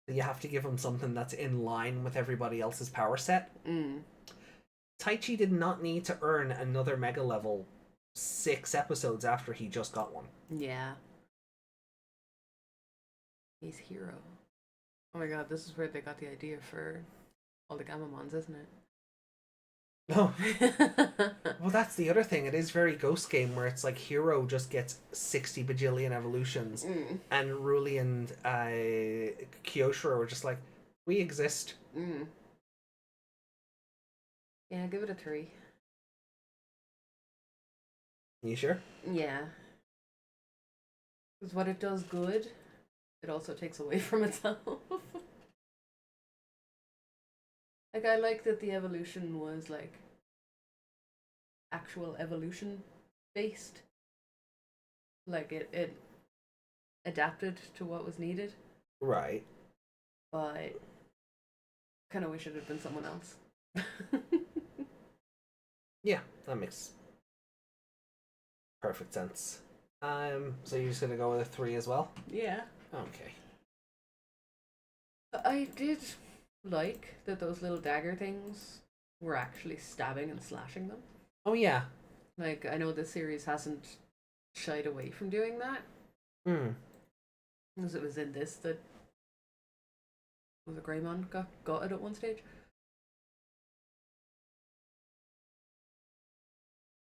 You have to give him something that's in line with everybody else's power set. Mm. Taichi did not need to earn another Mega Level 6 episodes after he just got one. Yeah. He's hero. Oh my god, this is where they got the idea for all the Gamamons, isn't it? No. Well, that's the other thing. It is very Ghost Game where it's like Hero just gets 60 bajillion evolutions, Mm. and Ruli and Kyoshiro are just like, we exist. Mm. Yeah, give it a 3. You sure? Yeah. Because what it does good, it also takes away from itself. Like, I like that the evolution was, like, actual evolution based. Like, it adapted to what was needed, Right. but kind of wish it had been someone else. Yeah, that makes perfect sense. So you're just gonna go with a 3 as well? Yeah. Okay. I did like that those little dagger things were actually stabbing and slashing them. Oh yeah. Like, I know this series hasn't shied away from doing that, Hmm. because it was in this that was a Greymon got it at one stage.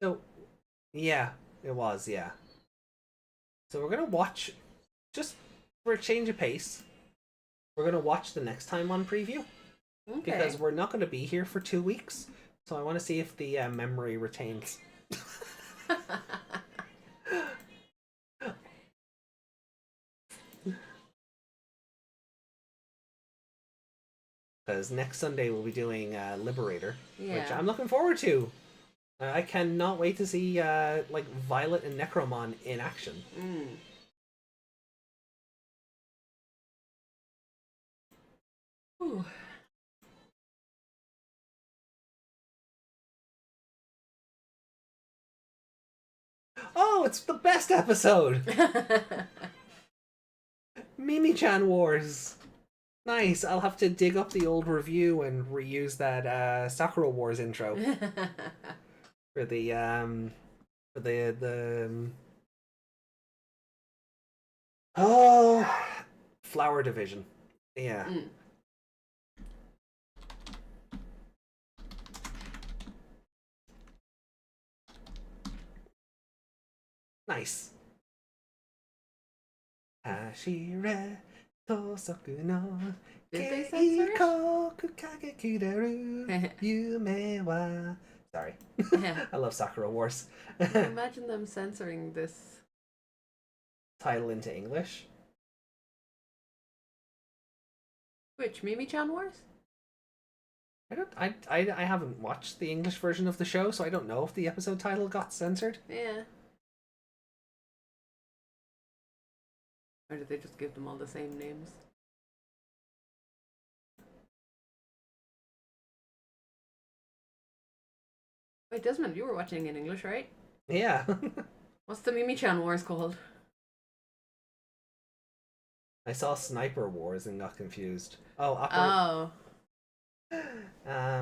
So, yeah, it was, yeah. So we're gonna watch, just for a change of pace, we're gonna watch the next time on preview. Okay. Because we're not gonna be here for 2 weeks. So I want to see if the memory retains. Because next Sunday we'll be doing Liberator, which Yeah. I'm looking forward to. I cannot wait to see like Violet and Necromon in action. Mm. Ooh. Oh, it's the best episode! Mimi-chan Wars! Nice, I'll have to dig up the old review and reuse that Sakura Wars intro for oh, Flower Division. Yeah. Mm. Nice. Hashire tosoku no Did they censor it? keikoku kagekidaru yume wa. Sorry. I love Sakura Wars. Imagine them censoring this. Title into English. Which, Mimi-chan Wars? I haven't watched the English version of the show, so I don't know if the episode title got censored. Yeah. Or did they just give them all the same names? Wait, Desmond, you were watching in English, right? Yeah. What's the Mimi-chan Wars called? I saw Sniper Wars and got confused. Oh, Oh.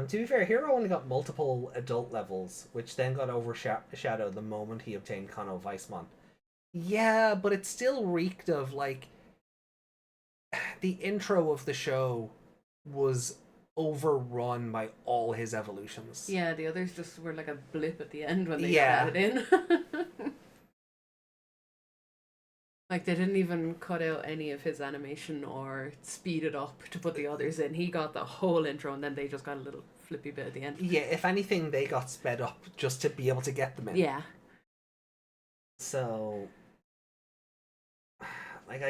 To be fair, Hero only got multiple adult levels, which then got overshadowed the moment he obtained Kano Weissmon. Yeah, but it still reeked of, like, the intro of the show was overrun by all his evolutions. Yeah, the others just were like a blip at the end when they Yeah. got added in. Like, they didn't even cut out any of his animation or speed it up to put the others in. He got the whole intro, and then they just got a little flippy bit at the end. Yeah, if anything, they got sped up just to be able to get them in. Yeah. So, like, I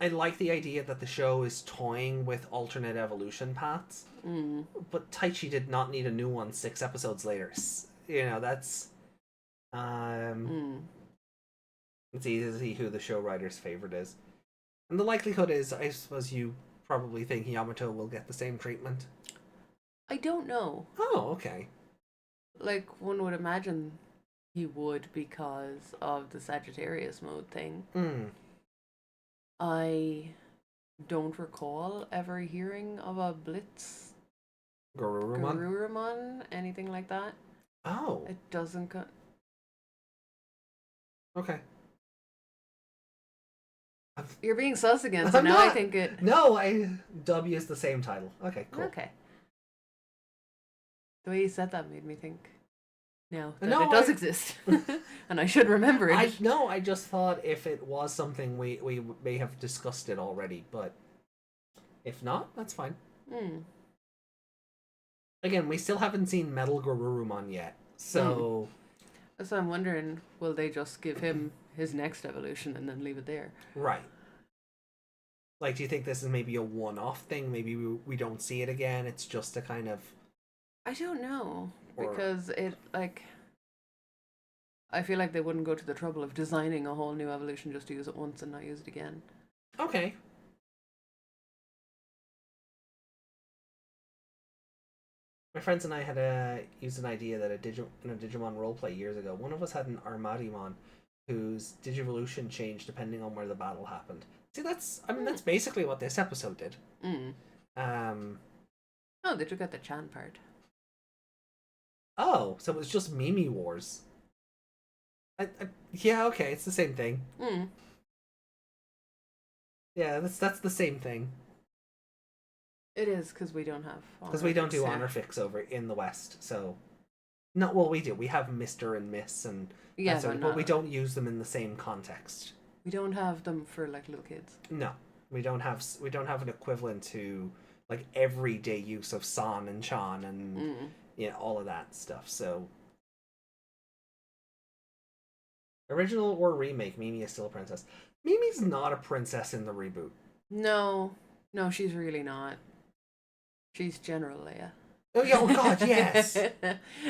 like the idea that the show is toying with alternate evolution paths, but Taichi did not need a new one 6 episodes later. You know, that's it's easy to see who the show writer's favorite is, and the likelihood is, I suppose you probably think Yamato will get the same treatment. I don't know. Oh, okay. Like, one would imagine he would because of the Sagittarius mode thing. I don't recall ever hearing of a Blitz Garurumon, anything like that. Oh. It doesn't Okay. You're being sus again, so I'm now not. I think it... No, W is the same title. Okay, cool. Okay. The way you said that made me think now that No, it does exist. And I should remember it. I just thought if it was something we may have discussed it already, but if not, that's fine. Again, we still haven't seen Metal Garurumon yet, so... So I'm wondering, will they just give him his next evolution and then leave it there? Right. Like, do you think this is maybe a one-off thing? Maybe we don't see it again, it's just a kind of... I don't know, because it, like... I feel like they wouldn't go to the trouble of designing a whole new evolution just to use it once and not use it again. Okay. My friends and I had used an idea that in a Digimon roleplay years ago, one of us had an Armadimon whose Digivolution changed depending on where the battle happened. See, that's basically what this episode did. Oh, they took out the Chan part. Oh, so it was just Mimi Wars. Yeah, okay, it's the same thing. Yeah, that's the same thing. It is, because we don't have... Because we don't do honor fix over in the West, so... No, well, we do. We have Mr. and Miss, and yeah, but we don't use them in the same context. We don't have them for, like, little kids. No, we don't have an equivalent to, like, everyday use of San and Chan and all of that stuff. So, original or remake, Mimi is still a princess. Mimi's not a princess in the reboot. No, she's really not. She's General Leia. Oh, yeah, oh god, yes!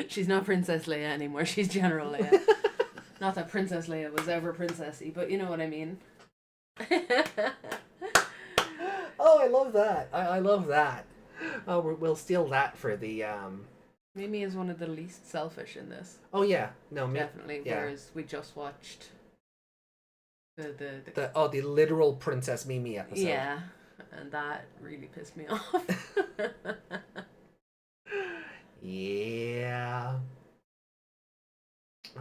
She's not Princess Leia anymore, she's General Leia. Not that Princess Leia was ever princessy, but you know what I mean. Oh, I love that. I love that. Oh, we'll steal that for the... Mimi is one of the least selfish in this. Oh, yeah. No, definitely, yeah. Whereas we just watched the literal Princess Mimi episode. Yeah, and that really pissed me off. Yeah.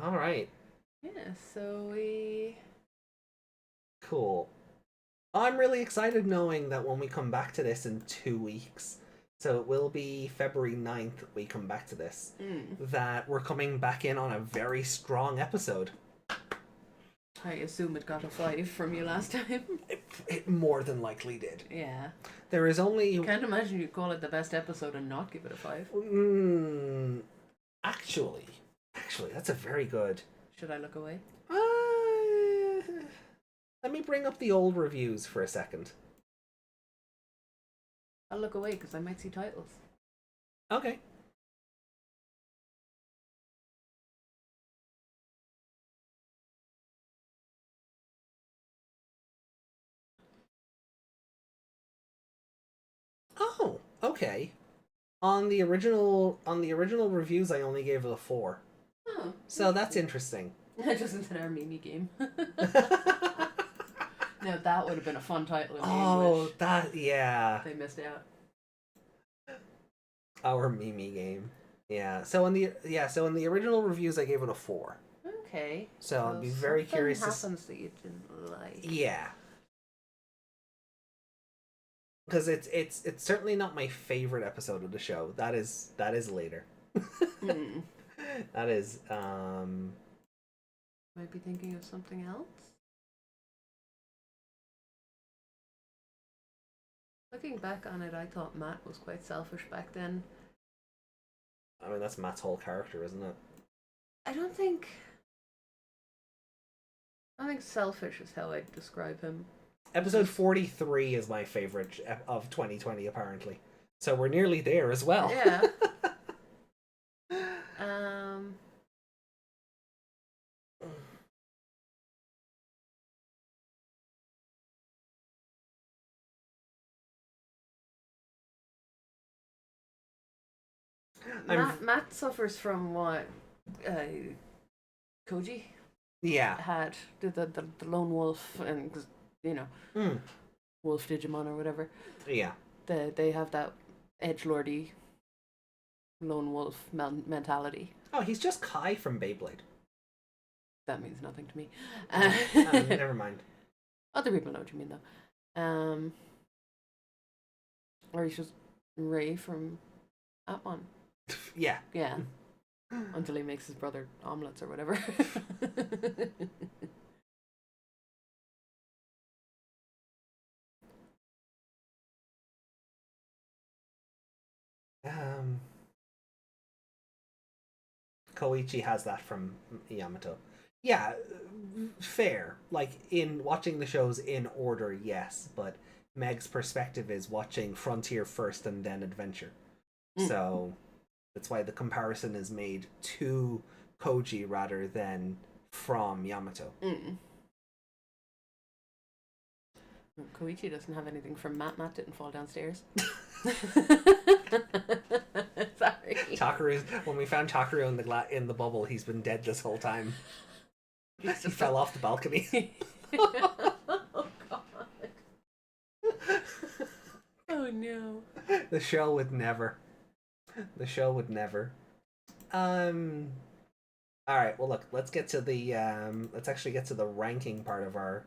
All right. Yeah, so we... Cool. I'm really excited knowing that when we come back to this in 2 weeks, so it will be February 9th we come back to this, that we're coming back in on a very strong episode. I assume it got a 5 from you last time. It more than likely did. Yeah. There is only... Can't imagine you'd call it the best episode and not give it a 5. Actually, that's a very good... Should I look away? Let me bring up the old reviews for a second. I'll look away because I might see titles. Okay. Oh, okay. On the original reviews, I only gave it a 4. Oh, So that's interesting. just instead of our Mimi game. Now that would have been a fun title in Oh, English. yeah. They missed out. Our Mimi game. Yeah. So in the original reviews, I gave it a 4. Okay. So I'd be very curious. Happens that you didn't like. Yeah. Because it's certainly not my favorite episode of the show. That is later. Hmm. That is Might be thinking of something else. Looking back on it, I thought Matt was quite selfish back then. I mean, that's Matt's whole character, isn't it? I don't think selfish is how I'd describe him. Episode 43 is my favorite of 2020, apparently. So we're nearly there as well. Yeah. Matt suffers from what Koji Yeah. had the lone wolf, and 'cause, you know, wolf Digimon or whatever. Yeah. They have that edgelordy lone wolf mentality. Oh, he's just Kai from Beyblade. That means nothing to me. Never mind. Other people know what you mean though. Or he's just Ray from Atmon. Yeah. Yeah. Until he makes his brother omelets or whatever. Koichi has that from Yamato. Yeah, fair. Like, in watching the shows in order, yes, but Meg's perspective is watching Frontier first and then Adventure. So that's why the comparison is made to Koji rather than from Yamato. Koichi doesn't have anything from Matt. Matt didn't fall downstairs. Sorry. When we found Takaru in the bubble, he's been dead this whole time. He fell off the balcony. Oh god. Oh no. The show would never. Alright, well look, let's get to the let's actually get to the ranking part of our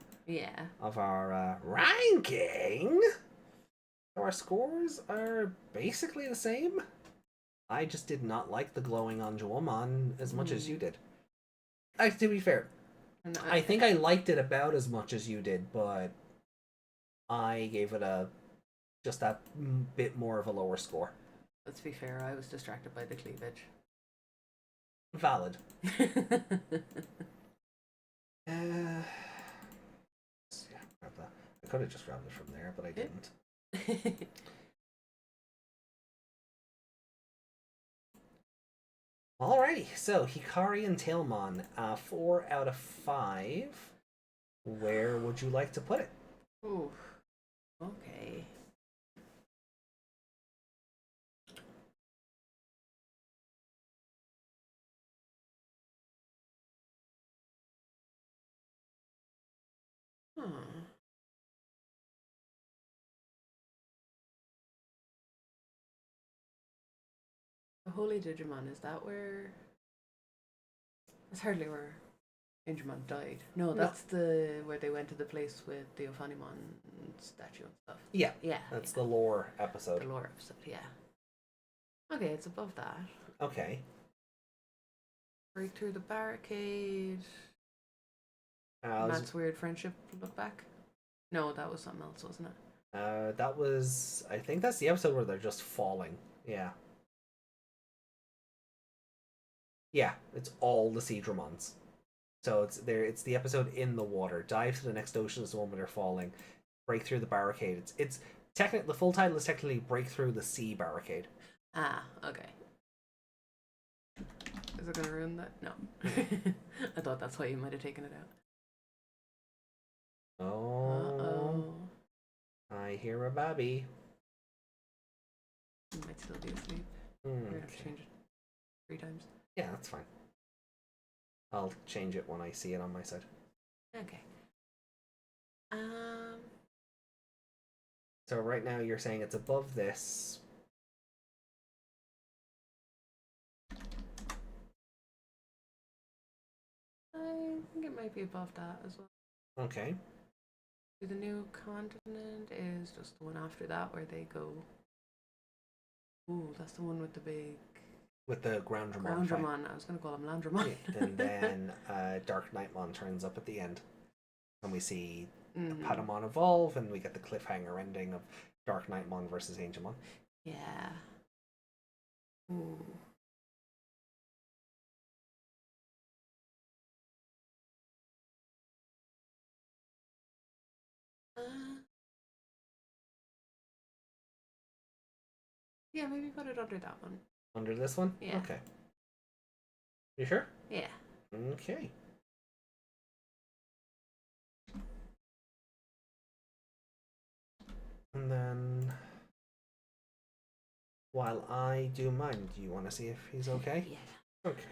ranking. So our scores are basically the same. I just did not like the glowing Anjuomon as much as you did. To be fair, I think I liked it about as much as you did, but I gave it just that bit more of a lower score. Let's be fair, I was distracted by the cleavage. Valid. Yeah, grab that. I could have just grabbed it from there, but I didn't. Alrighty, so Hikari and Tailmon, 4 out of 5. Where would you like to put it? Ooh, okay. The Holy Digimon, is that where... That's hardly where Digimon died. No, that's where they went to the place with the Ophanimon statue and stuff. Yeah. Yeah. That's the lore episode. The lore episode, yeah. Okay, it's above that. Okay. Break through the barricade. Matt's weird friendship look back. No, that was something else, wasn't it? That was... I think that's the episode where they're just falling. Yeah. Yeah, it's all the Seadramons. So it's the episode in the water. Dive to the next ocean is the one where they're falling. Break through the barricade. It's technically, the full title is technically Break Through the Sea Barricade. Ah, okay. Is it gonna ruin that? No. I thought that's why you might have taken it out. Oh. I hear a babby. You might still be asleep. We're gonna have to Okay. change it 3 times. Yeah, that's fine. I'll change it when I see it on my side. Okay. So right now you're saying it's above this. I think it might be above that as well. Okay. The new continent is just the one after that where they go. Ooh, that's the one with the big With the Groundramon fight. Groundramon. I was gonna call him Landramon. And then Dark Nightmon turns up at the end. And we see Patamon evolve, and we get the cliffhanger ending of Dark Nightmon versus Angemon. Yeah. Ooh. Yeah, maybe put it under that one. Under this one? Yeah. Okay. You sure? Yeah. Okay. And then, while I do mine, do you want to see if he's okay? Yeah. Okay.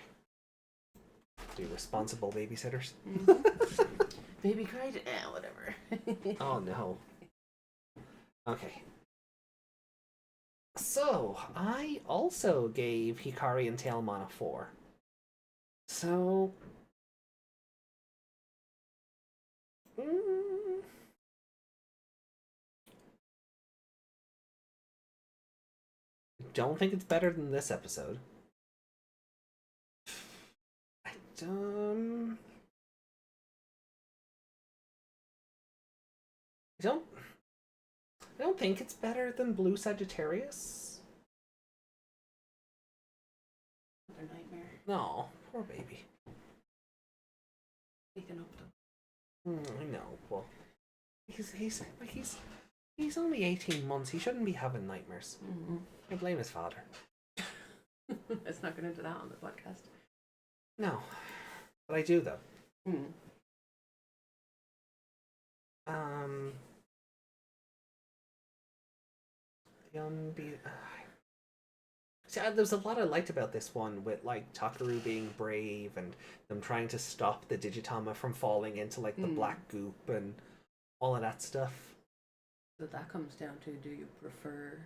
Be responsible babysitters. Baby cried. Whatever. Oh no. Okay. So, I also gave Hikari and Tailmon a 4. So... don't think it's better than this episode. I don't think it's better than Blue Sagittarius. Another nightmare. No, poor baby. Taken up them. I know. Well, he's only 18 months. He shouldn't be having nightmares. I blame his father. Let's not get into that on the podcast. No, but I do though. See, there's a lot I liked about this one, with like Takaru being brave and them trying to stop the Digitama from falling into like the black goop and all of that stuff. So that comes down to, do you prefer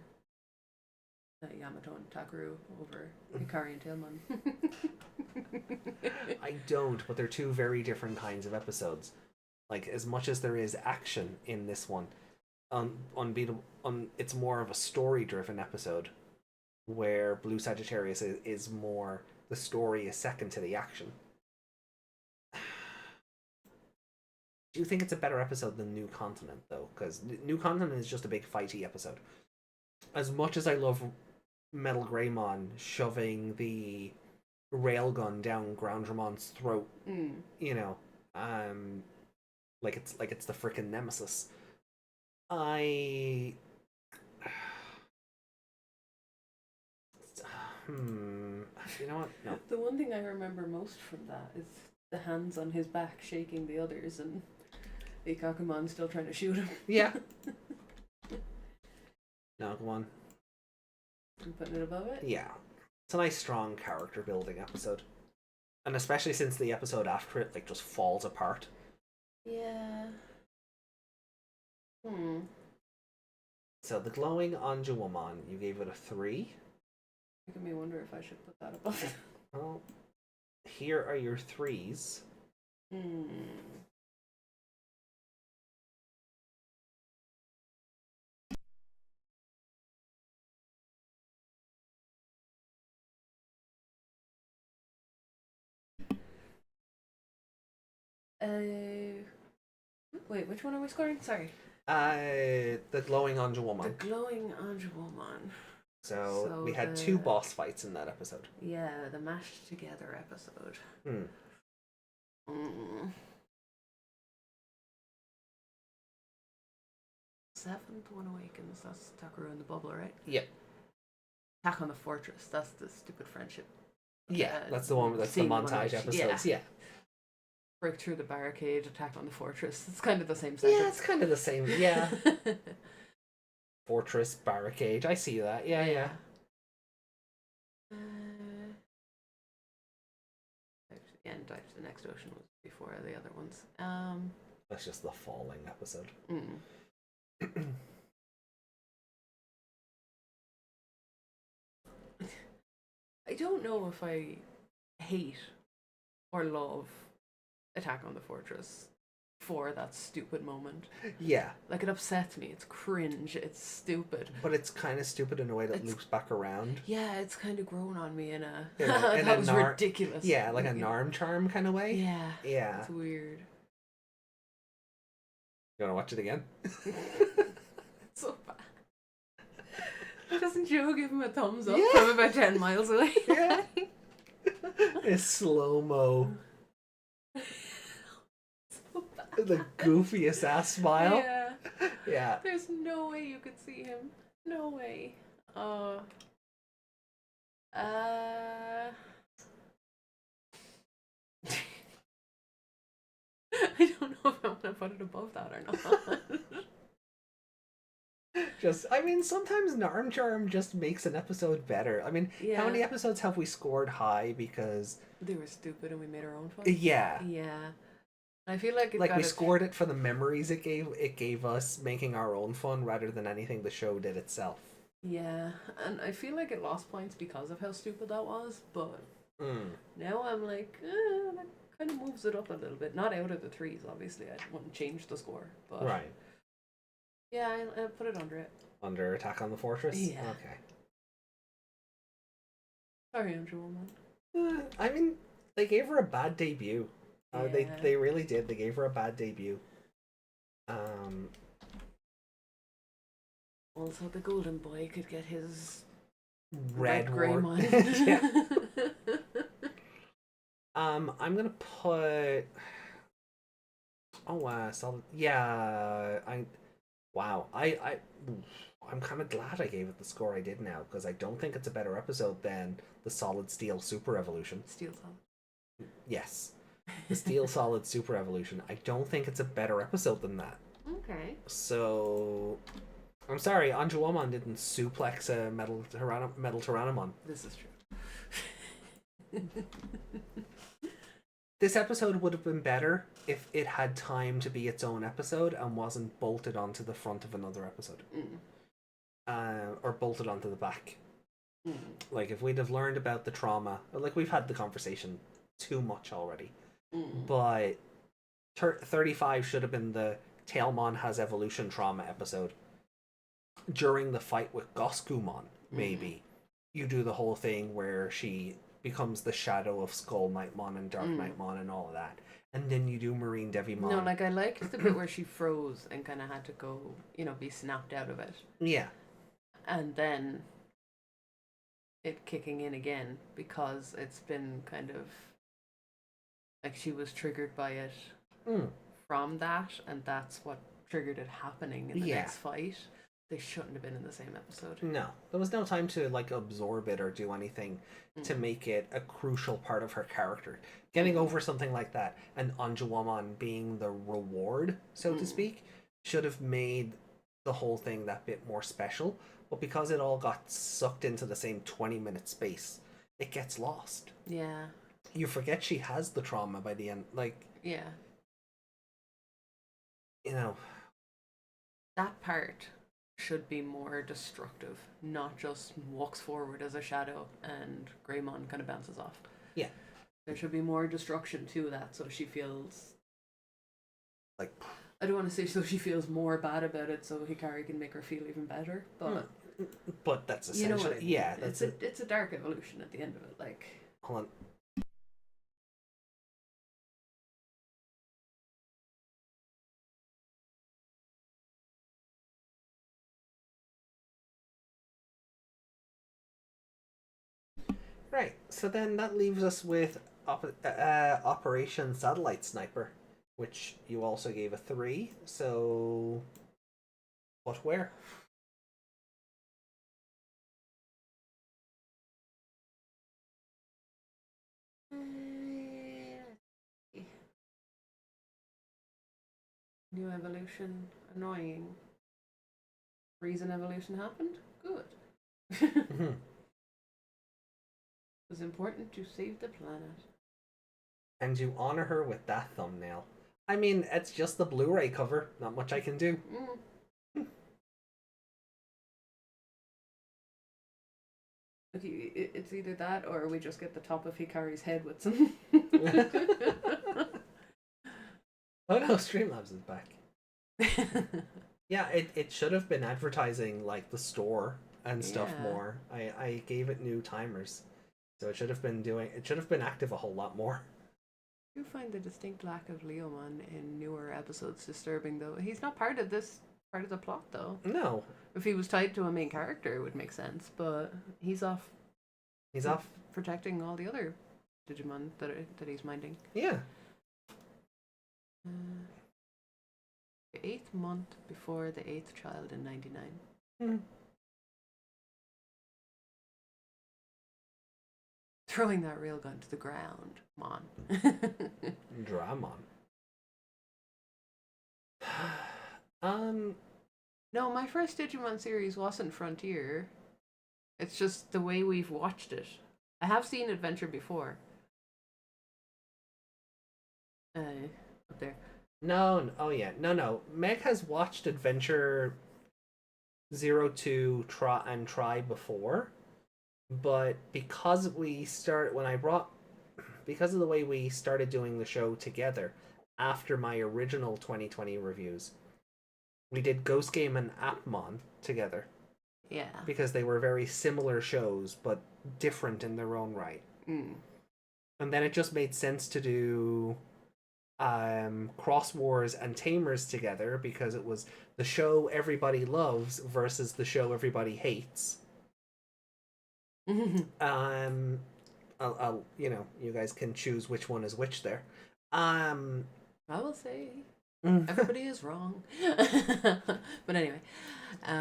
Yamato and Takaru over Hikari and Tailmon? I don't, but they're two very different kinds of episodes. Like, as much as there is action in this one, it's more of a story-driven episode, where Blue Sagittarius is more, the story is second to the action. Do you think it's a better episode than New Continent, though? Because New Continent is just a big fighty episode. As much as I love Metal Greymon shoving the railgun down Groundramon's throat, you know, like it's the frickin' nemesis. You know what? No. The one thing I remember most from that is the hands on his back shaking the others and Ikakumon still trying to shoot him. Yeah. No, come on. I'm putting it above it? Yeah. It's a nice, strong character building episode. And especially since the episode after it, like, just falls apart. Yeah. So, the glowing Anjuwamon, you gave it a 3. Making me wonder if I should put that above it. Well, here are your 3s. Wait, which one are we scoring? Sorry. The glowing Anjuwamon. The glowing Anjuwamon. So we had 2 boss fights in that episode. Yeah, the mashed together episode. Seventh one awakens. That's Takaru and the bubble, right? Yep. Attack on the fortress. That's the stupid friendship. Yeah, that's the one. That's the montage episodes. Yeah. Break through the barricade. Attack on the fortress. It's kind of the same sentence. Yeah, it's kind of the same. Yeah. Fortress, barricade. I see that. Yeah, yeah. then dive to the next ocean was before the other ones. That's just the falling episode. I don't know if I hate or love Attack on the Fortress for that stupid moment. Yeah. Like, it upsets me. It's cringe. It's stupid. But it's kind of stupid in a way that loops back around. Yeah, it's kind of grown on me in a... in that was ridiculous. Yeah, like a Narm charm kind of way. Yeah. Yeah. It's weird. You want to watch it again? It's so bad. Doesn't Joe give him a thumbs up from about 10 miles away? Yeah. It's slow-mo. So bad. The goofiest ass smile. Yeah. Yeah. There's no way you could see him. No way. I don't know if I want to put it above that or not. Sometimes Narm charm just makes an episode better. I mean, how many episodes have we scored high because they were stupid and we made our own fun? Yeah. Yeah. I feel like we scored it for the memories it gave us making our own fun rather than anything the show did itself. Yeah, and I feel like it lost points because of how stupid that was, but now I'm like, that kind of moves it up a little bit. Not out of the threes, obviously. I wouldn't change the score, but right. Yeah, I'll put it under it. Under Attack on the Fortress? Yeah. Okay. Sorry, I'm Joel, man. They gave her a bad debut. Yeah. They really did. They gave her a bad debut. Also, the golden boy could get his red Greymon. Yeah. I'm gonna put. Solid. Yeah, I'm kind of glad I gave it the score I did now because I don't think it's a better episode than the Solid Steel Super Evolution. Steel Solid. Yes, the Steel Solid Super Evolution. I don't think it's a better episode than that. Okay. So, I'm sorry, Anjuwamon didn't suplex a metal Tyrannomon. This is true. This episode would have been better if it had time to be its own episode and wasn't bolted onto the front of another episode. Or bolted onto the back. Like, if we'd have learned about the trauma, like, we've had the conversation too much already. But 35 should have been the Tailmon has evolution trauma episode. During the fight with Goskumon, maybe, you do the whole thing where she becomes the shadow of Skull Knightmon and Dark Knightmon and all of that. And then you do Marine Devimon. No, like, I liked the bit where she froze and kind of had to go, be snapped out of it. Yeah. And then it kicking in again because it's been kind of like she was triggered by it from that, and that's what triggered it happening in the next fight. They shouldn't have been in the same episode. No. There was no time to, like, absorb it or do anything to make it a crucial part of her character. Getting over something like that and Anjuwamon being the reward, so to speak, should have made the whole thing that bit more special. But because it all got sucked into the same 20-minute space, it gets lost. Yeah. You forget she has the trauma by the end. Like... Yeah. That part should be more destructive, not just walks forward as a shadow and Greymon kind of bounces off. Yeah. There should be more destruction to that, so she feels... Like... I don't want to say so she feels more bad about it so Hikari can make her feel even better, but... But that's essentially... You know what I mean. Yeah, it's a dark evolution at the end of it, like... Hold on. Right, so then that leaves us with Operation Satellite Sniper, which you also gave a 3, so... What, where? New evolution, annoying. Reason evolution happened? Good. It was important to save the planet. And you honor her with that thumbnail. I mean, it's just the Blu-ray cover. Not much I can do. It's either that or we just get the top of Hikari's head with some. Oh no, Streamlabs is back. Yeah, it should have been advertising like the store and stuff more. I gave it new timers. So it should have been active a whole lot more. I do find the distinct lack of Leomon in newer episodes disturbing though. He's not part of the plot though. No. If he was tied to a main character it would make sense, but he's off protecting all the other Digimon that he's minding. Yeah. The 8th month before the 8th child in 99. Throwing that railgun to the ground. Come on. Dramon. No, my first Digimon series wasn't Frontier. It's just the way we've watched it. I have seen Adventure before. Up there. No. Oh yeah. No. Meg has watched Adventure 02 Try before, but because of the way we started doing the show together after my original 2020 reviews, we did Ghost Game and Appmon together. Yeah. Because they were very similar shows, but different in their own right. And then it just made sense to do Cross Wars and Tamers together because it was the show everybody loves versus the show everybody hates. I'll you guys can choose which one is which there. I will say everybody is wrong. But anyway.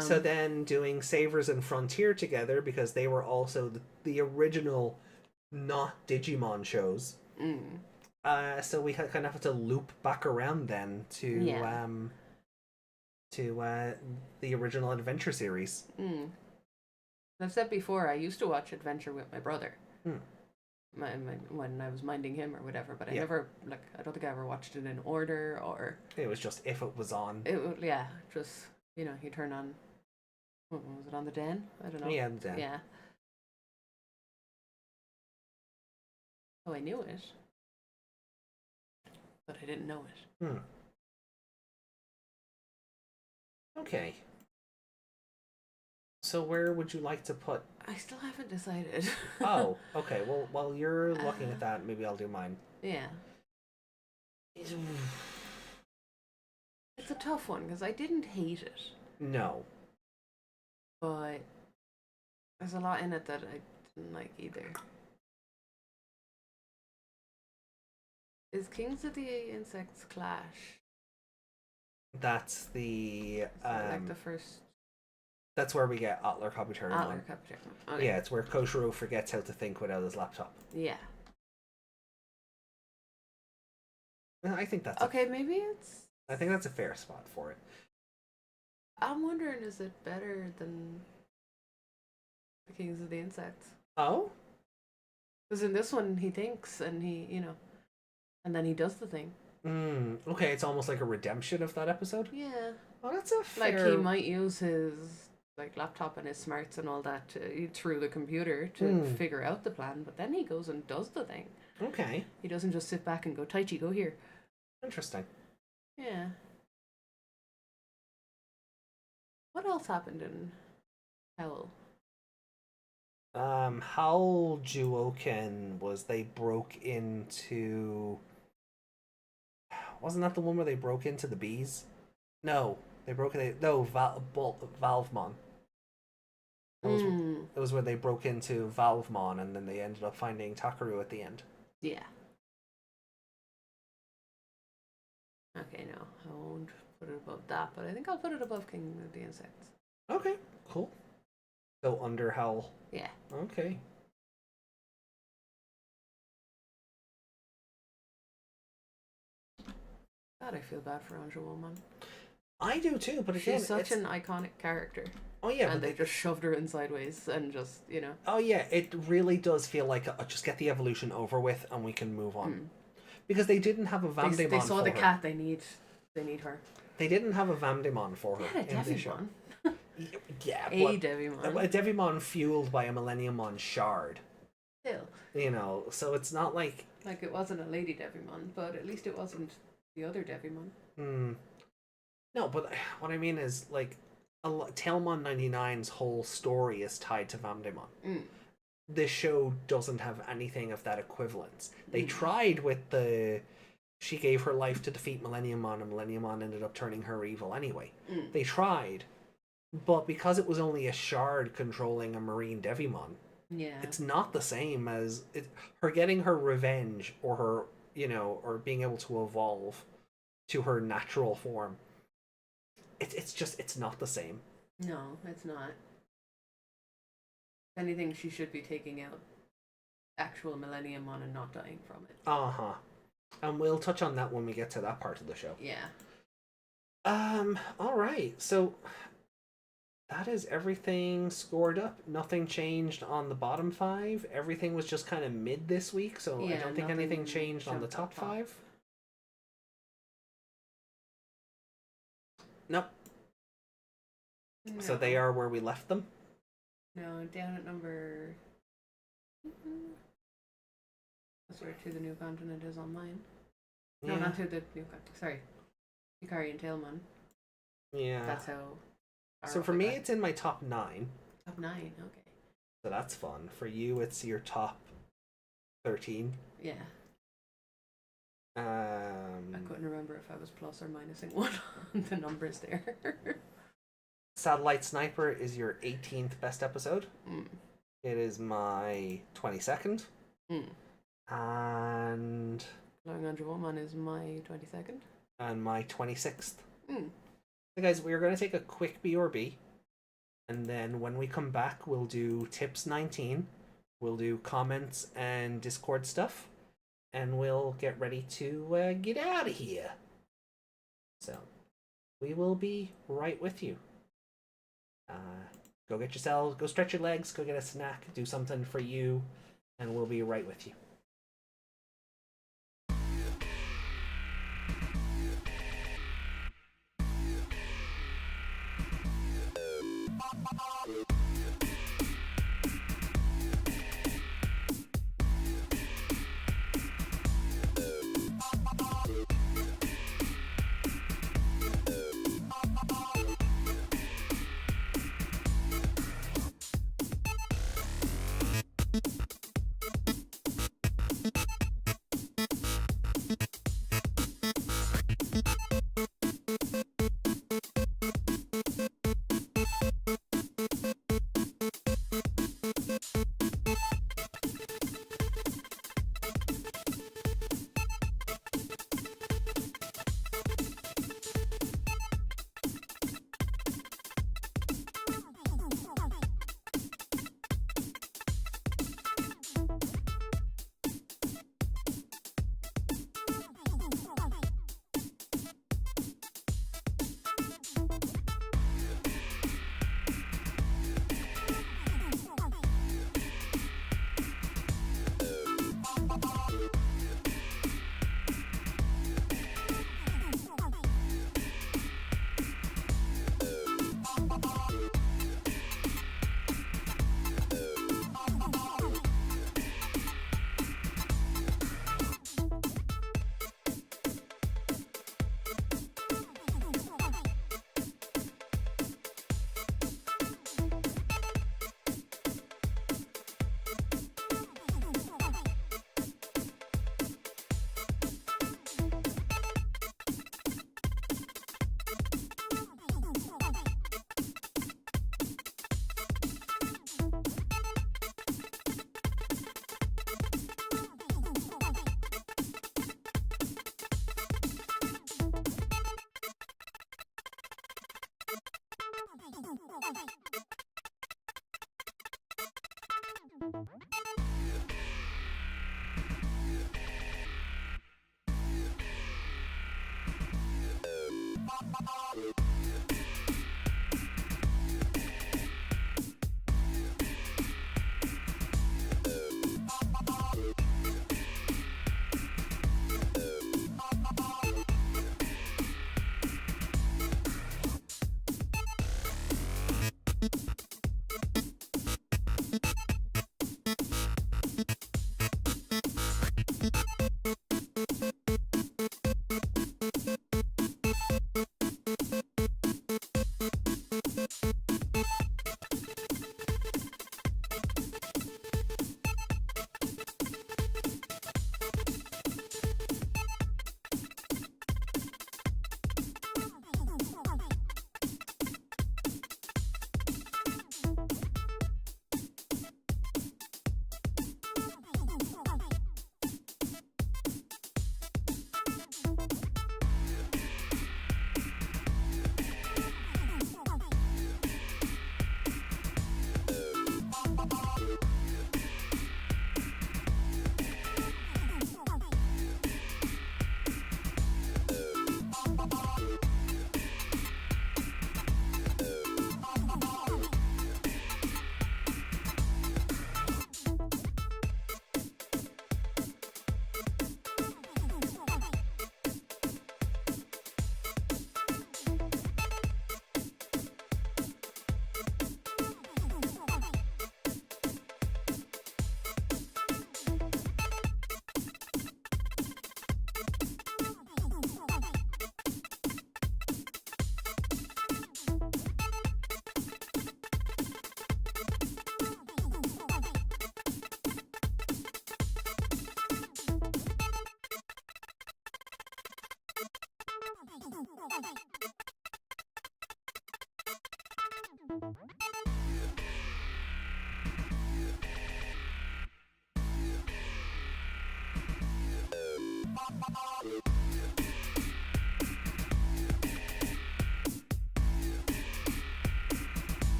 So then doing Savers and Frontier together because they were also the original not Digimon shows. So we kind of have to loop back around then to the original Adventure series. I've said before, I used to watch Adventure with my brother. When I was minding him or whatever, but I never, I don't think I ever watched it in order or... It was just if it was on. Just, you turn on... What was it, on the Den? I don't know. Yeah, the Den. Yeah. Oh, I knew it. But I didn't know it. Okay. So where would you like to put... I still haven't decided. Oh, okay. Well, while you're looking at that, maybe I'll do mine. Yeah. It's a tough one, because I didn't hate it. No. But there's a lot in it that I didn't like either. Is Kings of the Insects Clash? That's the... like the first... That's where we get Atler Kabuterimon. Atler Kabuterimon. Okay. Yeah, it's where Koushiro forgets how to think without his laptop. Yeah. I think that's... Okay, maybe it's... I think that's a fair spot for it. I'm wondering, is it better than the Kings of the Insects? Oh? Because in this one, he thinks, and he, and then he does the thing. Okay, it's almost like a redemption of that episode? Yeah. Oh, that's a fair... Like, he might use his, laptop and his smarts and all that through the computer to figure out the plan, but then he goes and does the thing. Okay. He doesn't just sit back and go, Taichi, go here. Interesting. Yeah. What else happened in Howl? Howl Juoken was they broke into... Wasn't that the one where they broke into the bees? No, they broke into... No, Valvemon. It was where they broke into Valvemon and then they ended up finding Takaru at the end. Yeah. Okay, no, I won't put it above that, but I think I'll put it above King of the Insects. Okay, cool. So under Howl. Yeah. Okay. God, I feel bad for Anjouwoman. I do too, but again, she's such an iconic character. Oh yeah, and they just shoved her in sideways and just, Oh yeah, it really does feel like just get the evolution over with and we can move on. because they didn't have a Vamdemon They saw for the her. cat. They need her. They didn't have a Vamdemon for her. They had a in this show. Devimon. Yeah, A but Devimon. a Devimon fueled by a Millenniummon shard. Still. You know, so it's not like... Like, it wasn't a Lady Devimon, but at least it wasn't the other Devimon. No, but what I mean is, like, Tailmon 99's whole story is tied to Vamdemon. This show doesn't have anything of that equivalence. They tried with the... She gave her life to defeat Millenniummon, and Millenniummon ended up turning her evil anyway. They tried, but because it was only a shard controlling a Marine Devimon, it's not the same as her getting her revenge, or her, you know, or being able to evolve to her natural form. It's not the same. No, it's not. If anything, she should be taking out actual Millenniummon and not dying from it. Uh-huh. And we'll touch on that when we get to that part of the show. Yeah. Alright, so that is everything scored up. Nothing changed on the bottom 5. Everything was just kind of mid this week, so I don't think anything changed on the top 5. Nope. No. So they are where we left them. No, down at number... That's where To the New Continent is on mine. No, not To the New Continent. Sorry. Hikari and Tailmon. Yeah. That's how... So for me, it's in my top 9. Top 9, okay. So that's fun. For you, it's your top 13. Yeah. I couldn't remember if I was plus or minusing one on the numbers there. Satellite Sniper is your 18th best episode. It is my 22nd. And... Glowing Under Woman is my 22nd. And my 26th. So guys, we're going to take a quick BRB. And then when we come back, we'll do Tips 19. We'll do comments and Discord stuff. And we'll get ready to get out of here. So, we will be right with you. Go get yourselves, go stretch your legs, go get a snack, do something for you, and we'll be right with you.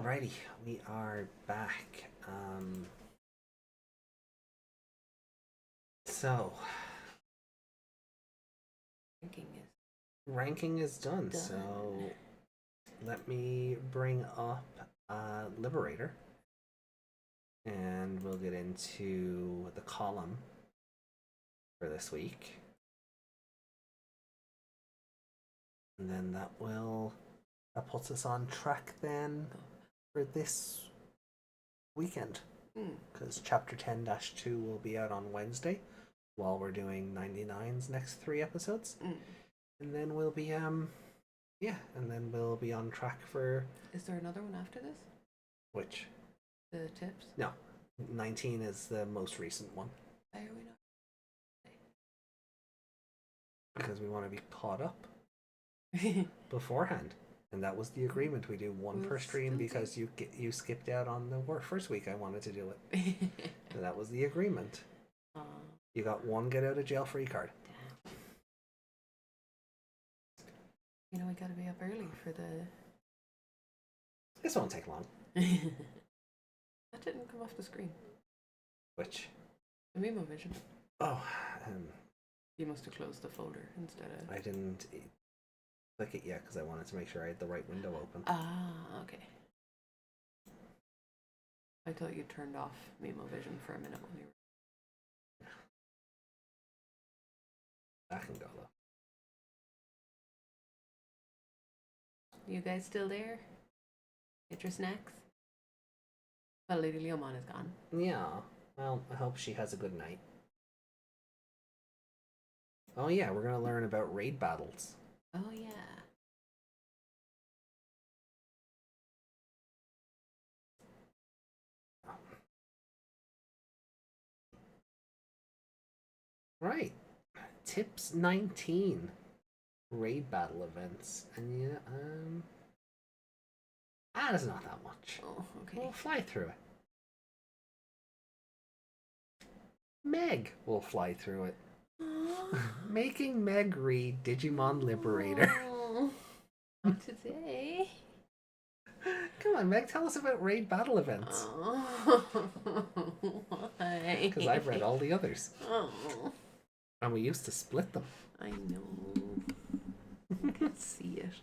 Alrighty, we are back. So ranking is done. So let me bring up Liberator, and we'll get into the column for this week, and then that puts us on track then for this weekend, because chapter 10-2 will be out on Wednesday while we're doing 99's next 3 episodes, and then we'll be and then we'll be on track for... Is there another one after this? Which? The tips? No, 19 is the most recent one. Why are we not? Because we want to be caught up beforehand, and that was the agreement. We do one per stream because you skipped out on the first week I wanted to do it. And that was the agreement. You got one get out of jail free card. You know, we gotta be up early for the... This won't take long. That didn't come off the screen. Which? The Memo Vision. Oh, you must have closed the folder instead of... I didn't click it yet because I wanted to make sure I had the right window open. Ah, okay. I thought you turned off Memo Vision for a minute when you were... That can go though. You guys still there? Get your snacks? Well, Lady Leomon is gone. Yeah. Well, I hope she has a good night. Oh yeah, we're gonna learn about raid battles. Oh yeah. Right. Tips 19. Raid battle events. And yeah, that's not that much. Oh, okay. We'll fly through it. Meg will fly through it. Making Meg read Digimon Liberator. Oh, not today. Come on, Meg, tell us about raid battle events. Oh, why? Because I've read all the others. Oh, And we used to split them. I know. I can't see it.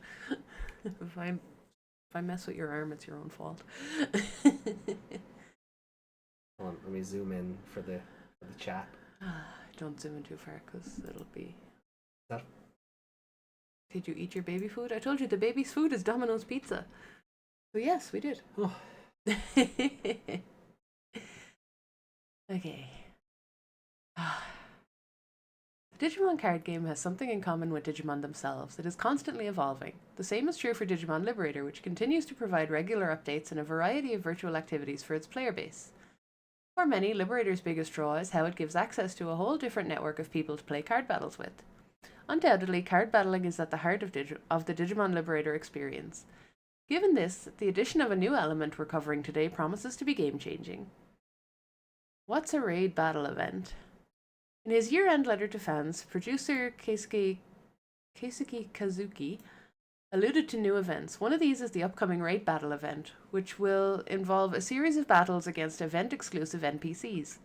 If I mess with your arm, it's your own fault. Hold on, let me zoom in for the chat. Don't zoom in too far because it'll be... That... Did you eat your baby food? I told you the baby's food is Domino's Pizza. So yes, we did. Oh. Okay. The Digimon card game has something in common with Digimon themselves. It is constantly evolving. The same is true for Digimon Liberator, which continues to provide regular updates and a variety of virtual activities for its player base. For many, Liberator's biggest draw is how it gives access to a whole different network of people to play card battles with. Undoubtedly, card battling is at the heart of the Digimon Liberator experience. Given this, the addition of a new element we're covering today promises to be game-changing. What's a raid battle event? In his year-end letter to fans, producer Keisuke Kazuki alluded to new events. One of these is the upcoming Raid Battle event, which will involve a series of battles against event-exclusive NPCs.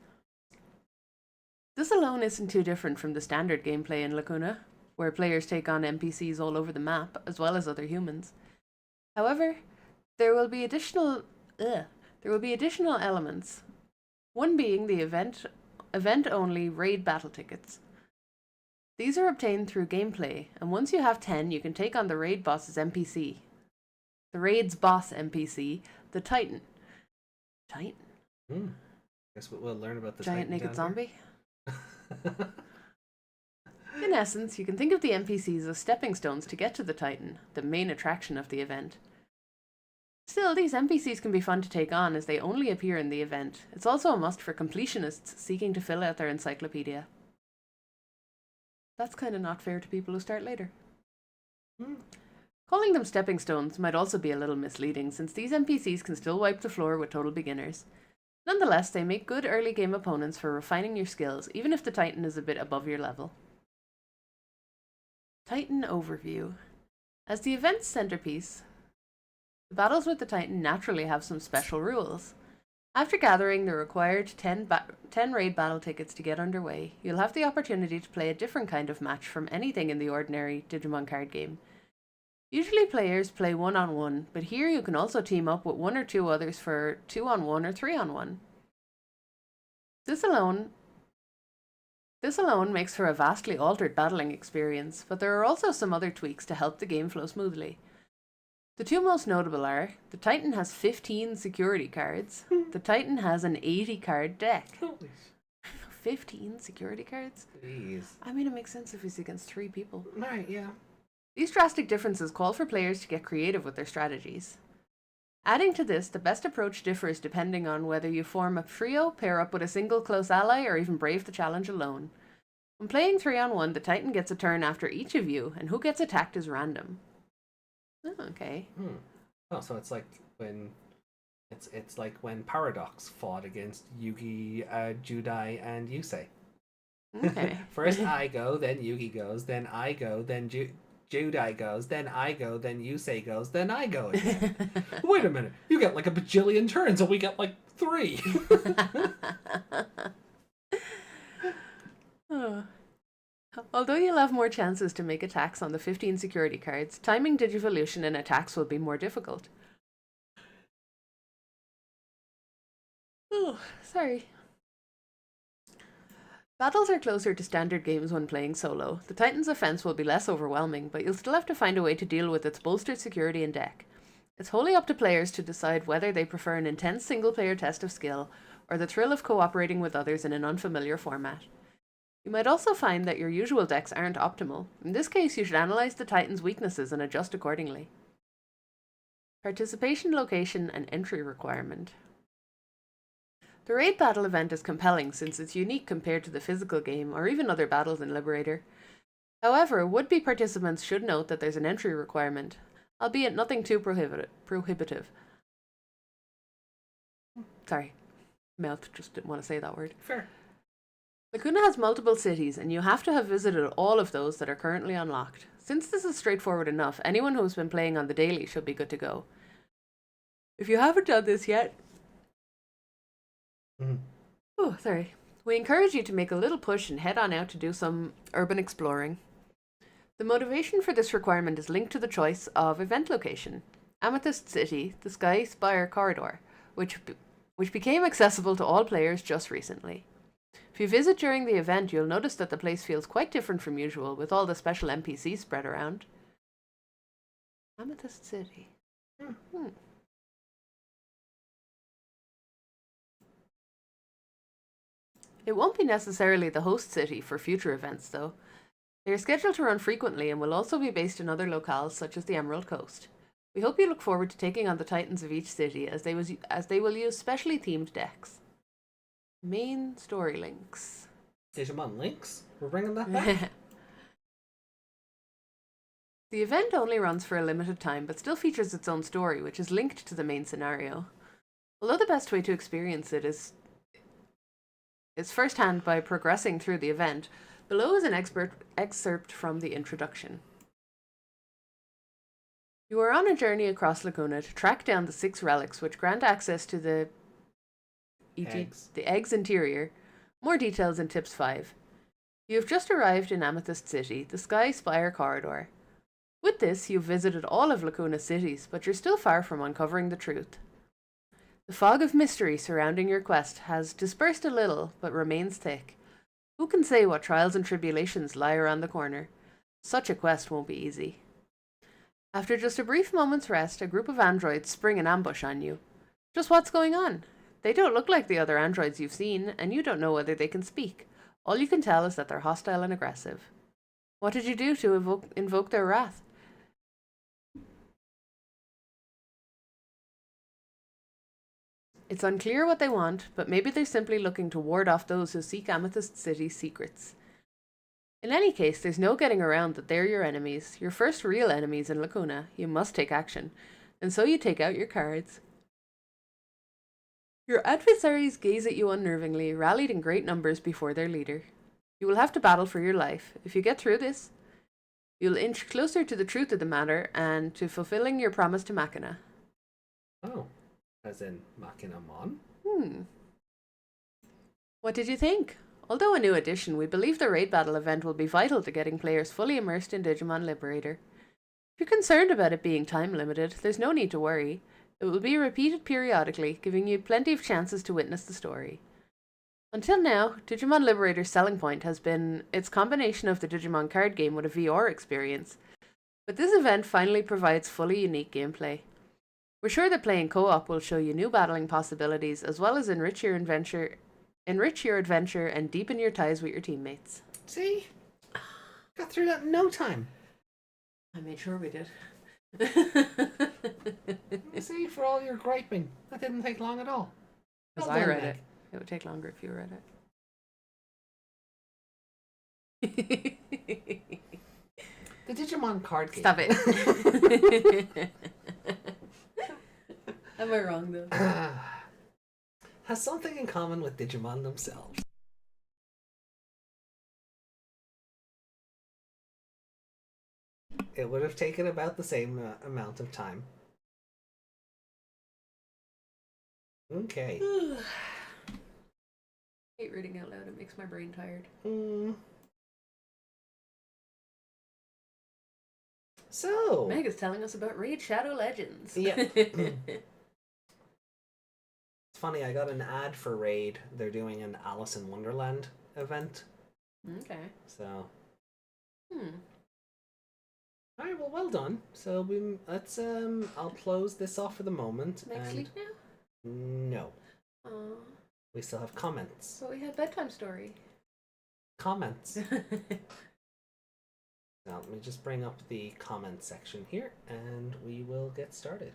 This alone isn't too different from the standard gameplay in Lacuna, where players take on NPCs all over the map, as well as other humans. However, there will be additional elements. One being the event-only raid battle tickets. These are obtained through gameplay, and once you have 10, you can take on the raid boss's NPC. The raid's boss NPC, the Titan. Titan? Guess we'll learn about the Giant Titan naked down zombie? here. In essence, you can think of the NPCs as stepping stones to get to the Titan, the main attraction of the event. Still, these NPCs can be fun to take on as they only appear in the event. It's also a must for completionists seeking to fill out their encyclopedia. That's kind of not fair to people who start later. Calling them stepping stones might also be a little misleading, since these NPCs can still wipe the floor with total beginners. Nonetheless, they make good early game opponents for refining your skills, even if the Titan is a bit above your level. Titan Overview. As the event's centerpiece, The battles with the Titan naturally have some special rules. After gathering the required 10 raid battle tickets to get underway, you'll have the opportunity to play a different kind of match from anything in the ordinary Digimon card game. Usually players play 1-on-1, but here you can also team up with 1 or 2 others for 2-on-1 or 3-on-1. This alone makes for a vastly altered battling experience, but there are also some other tweaks to help the game flow smoothly. The 2 most notable are, the Titan has 15 security cards, the Titan has an 80 card deck. 15 security cards? Jeez. I mean, it makes sense if he's against 3 people. Right, yeah. These drastic differences call for players to get creative with their strategies. Adding to this, the best approach differs depending on whether you form a trio, pair up with a single close ally, or even brave the challenge alone. When playing 3-on-1, the Titan gets a turn after each of you, and who gets attacked is random. Oh, okay. Oh, so it's like when it's like when Paradox fought against Yugi, Judai, and Yusei. Okay. First I go, then Yugi goes, then I go, then Judai goes, then I go, then Yusei goes, then I go again. Wait a minute, you get like a bajillion turns, and we get like 3. Oh. Although you'll have more chances to make attacks on the 15 security cards, timing Digivolution and attacks will be more difficult. Oh, sorry. Battles are closer to standard games when playing solo. The Titan's offense will be less overwhelming, but you'll still have to find a way to deal with its bolstered security and deck. It's wholly up to players to decide whether they prefer an intense single-player test of skill or the thrill of cooperating with others in an unfamiliar format. You might also find that your usual decks aren't optimal. In this case, you should analyze the Titan's weaknesses and adjust accordingly. Participation, location, and entry requirement. The Raid Battle event is compelling since it's unique compared to the physical game or even other battles in Liberator. However, would-be participants should note that there's an entry requirement, albeit nothing too prohibitive. Sorry, mouth just didn't want to say that word. Fair. Lacuna has multiple cities, and you have to have visited all of those that are currently unlocked. Since this is straightforward enough, anyone who's been playing on the daily should be good to go. If you haven't done this yet... Oh, sorry. We encourage you to make a little push and head on out to do some urban exploring. The motivation for this requirement is linked to the choice of event location. Amethyst City, the Sky Spire Corridor, which became accessible to all players just recently. If you visit during the event, you'll notice that the place feels quite different from usual, with all the special NPCs spread around. Amethyst City. It won't be necessarily the host city for future events, though. They are scheduled to run frequently and will also be based in other locales, such as the Emerald Coast. We hope you look forward to taking on the Titans of each city, as they will use specially themed decks. Main story links. Digimon links? We're bringing that back? The event only runs for a limited time, but still features its own story, which is linked to the main scenario. Although the best way to experience it is firsthand by progressing through the event, below is an excerpt from the introduction. You are on a journey across Lacuna to track down the 6 relics which grant access to the egg's interior. More details in Tips 5. You have just arrived in Amethyst City, the Sky Spire Corridor. With this, you've visited all of Lacuna's cities, but you're still far from uncovering the truth. The fog of mystery surrounding your quest has dispersed a little, but remains thick. Who can say what trials and tribulations lie around the corner? Such a quest won't be easy. After just a brief moment's rest, a group of androids spring an ambush on you. Just what's going on? They don't look like the other androids you've seen, and you don't know whether they can speak. All you can tell is that they're hostile and aggressive. What did you do to invoke their wrath? It's unclear what they want, but maybe they're simply looking to ward off those who seek Amethyst City's secrets. In any case, there's no getting around that they're your enemies, your first real enemies in Lacuna. You must take action, and so you take out your cards. Your adversaries gaze at you unnervingly, rallied in great numbers before their leader. You will have to battle for your life. If you get through this, you'll inch closer to the truth of the matter and to fulfilling your promise to Machina. Oh, as in Makinamon? What did you think? Although a new addition, we believe the Raid Battle event will be vital to getting players fully immersed in Digimon Liberator. If you're concerned about it being time limited, there's no need to worry. It will be repeated periodically, giving you plenty of chances to witness the story. Until now, Digimon Liberator's selling point has been its combination of the Digimon card game with a VR experience, but this event finally provides fully unique gameplay. We're sure that playing co-op will show you new battling possibilities, as well as enrich your adventure and deepen your ties with your teammates. See? Got through that in no time. I made sure we did. See, for all your griping, that didn't take long at all. Because Well I done, read Meg. it. It would take longer if you read it. The Digimon card game. Stop it. Am I wrong though? Has something in common with Digimon themselves. It would have taken about the same amount of time. Okay. Hate reading out loud. It makes my brain tired. So. Meg is telling us about Raid Shadow Legends. Yeah. It's funny, I got an ad for Raid. They're doing an Alice in Wonderland event. Okay. So. Alright, well done. So let's I'll close this off for the moment. Meg and sleep now? No. Aww. We still have comments. But we had bedtime story. Comments. Now let me just bring up the comment section here and we will get started.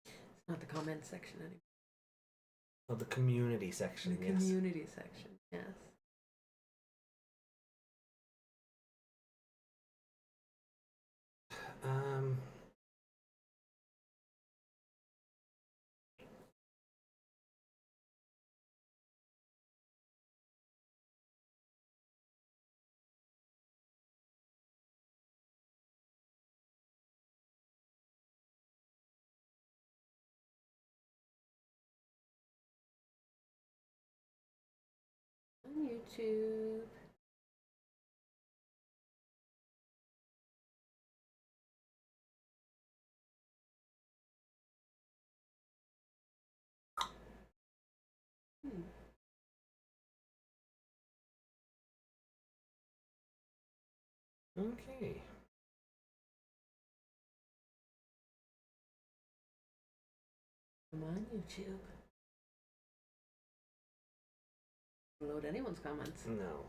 It's not the comment section anymore. Oh, the community section, The yes. community section, yes. On YouTube. Okay. I'm on YouTube. Load anyone's comments. No.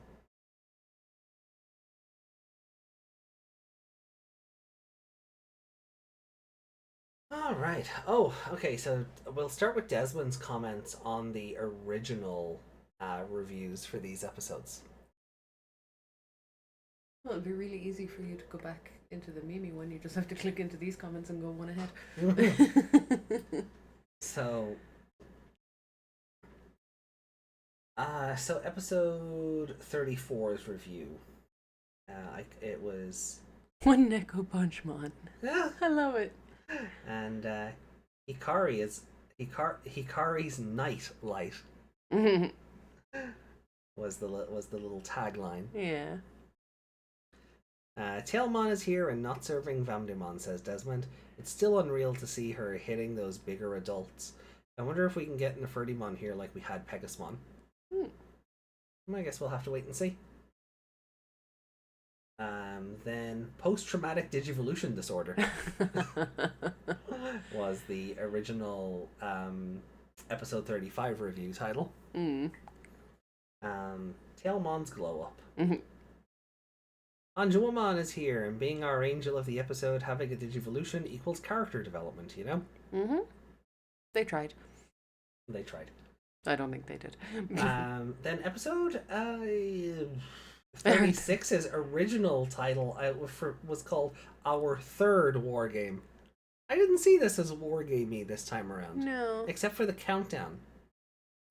All right. Oh, okay. So we'll start with Desmond's comments on the original reviews for these episodes. Well, it'd be really easy for you to go back into the Mimi one. You just have to click into these comments and go one ahead. So episode 34's review. It was One Neko Punchmon. yeah, I love it. and Hikari's night light was the little tagline. Yeah. Tailmon is here and not serving Vamdemon, says Desmond. It's still unreal to see her hitting those bigger adults. I wonder if we can get Nefertimon here like we had Pegasmon. I guess we'll have to wait and see. Then post-traumatic digivolution disorder was the original episode 35 review title. Tailmon's glow up. Anjuamon is here, and being our angel of the episode, having a digivolution equals character development, you know? They tried. They tried. I don't think they did. Then episode 36's original title was called Our Third War Game. I didn't see this as war gamey this time around. No. Except for the countdown.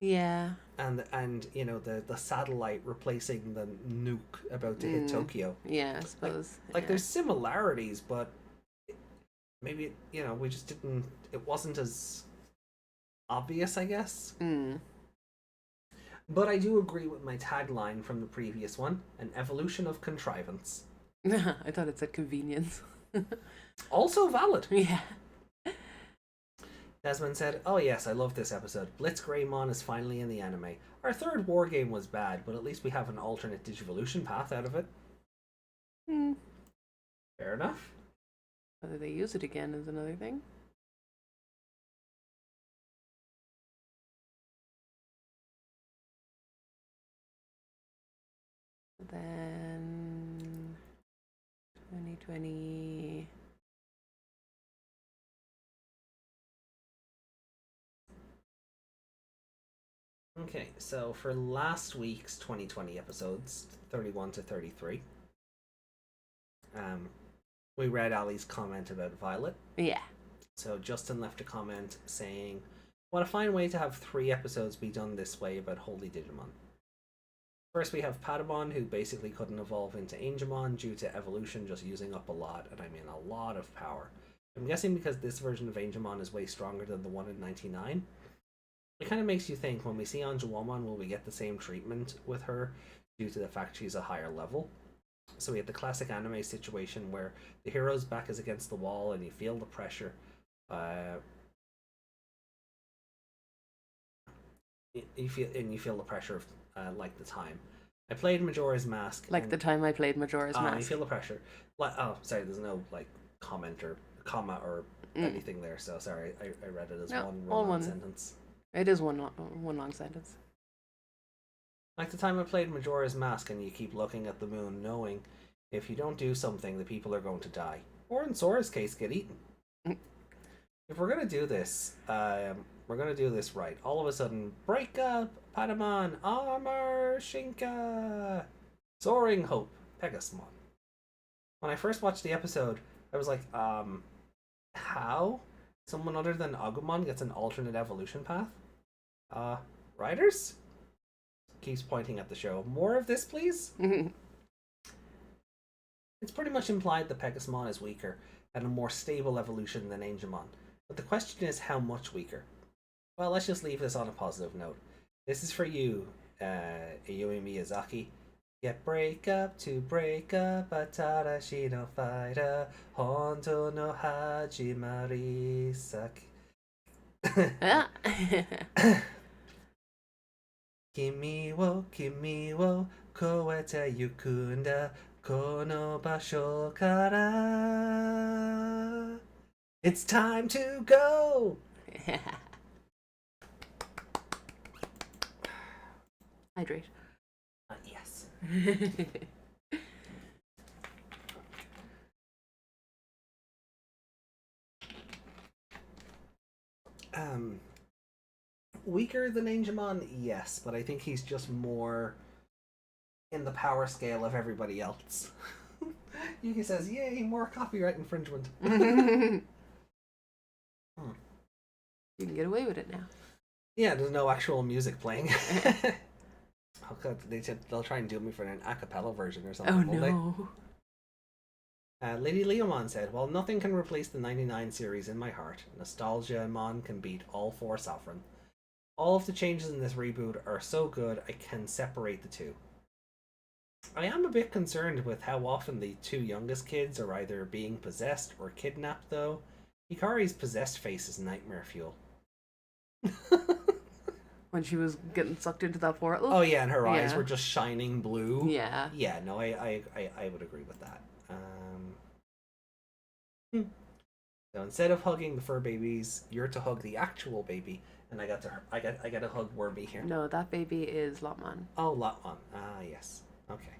Yeah. And you know, the satellite replacing the nuke about to hit Tokyo. Yeah, I suppose. Like yeah. there's similarities, but maybe, you know, we just didn't. It wasn't as obvious, I guess. But I do agree with my tagline from the previous one: an evolution of contrivance. I thought it said convenience. Also valid. Yeah. Desmond said, "Oh yes, I love this episode. Blitz Greymon is finally in the anime. Our third war game was bad, but at least we have an alternate Digivolution path out of it." Fair enough. Whether they use it again is another thing. Then 2020. Okay, so for last week's 2020 episodes, 31 to 33, we read Ali's comment about Violet. Yeah. So Justin left a comment saying, "What a fine way to have 3 episodes be done this way about Holy Digimon." First, we have Patamon, who basically couldn't evolve into Angemon due to evolution just using up a lot, and I mean a lot of power. I'm guessing because this version of Angemon is way stronger than the one in 99. It kind of makes you think, when we see Anjouamon, will we get the same treatment with her due to the fact she's a higher level? So we have the classic anime situation where the hero's back is against the wall and you feel the pressure. You feel the pressure of like the time. I played Majora's Mask. Like the time I played Majora's Mask. You feel the pressure. Like, oh, sorry, there's no like comment or comma or anything there. So sorry, I read it as one sentence. It is one long sentence. Like the time I played Majora's Mask and you keep looking at the moon knowing if you don't do something, the people are going to die. Or in Sora's case, get eaten. If we're going to do this, we're going to do this right. All of a sudden, break up, Patamon, armor, Shinka, soaring hope, Pegasusmon. When I first watched the episode, I was like, how? Someone other than Agumon gets an alternate evolution path? Writers? Keeps pointing at the show. More of this, please? It's pretty much implied that Pegasusmon is weaker and a more stable evolution than Angemon. But the question is, how much weaker? Well, let's just leave this on a positive note. This is for you, Ayumi Miyazaki. Get break up to break up, Atarashi no fighter, Honto no Hajimari Saki. Kimi wo koete yukunda, kono basho kara. It's time to go! Hydrate. Yes. Weaker than Angemon, yes, but I think he's just more in the power scale of everybody else. Yuki says, "Yay, more copyright infringement." You can get away with it now. Yeah, there's no actual music playing. Oh god, they'll try and do me for an a cappella version or something. Oh no. Lady Leomon said, "While nothing can replace the 99 series in my heart, Nostalgia Mon can beat all 4 Sovereign. All of the changes in this reboot are so good I can separate the two. I am a bit concerned with how often the 2 youngest kids are either being possessed or kidnapped, though. Hikari's possessed face is nightmare fuel." When she was getting sucked into that portal. Oh yeah, and her eyes were just shining blue. Yeah. Yeah, no, I would agree with that. So instead of hugging the fur babies, you're to hug the actual baby, and I got to hug Wormy here. No, that baby is Lotman. Oh, Lotman. Ah, yes. Okay.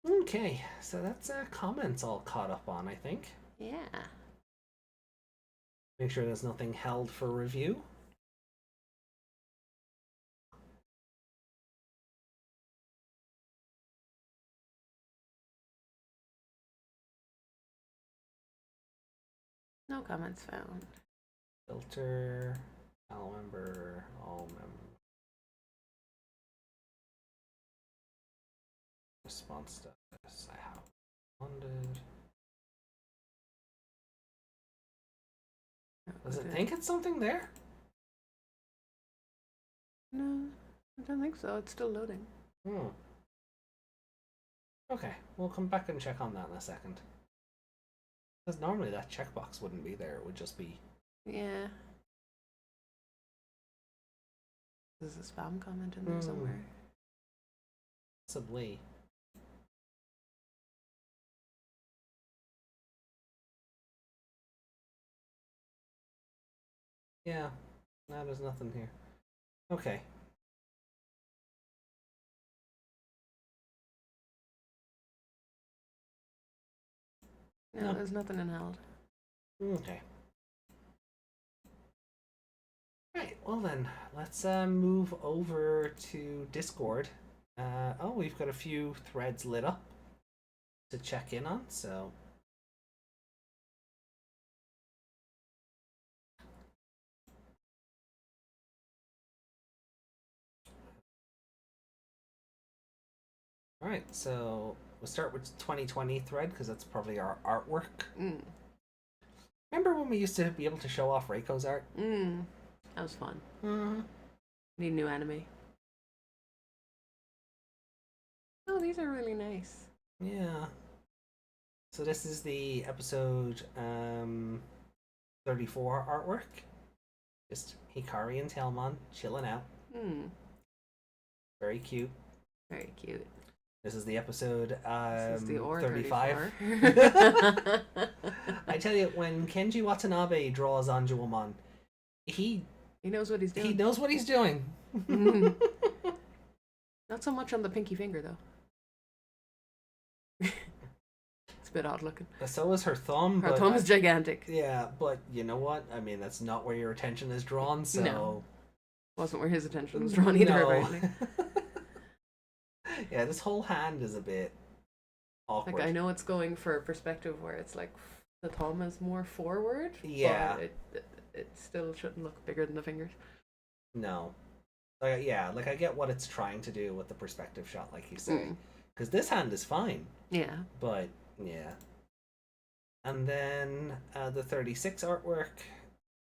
Okay, so that's comments all caught up on, I think. Yeah. Make sure there's nothing held for review. No comments found. Filter. I'll remember. All member. Response status. I have responded. Does it think it's something there? No, I don't think so. It's still loading. Hmm. Okay, we'll come back and check on that in a second. Because normally that checkbox wouldn't be there. It would just be... Yeah. There's a spam comment in there somewhere. Possibly. Yeah. No, there's nothing here. Okay. No, there's nothing in held. Okay. Right, well then, let's move over to Discord. Oh, we've got a few threads lit up to check in on, so... Alright, so we'll start with 2020 thread, because that's probably our artwork. Remember when we used to be able to show off Reiko's art? That was fun. Need new anime. Oh, these are really nice. Yeah. So this is the episode 34 artwork. Just Hikari and Tailmon chilling out. Very cute. Very cute. This is the episode This is the 35. I tell you, when Kenji Watanabe draws Anjuamon, he knows what he's doing. He knows what he's doing. Not so much on the pinky finger, though. It's a bit odd looking. So is her thumb. Her thumb is gigantic. Yeah, but you know what? I mean, that's not where your attention is drawn, so... No. Wasn't where his attention was drawn either, apparently. Yeah, this whole hand is a bit awkward. Like, I know it's going for a perspective where it's like the thumb is more forward. Yeah. But it still shouldn't look bigger than the fingers. No. Yeah, like I get what it's trying to do with the perspective shot, like you say. Because this hand is fine. Yeah. But, yeah. And then the 36 artwork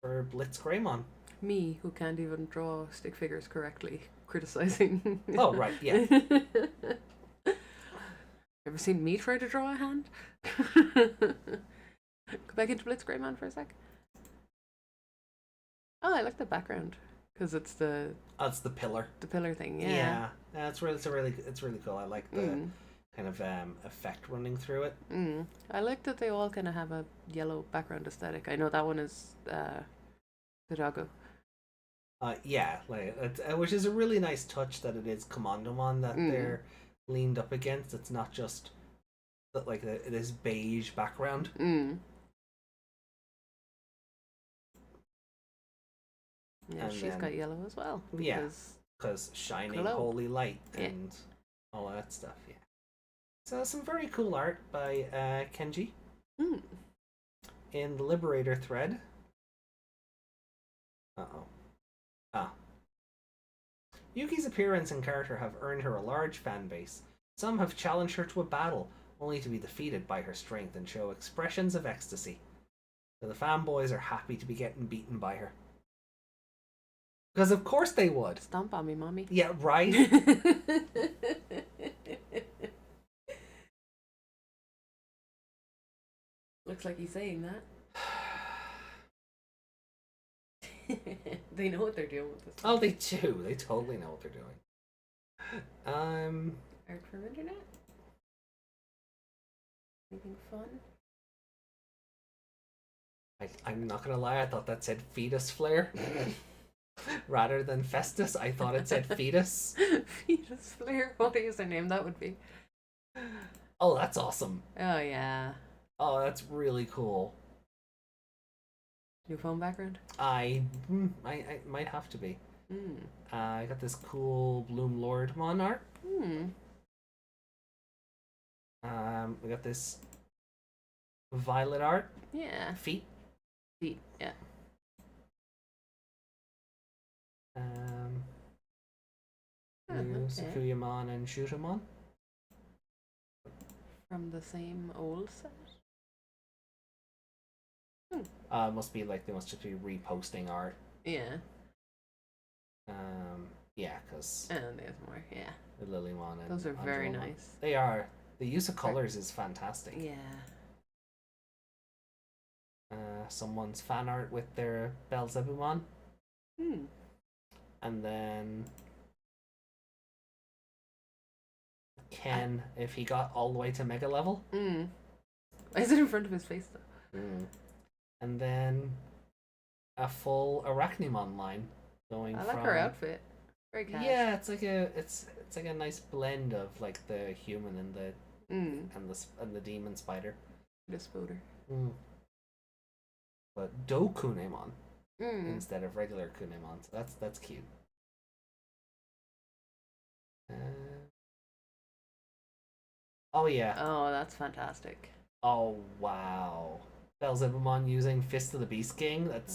for Blitz Greymon. Me, who can't even draw stick figures correctly, criticizing. Oh, right, yeah. Ever seen me try to draw a hand? Go back into Blitz Greymon for a sec. Oh, I like the background because it's the. Oh, it's the pillar. The pillar thing, yeah. Yeah, it's really cool. I like the kind of effect running through it. I like that they all kind of have a yellow background aesthetic. I know that one is Hirago. Yeah, like which is a really nice touch that it is Commandomon that they're leaned up against. It's not just that like this beige background. Yeah, And she's then- got yellow as well. Because shining Glow. holy light and all that stuff. Yeah. So some very cool art by Kenji. In the Liberator thread. Yuki's appearance and character have earned her a large fan base. Some have challenged her to a battle, only to be defeated by her strength and show expressions of ecstasy. So the fanboys are happy to be getting beaten by her. Because of course they would. Stomp on me, mommy. Yeah, right? Looks like he's saying that. They know what they're doing with this. Oh, they do. They totally know what they're doing. Art from internet? Anything fun? I'm not gonna lie, I thought that said fetus flare. Rather than Festus, I thought it said fetus. Fetus flare? What a username that would be. Oh, that's awesome. Oh, yeah. Oh, that's really cool. New phone background? I might have to be. I got this cool Bloom Lord Mon art. We got this violet art. Yeah. Feet. Feet, yeah. Sukuyamon and Shutamon. From the same old set? Must be like they must just be reposting art. Yeah. Yeah, because And there's more, yeah. the Lilymon and Those are very Angelomon. nice. They are. The use of colors is fantastic. Yeah. Someone's fan art with their Belzebumon. Hmm. And then Ken, if he got all the way to mega level. Why is it in front of his face though? And then a full Arachnimon line going I from... like her outfit. Very casual. Yeah, it's like a nice blend of like the human and the and the demon spider. The spoder. But Dokunemon instead of regular Kunemon. So that's cute. Oh yeah. Oh, that's fantastic. Oh wow. Belzebumon using Fist of the Beast King. That's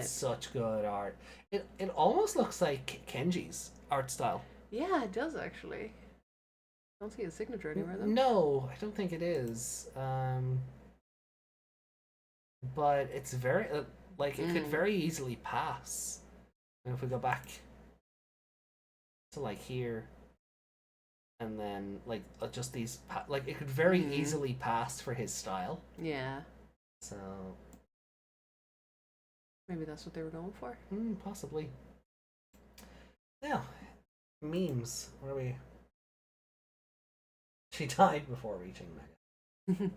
such good art. It almost looks like Kenji's art style. Yeah, it does actually. I don't see his signature anywhere though. No, I don't think it is. But it's very like it could very easily pass. And if we go back to like here, and then like just these like it could very easily pass for his style. Yeah. So maybe that's what they were going for. Possibly. Yeah. Memes. Where are we? She died before reaching Mega.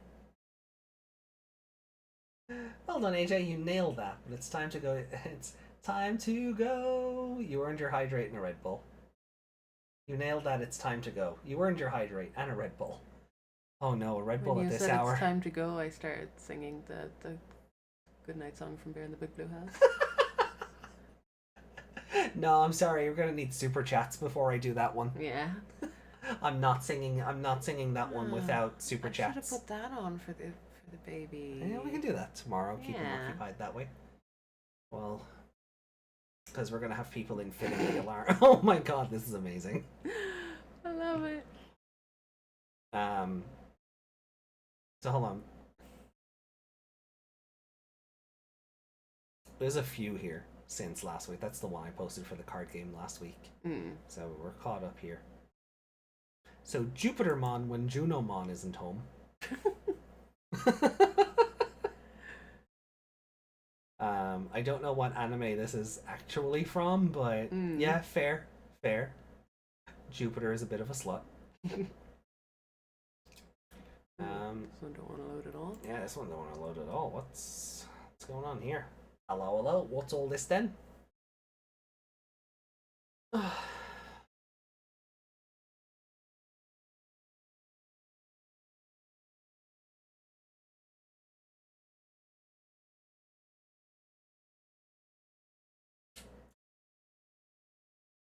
Well done, AJ. You nailed that. But it's time to go. It's time to go. You earned your hydrate and a Red Bull. You nailed that. It's time to go. You earned your hydrate and a Red Bull. Oh no, a Red Bull When at you this said hour. It's time to go, I started singing the goodnight song from Bear in the Big Blue House. No, I'm sorry. You're gonna need super chats before I do that one. Yeah. I'm not singing that one without super chats. I should have put that on for the baby. Yeah, we can do that tomorrow. Keep them Yeah. occupied that way. Well, because we're gonna have people in fitting the alarm. Oh my god, this is amazing. I love it. So hold on. There's a few here since last week. That's the one I posted for the card game last week. So we're caught up here. So Jupitermon when Junomon isn't home. I don't know what anime this is actually from, but yeah, fair. Jupiter is a bit of a slut. This one don't want to load at all. Yeah, this one don't want to load at all. What's going on here? Hello. What's all this then?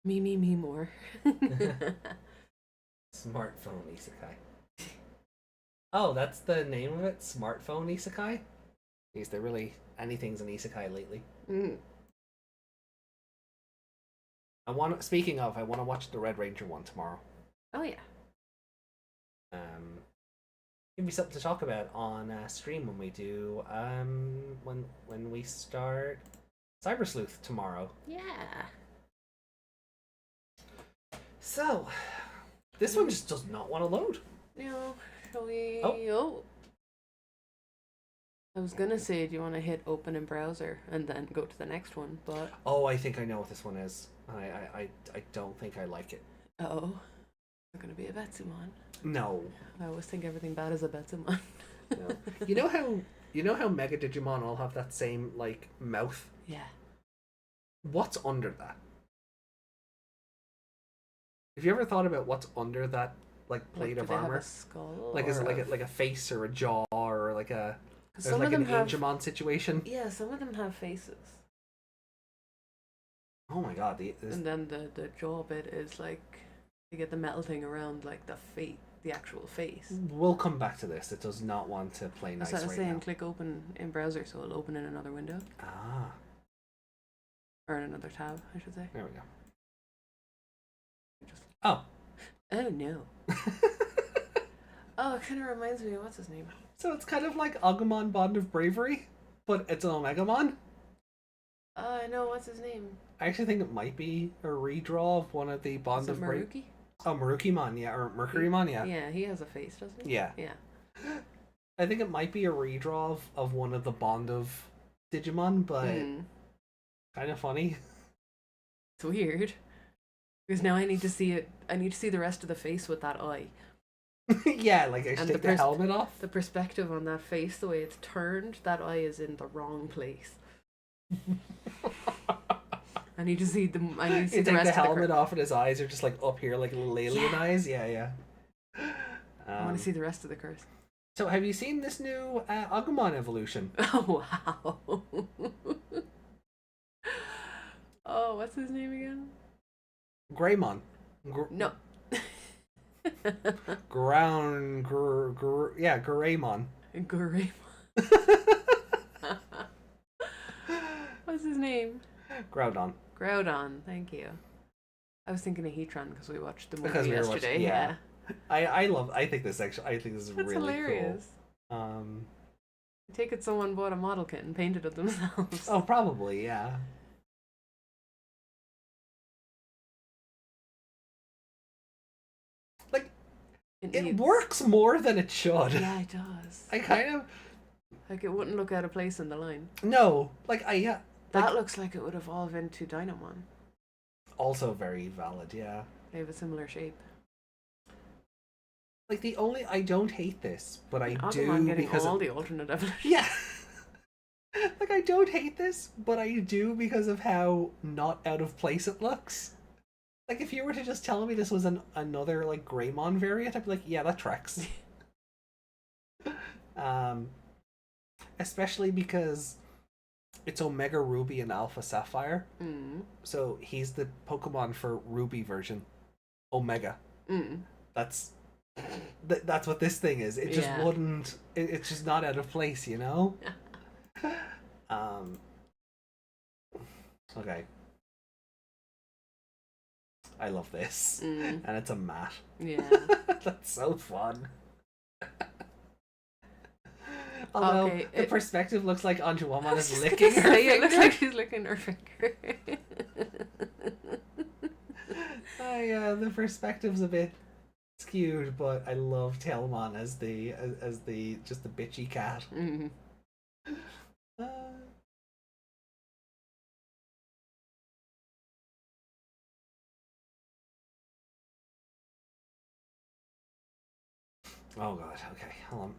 Me more. Smartphone isekai. Oh, that's the name of it? Smartphone isekai? Jeez, they're really... anything's an isekai lately. Speaking of, I want to watch the Red Ranger one tomorrow. Oh yeah. Give me something to talk about on stream when we do when we start Cyber Sleuth tomorrow. Yeah. So, this one just does not want to load. No, shall we? Oh. I was gonna say, do you want to hit open in browser and then go to the next one? But Oh, I think I know what this one is. I don't think I like it. oh, it's gonna be a Betsumon. No. I always think everything bad is a Betsumon. No. You know how Mega Digimon all have that same like mouth? Yeah. What's under that? Have you ever thought about what's under that like plate Do of they have armor? a skull? Like is or it like a face or a jaw or like a there's some like of them an have Angemon situation? Yeah, some of them have faces. Oh my god, And then the jaw bit is like you get the metal thing around like the actual face. We'll come back to this. It does not want to play nice That's what I was right saying, now. click open in browser so it'll open in another window. Ah, Or in another tab, I should say. there we go. Just Oh. Oh no. Oh, it kind of reminds me of what's his name? So it's kind of like Agumon Bond of Bravery, but it's an Omegamon? No, what's his name? I actually think it might be a redraw of one of the Bond Is it of Bravery. Maruki? Oh, Marukimon, yeah, or Mercurymon, yeah. Yeah, he has a face, doesn't he? Yeah. Yeah. I think it might be a redraw of one of the Bond of Digimon, but kind of funny. It's weird. Because now I need to see it. I need to see the rest of the face with that eye. Yeah, like I should And take the helmet off. The perspective on that face, the way it's turned, that eye is in the wrong place. I need to see the. I need to see You the take rest the of helmet off, and his eyes are just like up here, like little alien eyes. Yeah, yeah. I want to see the rest of the curse. So, have you seen this new Agumon evolution? Oh wow! Oh, what's his name again? Greymon. No. Yeah, Greymon. Greymon. What's his name? Groudon. Groudon. Thank you. I was thinking of Heatran because we watched the movie Because we were yesterday. watching- yeah. I think this is That's really hilarious. cool. I take it someone bought a model kit and painted it themselves. Oh, probably, yeah. Like, it needs- works more than it should. Yeah, it does. I kind of Like it wouldn't look out of place in the line. no, like That looks like it would evolve into Dynamon. also very valid, yeah. They have a similar shape. Like I don't hate this, but I Agumon do getting because all the alternate evolutions. yeah. Like I don't hate this, but I do because of how not out of place it looks. Like if you were to just tell me this was another like Greymon variant, I'd be like, yeah, that tracks. Especially because it's Omega Ruby and Alpha Sapphire. So he's the Pokemon for Ruby version. Omega. That's what this thing is. It just wouldn't. It's just not out of place, you know. Okay. I love this, and it's a mat. Yeah. That's so fun. Although the perspective looks like Anjuwamon is licking her finger. It looks like she's licking her finger. The perspective's a bit skewed, but I love Tailmon as the just the bitchy cat. Oh god, okay, hold on.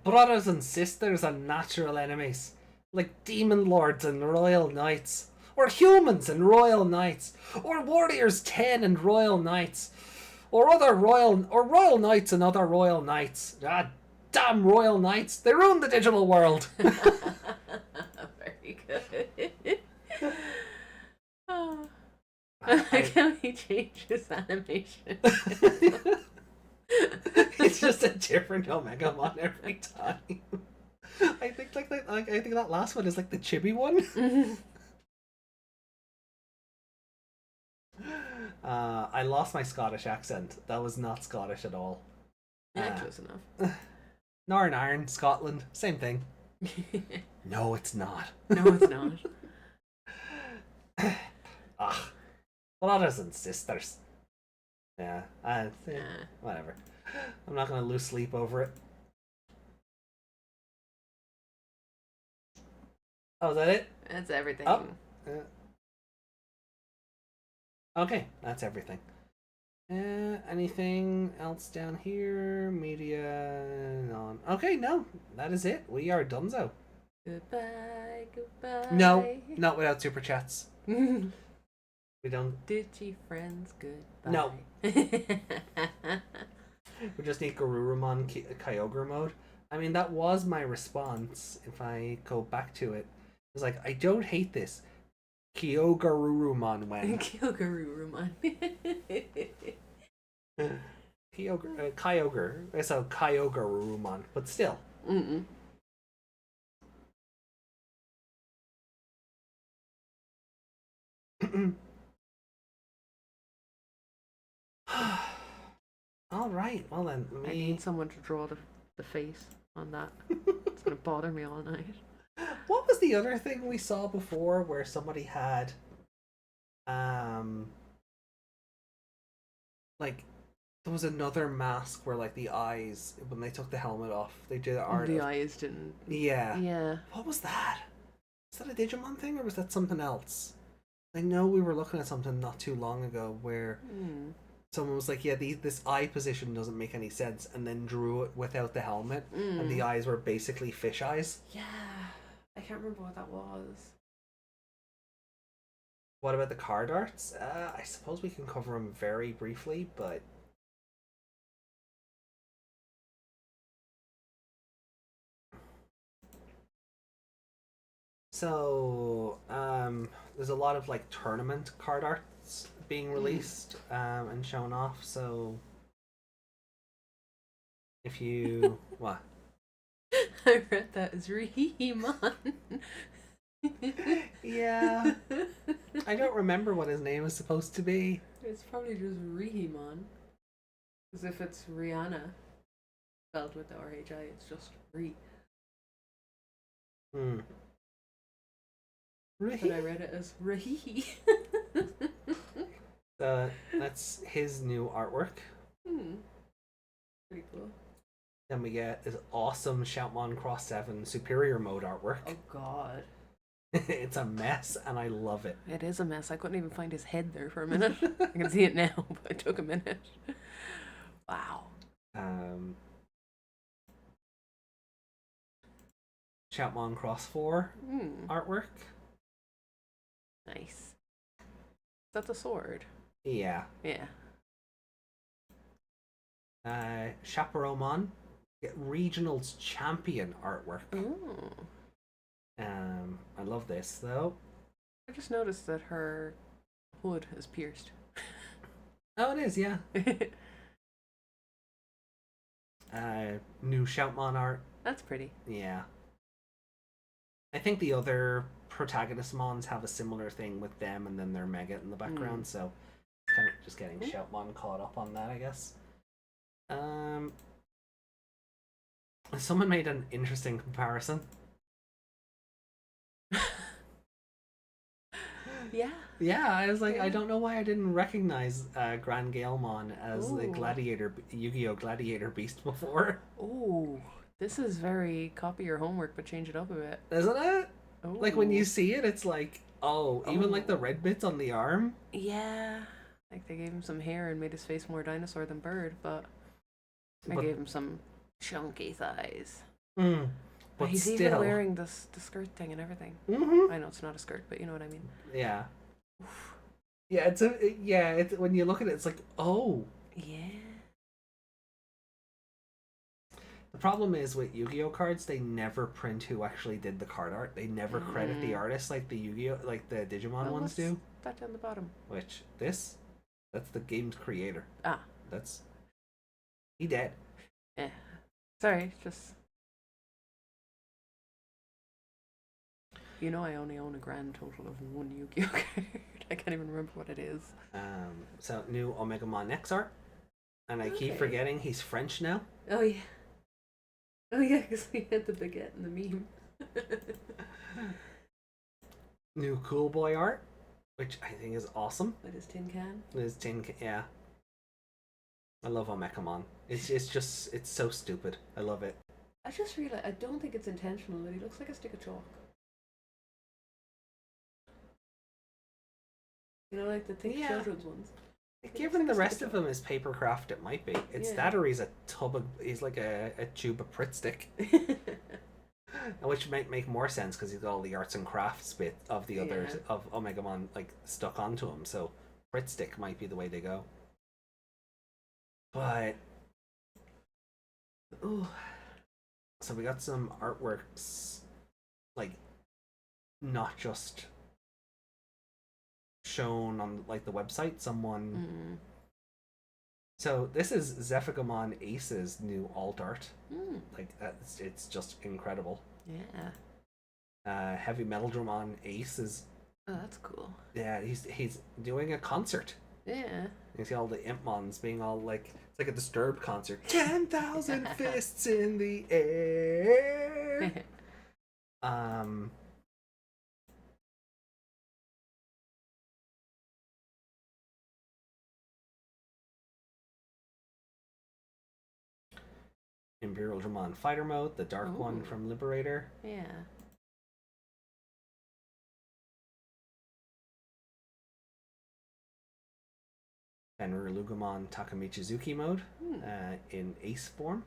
Brothers and sisters and natural enemies, like demon lords and royal knights, or humans and royal knights, or warriors 10 and royal knights, or royal knights and other royal knights. Ah, damn royal knights! They ruined the digital world. Very good. Oh. I like how he changes animation. It's just a different Omegamon every time. I think I think that last one is like the chibi one. I lost my Scottish accent. That was not Scottish at all. Close enough. Northern Ireland, Scotland, same thing. No, it's not. No, it's not. Ah, brothers and sisters. Yeah, whatever. I'm not gonna lose sleep over it. Oh, is that it? That's everything. Oh. Okay, that's everything. Anything else down here? Media on. Okay, no, that is it. We are donezo. Goodbye, goodbye. No, not without super chats. We don't. Digi friends, goodbye. No. We just need Garurumon Kyogre mode. I mean, that was my response. If I go back to it, it's like, I don't hate this. Kyogre when. Kyogre. Kyogre. So Kyogre, but still. All right. Well then, I need someone to draw the face on that. It's gonna bother me all night. What was the other thing we saw before where somebody had, like, there was another mask where, like, the eyes, when they took the helmet off, they did art. The eyes didn't. Yeah. Yeah. What was that? Was that a Digimon thing or was that something else? I know we were looking at something not too long ago where someone was like, yeah, this eye position doesn't make any sense, and then drew it without the helmet, and the eyes were basically fish eyes. Yeah. I can't remember what that was. What about the card arts? I suppose we can cover them very briefly, but... So, there's a lot of, like, tournament card arts being released and shown off, so... If you... What? I read that as Rihimon. Yeah. I don't remember what his name is supposed to be. It's probably just Rihimon. As if it's Rihanna. Spelled with the RHI, it's just Ri. But I read it as Rihi. That's his new artwork. Pretty cool. Then we get this awesome Shoutmon Cross 7 Superior Mode artwork. Oh god. It's a mess, and I love it. It is a mess. I couldn't even find his head there for a minute. I can see it now, but it took a minute. Wow. Shoutmon Cross 4 artwork. Nice. Is that the sword? Yeah. Yeah. Chaperomon. Get Regionals Champion artwork. Ooh. I love this, though. I just noticed that her hood is pierced. Oh, it is, yeah. New Shoutmon art. That's pretty. Yeah. I think the other protagonist mons have a similar thing with them and then their Mega in the background, so kind of just getting Shoutmon caught up on that, I guess. Someone made an interesting comparison. Yeah. Yeah, I was like, I don't know why I didn't recognize Grand Galemon as the Gladiator, Yu-Gi-Oh! Gladiator Beast before. Ooh, this is very copy your homework, but change it up a bit. Isn't it? Ooh. Like, when you see it, it's like, even like the red bits on the arm. Yeah. Like, they gave him some hair and made his face more dinosaur than bird, but I gave him some chunky thighs. But he's still even wearing the skirt thing and everything. I know it's not a skirt, but you know what I mean. Yeah. Yeah, it's when you look at it, it's like, oh. Yeah. The problem is with Yu-Gi-Oh cards, they never print who actually did the card art. They never credit the artist like the Yu-Gi-Oh, like the Digimon ones do. That down the bottom. Which that's the game's creator. That's he dead. Yeah. Sorry, just. You know, I only own a grand total of one Yu-Gi-Oh card. I can't even remember what it is. So new Omegamon X art, and I keep forgetting he's French now. Oh yeah. Oh yeah, because we had the baguette and the meme. New Cool Boy art, which I think is awesome. With his tin can. Yeah. I love Omegamon. It's so stupid. I love it. I just realized I don't think it's intentional, but he looks like a stick of chalk. You know, like the thick children's ones. Given the rest of him is papercraft, it might be. It's that, or he's he's like a tube of Pritt stick. Which might make more sense because he's got all the arts and crafts bit of the others of Omegamon like stuck onto him. So Pritt stick might be the way to go. But so we got some artworks, like not just shown on like the website. Someone. So this is Zephigamon Ace's new alt art. Like it's just incredible. Yeah. Heavy Metal Dramon Ace is. Oh, that's cool. Yeah, he's doing a concert Yeah. You see all the Impmons being all like, it's like a Disturbed concert. 10,000 fists in the air. Imperial Digimon Fighter Mode, the dark one from Liberator. Yeah. Fenrir Lugumon Takamichizuki mode in Ace form.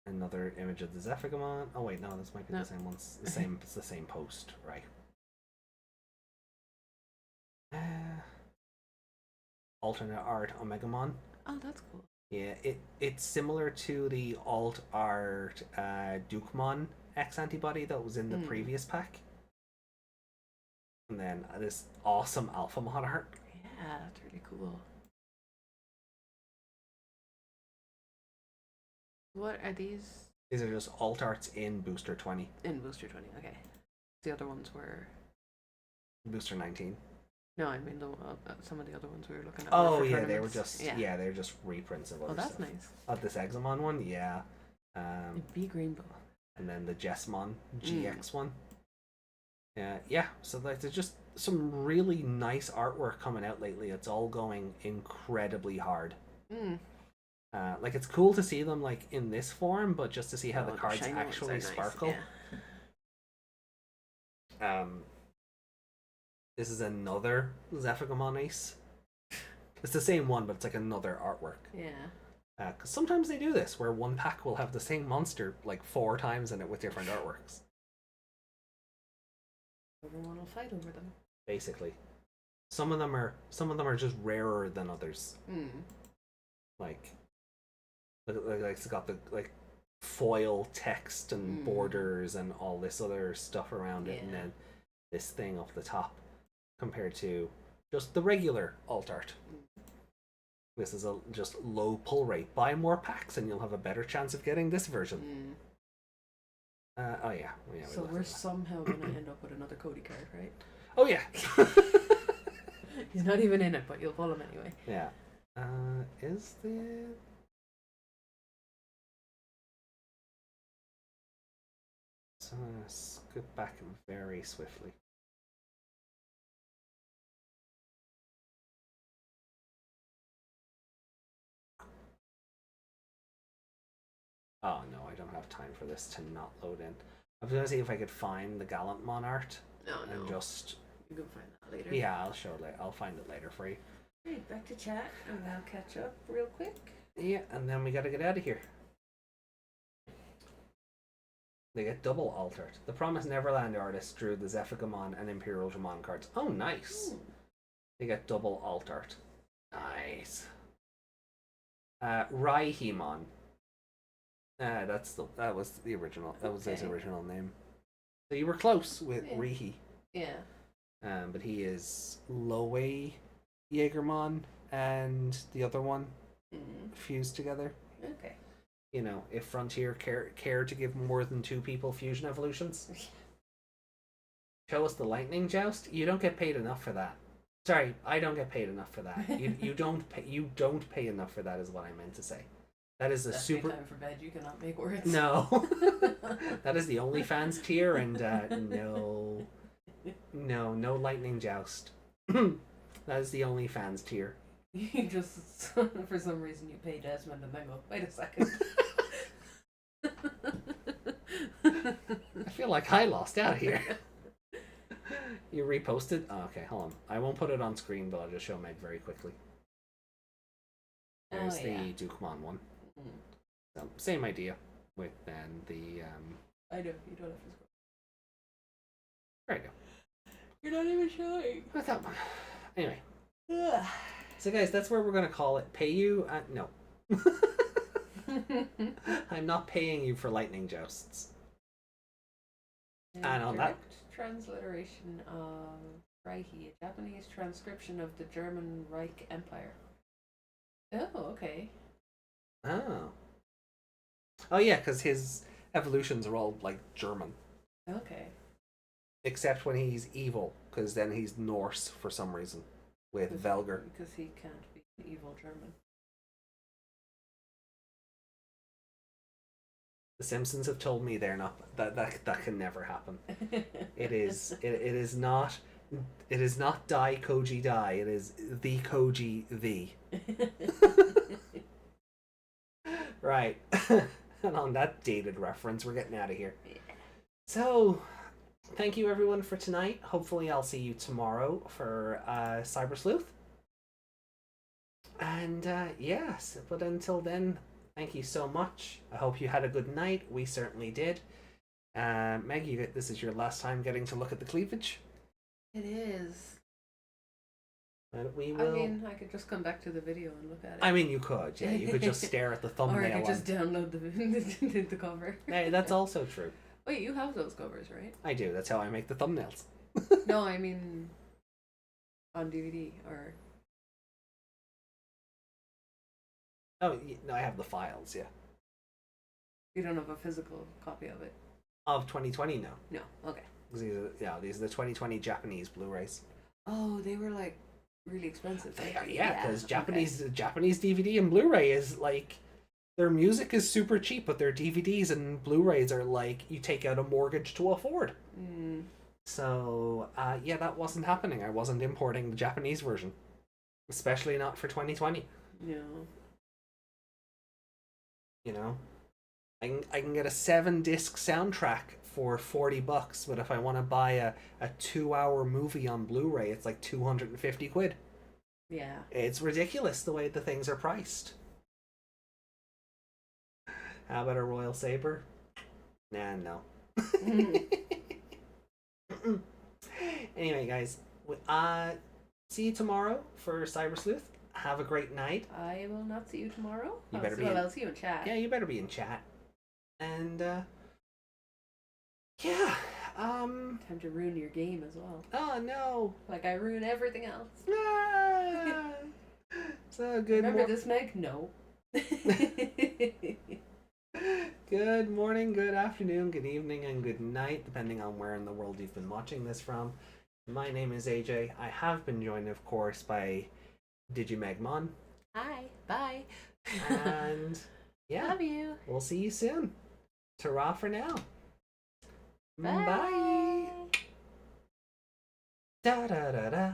Another image of the Zephygamon. Oh wait, no, this might be the same one. It's the same post, right? Alternate art Omegamon. Oh, that's cool. Yeah, it's similar to the alt art Dukemon X antibody that was in the previous pack. And then this awesome Alphamon art. Yeah, that's really cool. What are these? These are just alt arts in Booster 20. In Booster 20, okay. The other ones were... Booster 19. No, I mean some of the other ones we were looking at. Oh yeah, they were just they're just reprints of other that's stuff. Nice. This Examon one, yeah. Big Rainbow. And then the Jessmon GX one. Yeah, so like there's just some really nice artwork coming out lately. It's all going incredibly hard. Like it's cool to see them like in this form, but just to see how the cards actually sparkle. Nice. This is another Zephygamon Ace. It's the same one, but it's like another artwork. Yeah. Because sometimes they do this, where one pack will have the same monster like 4 times in it with different artworks. Everyone will fight over them. Basically, some of them are just rarer than others. Like it's got the like foil text and borders and all this other stuff around it, and then this thing off the top, compared to just the regular alt art. This is a just low pull rate. Buy more packs and you'll have a better chance of getting this version. Oh yeah. So we're somehow gonna end up with another Cody card, right? Oh yeah. He's not even in it, but you'll pull him anyway. Yeah. Is the... So I'm gonna skip back very swiftly. Oh no, I don't have time for this to not load in. I was gonna see if I could find the Gallantmon art. And just... You can find that later. Yeah, I'll show it. I'll find it later for you. Right, back to chat, and I'll catch up real quick. Yeah, and then we gotta get out of here. They get double altered. The Promised Neverland artist drew the Zephygamon and Imperial Digimon cards. Oh, nice. They get double altered. Nice. Raihimon. That was the original. That was his original name. So you were close with Rihi. Yeah. But he is Loei Jaegermon and the other one fused together. Okay. You know, if Frontier care to give more than 2 people fusion evolutions. Show us the Lightning Joust. You don't get paid enough for that. Sorry, I don't get paid enough for that. You don't pay enough for that is what I meant to say. That is a That's super time for bed. You cannot make words. No. That is the OnlyFans tier, and no Lightning Joust. That is the OnlyFans tier. You just, for some reason, you pay Desmond and then go, wait a second. I feel like I lost out here. You reposted? Oh, okay, hold on. I won't put it on screen, but I'll just show Meg very quickly. There's the Dukemon one. So, same idea with then the... I know, you don't have to scroll. There you go. You're not even showing. With that one. Anyway. So guys, that's where we're going to call it. Pay you? No. I'm not paying you for Lightning Jousts. And on that... Transliteration of Reichi, a Japanese transcription of the German Reich Empire. Oh, okay. Oh. Oh yeah, because his evolutions are all, like, German. Okay. Except when he's evil, because then he's Norse for some reason. with Velger. Because he can't be an evil German. The Simpsons have told me they're not that can never happen. It is not Die Koji Die. It is the Koji the. Right. And on that dated reference, we're getting out of here. Yeah. So, thank you everyone for tonight. Hopefully I'll see you tomorrow for Cyber Sleuth. And yes, but until then, thank you so much. I hope you had a good night. We certainly did. Maggie, this is your last time getting to look at the cleavage. It is. And we will. I mean, I could just come back to the video and look at it. I mean, you could. Yeah, you could just stare at the thumbnail. Or I could just download the cover. Hey, that's also true. Wait, you have those covers, right? I do. That's how I make the thumbnails. No, I mean on DVD or. Oh, no, I have the files. Yeah. You don't have a physical copy of it? Of 2020, no. No, okay. These are the 2020 Japanese Blu-rays. Oh, they were like really expensive. Right? Yeah, because Japanese DVD and Blu-ray is like their music is super cheap, but their DVDs and Blu-rays are like you take out a mortgage to afford. Mm. So yeah, that wasn't happening. I wasn't importing the Japanese version, especially not for 2020. No. You know, I can get a 7-disc soundtrack for $40, but if I want to buy a 2-hour movie on Blu-ray, it's like 250 quid. Yeah. It's ridiculous the way the things are priced. How about a Royal Saber? Nah, no. Anyway, guys, see you tomorrow for Cyber Sleuth. Have a great night. I will not see you tomorrow. You better be. I'll see you in chat. Yeah, you better be in chat. And yeah. Time to ruin your game as well. Oh no. Like I ruin everything else. Ah. So good. Remember this, Meg? No. Good morning, good afternoon, good evening, and good night, depending on where in the world you've been watching this from. My name is AJ. I have been joined, of course, by Digimon. Hi. Bye. And yeah, Love you. We'll see you soon. Ta-ra for now. Bye. Bye. Da da da da.